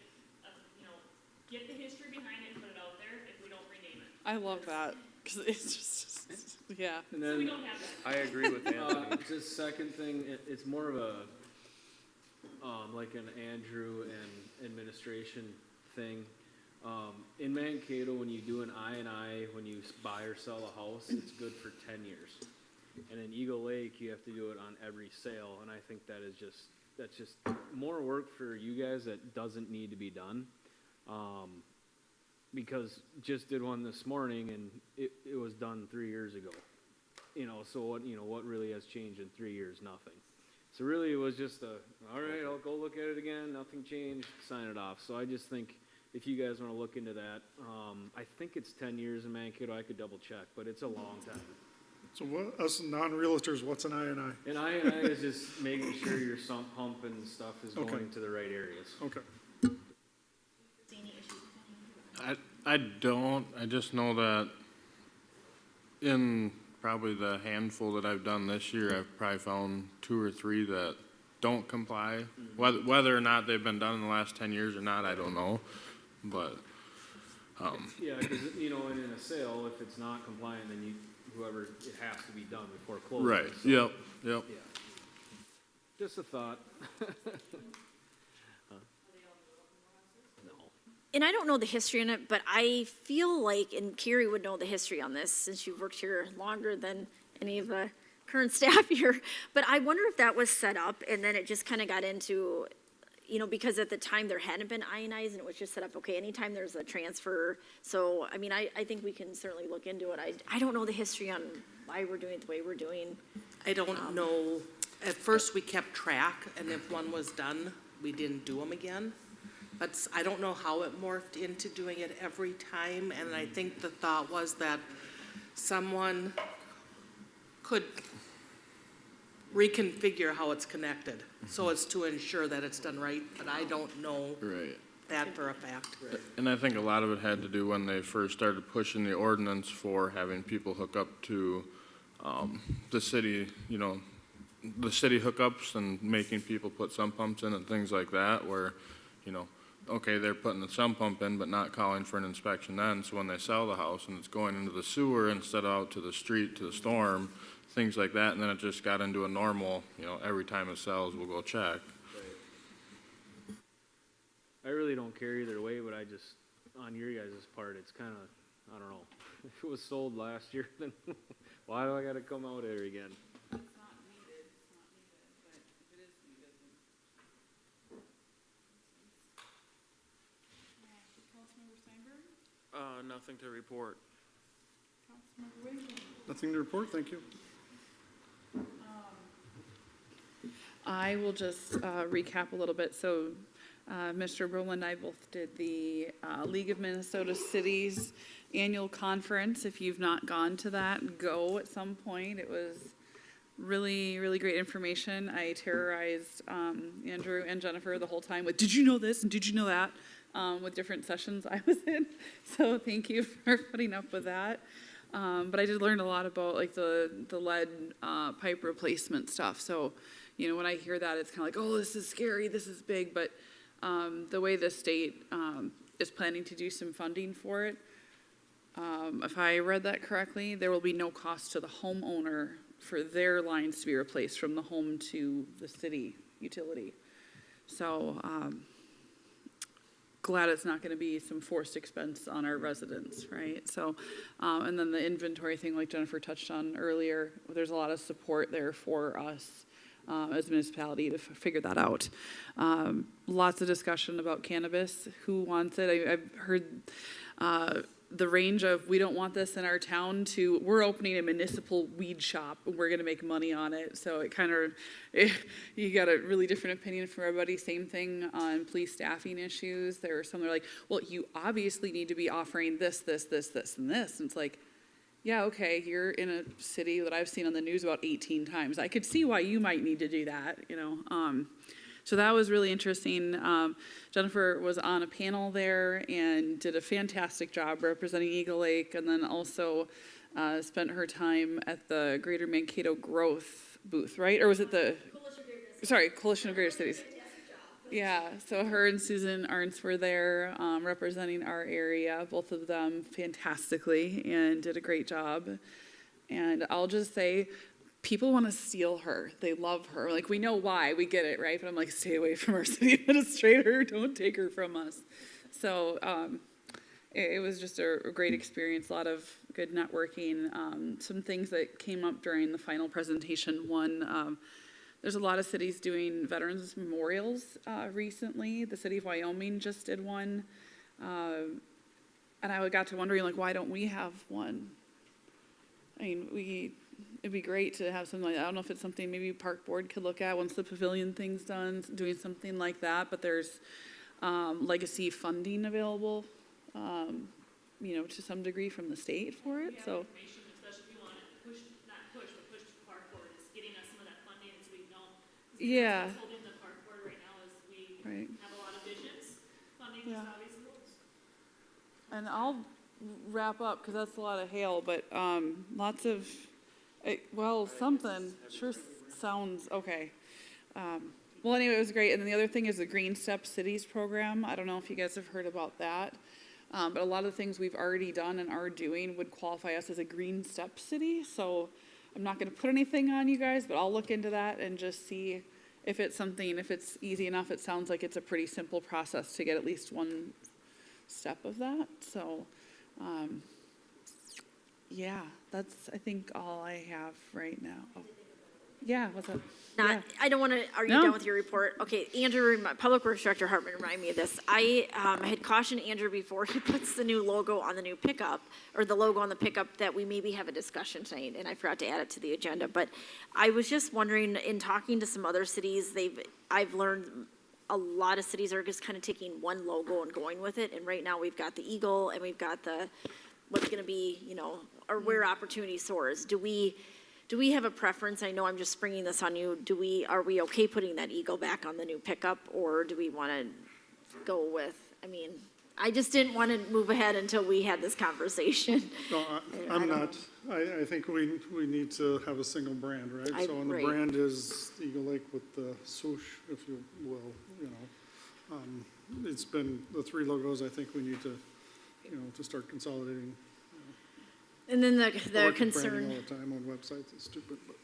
get the history behind it and put it out there if we don't rename it. I love that, because it's just, yeah. And So we then, don't have that. I agree with Anthony. just second thing, it's more of a, like an Andrew and administration thing. In Mankato, when you do an I&I, when you buy or sell a house, it's good for 10 years. And in Eagle Lake, you have to do it on every sale, and I think that's just more work for you guys that doesn't need to be done. Because just did one this morning, and it was done 3 years ago. So what really has changed in 3 years? Nothing. So really, it was just all right, I'll go look at it again, nothing changed, sign it off. So I just think if you guys want to look into that, I think it's 10 years in Mankato, I could double check, but it's a long time. So what, us non-realtors, what's an I&I? And I&I is just making sure your sump pump and stuff is Okay. going to the right areas. Okay. I don't, I just know that in probably the handful that I've done this year, I've probably found 2 or 3 that don't comply. Whether or not they've been done in the last 10 years or not, I don't know, but, Yeah, because, and in a sale, if it's not compliant, then whoever, it has to be done before closing. right, so- yep. Yeah. Just a thought. No. and I don't know the history in it, but I feel like, and Carrie would know the history on this, since you've worked here longer than any of the current staff here, but I wonder if that was set up, and then it just kind of got into, because at the time there hadn't been I&Is, and it was just set up, okay, anytime there's a transfer, so, I mean, I think we can certainly look into it. I don't know the history on why we're doing it the way we're doing. I don't know, at first we kept track, and if one was done, we didn't do them again. But I don't know how it morphed into doing it every time, and I think the thought was that someone could reconfigure how it's connected, so as to ensure that it's done right, but I don't know Right. that for a fact. And I think a lot of it had to do when they first started pushing the ordinance for having people hook up to, the city, the city hookups and making people put sump pumps in and things like that, where, okay, they're putting the sump pump in, but not calling for an inspection then, so when they sell the house and it's going into the sewer instead of out to the street, to the storm, things like that, and then it just got into a normal, every time it sells, we'll go check. I really don't care either way, but I just, on your guys' part, it's kind of, I don't know. If it was sold last year, then why do I gotta come out here again? It's not needed, but if it is needed, then. Councilmember Steinberg? Nothing to report. Councilmember Whittington? Nothing to report, thank you. I will just recap a little bit. So Mr. Brolin and I both did the League of Minnesota Cities annual conference. If you've not gone to that, go at some point. It was really, really great information. I terrorized Andrew and Jennifer the whole time with, did you know this and did you know that? With different sessions I was in. So thank you for putting up with that. But I did learn a lot about like the lead pipe replacement stuff. So, when I hear that, it's kind of like, oh, this is scary, this is big. But the way the state is planning to do some funding for it. If I read that correctly, there will be no cost to the homeowner for their lines to be replaced from the home to the city utility. So, glad it's not gonna be some forced expense on our residents, right? So, and then the inventory thing, like Jennifer touched on earlier, there's a lot of support there for us as a municipality to figure that out. Lots of discussion about cannabis, who wants it. I've heard the range of, we don't want this in our town, to, we're opening a municipal weed shop, and we're gonna make money on it. So it kind of, you got a really different opinion from everybody. Same thing on police staffing issues. There are some that are like, well, you obviously need to be offering this, and this. And it's like, yeah, okay, you're in a city that I've seen on the news about 18 times. I could see why you might need to do that, you know. So that was really interesting. Jennifer was on a panel there and did a fantastic job representing Eagle Lake, and then also spent her time at the Greater Mankato Growth booth, right? Or was it the, Coalition of Greater Cities. Yeah, so her and Susan Arntz were there representing our area, both of them fantastically, and did a great job. And I'll just say, people want to steal her. They love her. Like, we know why. We get it, right? But I'm like, stay away from our city administrator. Don't take her from us. So it was just a great experience. A lot of good networking. Some things that came up during the final presentation. One, there's a lot of cities doing veterans memorials recently. The city of Wyoming just did one. And I got to wondering, like, why don't we have one? I mean, it'd be great to have something like that. I don't know if it's something maybe Park Board could look at once the pavilion thing's done, doing something like that. But there's legacy funding available, you know, to some degree from the state for it. So. Especially if you want to push to Park Board, is getting us some of that funding so we know. Yeah. What's holding the Park Board right now is we have a lot of visions, funding is obviously goals. And I'll wrap up because that's a lot of hail, but lots of, something sure sounds okay. Well, anyway, it was great. And then the other thing is the Green Step Cities program. I don't know if you guys have heard about that, but a lot of the things we've already done and are doing would qualify us as a Green Step City. So I'm not going to put anything on you guys, but I'll look into that and just see if it's something, if it's easy enough. It sounds like it's a pretty simple process to get at least one step of that. So, yeah, that's, I think, all I have right now. Oh. Yeah, what's up? I don't want to, are you done with your report? Okay, Andrew, Public Works Director Hartman reminded me of this. I had cautioned Andrew before he puts the new logo on the new pickup, or the logo on the pickup, that we maybe have a discussion tonight, and I forgot to add it to the agenda. But I was just wondering, in talking to some other cities, I've learned a lot of cities are just kind of taking one logo and going with it. And right now we've got the eagle and we've got the, what's going to be, you know, or where opportunity soars. Do we have a preference? I know I'm just springing this on you. Are we okay putting that eagle back on the new pickup, or do we want to go with, I mean, I just didn't want to move ahead until we had this conversation. No, I'm not. I think we need to have a single brand, right? So, and the brand is Eagle Lake with the swoosh, if you will, you know. It's been the three logos. I think we need to, you know, to start consolidating. And then the concern. Branding all the time on websites is stupid, but.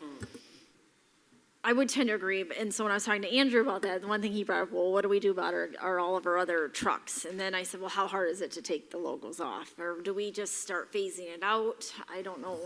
I would tend to agree, and so when I was talking to Andrew about that, the one thing he brought up, well, what do we do about all of our other trucks? And then I said, well, how hard is it to take the logos off? Or do we just start phasing it out? I don't know.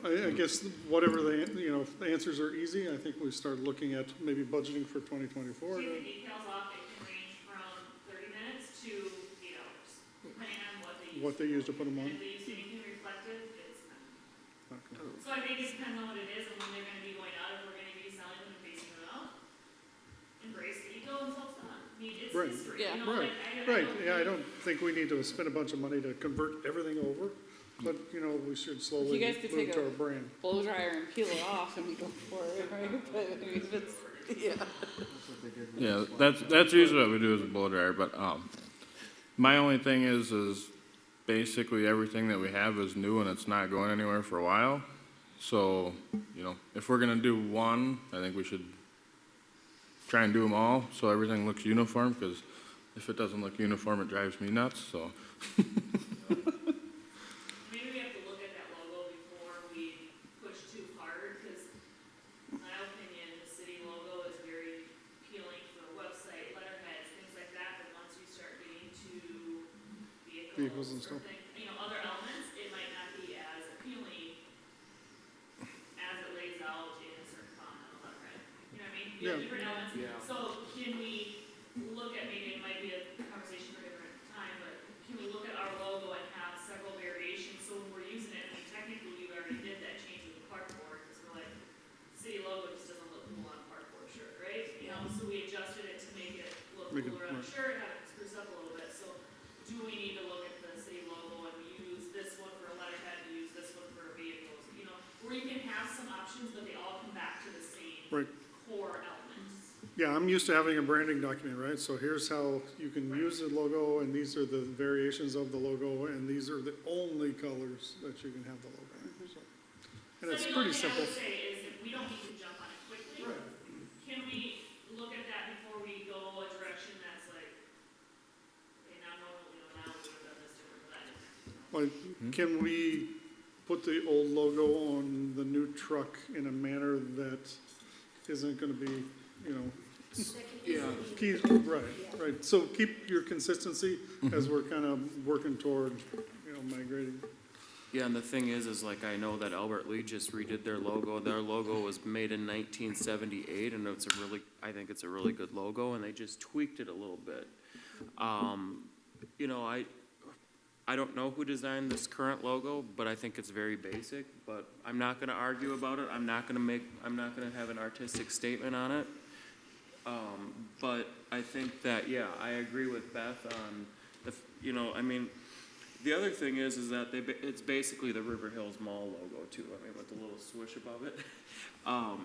I guess whatever if the answers are easy, I think we start looking at maybe budgeting for 2024. Take the details off, it can range from 30 minutes to 8 hours, depending on what they use to put them on. If they use anything reflective, it's not. Okay. So I think it depends on what it is and when they're going to be going out, if we're going to be selling them and facing them out. Embrace the ego until it's done. I mean, it's history. Yeah. You know, Right. Yeah, I don't think we need to spend a bunch of money to convert everything over, but, you know, we should slowly you guys could move take to a our brand. blow dryer and peel it off and we go for it, right? But I mean, if it's, Yeah, that's usually what we do as a blow dryer, but, my only thing is basically everything that we have is new and it's not going anywhere for a while. So, you know, if we're gonna do one, I think we should try and do them all so everything looks uniform, because if it doesn't look uniform, it drives me nuts, so. Maybe we have to look at that logo before we push too hard, because in my opinion, the city logo is very appealing for a website, letterheads, things like that, but once you start getting to Vehicles and or stuff. other elements, it might not be as appealing as it lays out in a certain font on a letterhead. You know what I mean? You have Yeah. different elements. Yeah. So can we look at, maybe it might be a conversation for a different time, but can we look at our logo and have several variations, so when we're using it, I mean, technically, you already did that change with the cardboard, because we're like, city logo just doesn't look cool on a cardboard shirt, right? You know, so we adjusted it to make it look Make it cooler on a work. shirt, have it spruce up a little bit, so do we need to look at the city logo and use this one for a letterhead, and use this one for vehicles, you know? Where you can have some options, but they all come back to the same Right. core elements. Yeah, I'm used to having a branding document, right? So here's how you can use the logo, and these are the variations of the logo, and these are the only colors that you can have the logo in. So- And it's So the pretty only thing I simple. would say is that we don't need to jump on it quickly. Can we look at that before we go a direction that's like, okay, now normally, now we would have done this different, but Like, can we put the old logo on the new truck in a manner that isn't gonna be, you know, right. So keep your consistency as we're kind of working toward, migrating. Yeah, and the thing is like, I know that Albert Lee just redid their logo. Their logo was made in 1978, and I think it's a really good logo, and they just tweaked it a little bit. You know, I don't know who designed this current logo, but I think it's very basic, but I'm not gonna argue about it. I'm not gonna have an artistic statement on it. But I think that, yeah, I agree with Beth on I mean, the other thing is that it's basically the River Hills Mall logo too, I mean, with the little swoosh above it. well,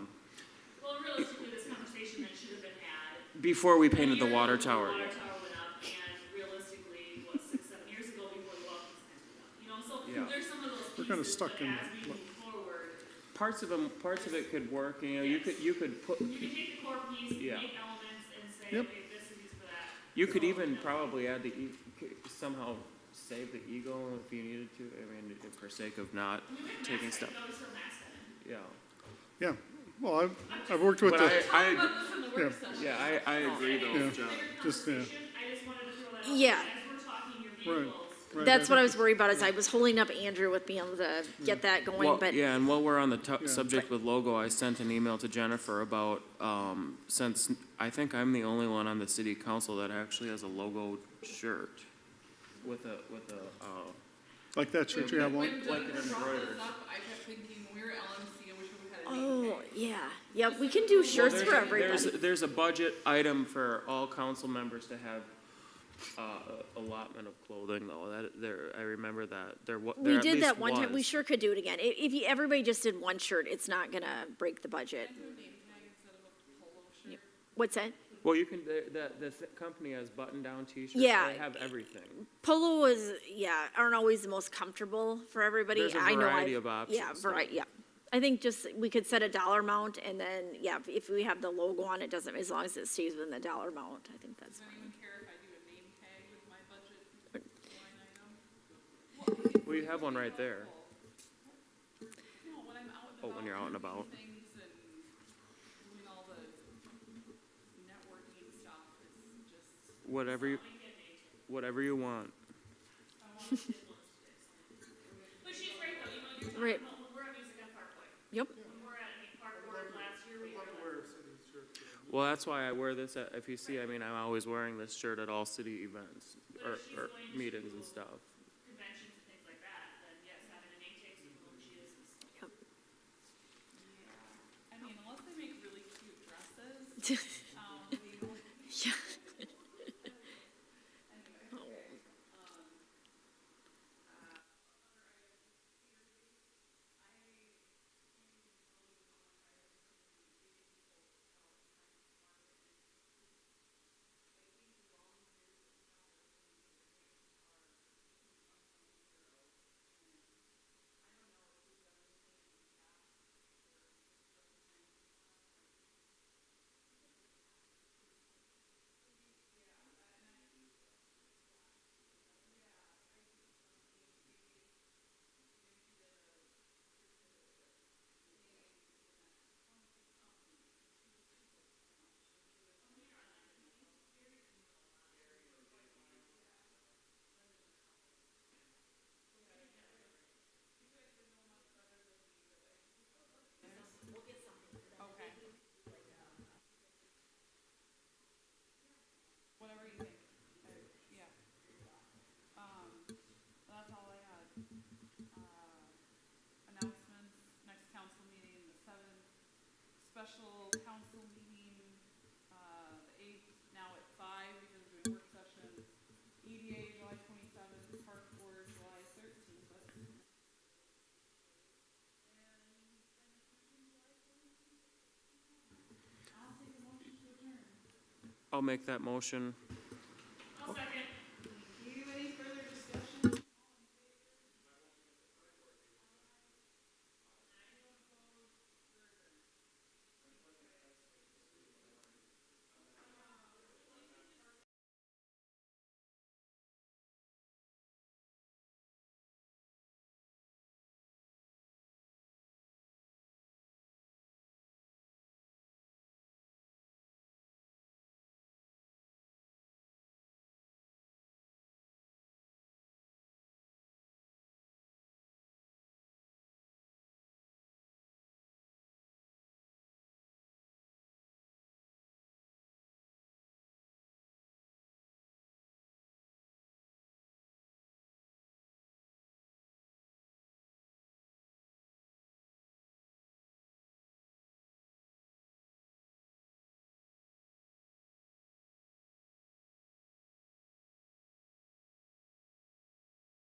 realistically, this conversation that should have been had. Before we painted a the year water ago, tower. The water tower went up, and realistically, 6-7 years ago, before the welcome signs went up, you know, so Yeah. there's some of those We're kinda pieces, stuck but in- as we move forward, Parts of it could work, you could put, you can take the core piece, Yeah. make elements, and say, Yep. okay, this is used for that. you could even probably add somehow save the eagle if you needed to, I mean, for sake of not I mean, we have taking mascot, stuff, you know, just throw mascot in. yeah. Yeah, well, I've worked with But the, From the work yeah. session. Yeah, I agree though, Yeah. John. Just, yeah. I just wanted to throw that out Yeah. there, as we're talking your Right. vehicles. Right, That's what I think was worried about, is I was holding up Andrew with being able to get that going, Well, but yeah, and while we're on the subject with logo, I sent an email to Jennifer about, since I think I'm the only one on the city council that actually has a logo shirt with a, Like that shirt you have on? like an embroidered. I kept thinking, we're LMC, I wish we had a oh, yeah, we can do shirts Well, for everybody. There's a budget item for all council members to have, allotment of clothing though, I remember that, We did that one time, we sure could do it again. If you, everybody just did one shirt, it's not gonna break the budget. Yep. What's that? Well, you can, the company has button-down t-shirts, Yeah. they have everything. Polo is, aren't always the most comfortable for everybody. There's a I know variety I've- of options, Yeah, though. variety, yeah. I think just, we could set a dollar amount, and then, if we have the logo on, it doesn't, as long as it stays within the dollar amount, I think that's Does fine. anyone care if I do a name tag with my budget line item? Well, you have one right there. No, when I'm out and Oh, about when you're out and doing about. things and doing all the networking stuff, it's just. Whatever you want. But she's right though, you're talking Right. about, when we're at Music on Parkway. Yep. When we're at, Park Board last year, we were. Well, that's why I wear this, if you see, I mean, I'm always wearing this shirt at all city events, or meetings and stuff. Conventions and things like that, then yes, having a name tag so people know who she is is. I mean, unless they make really cute dresses, we don't. Yeah. I'll make that motion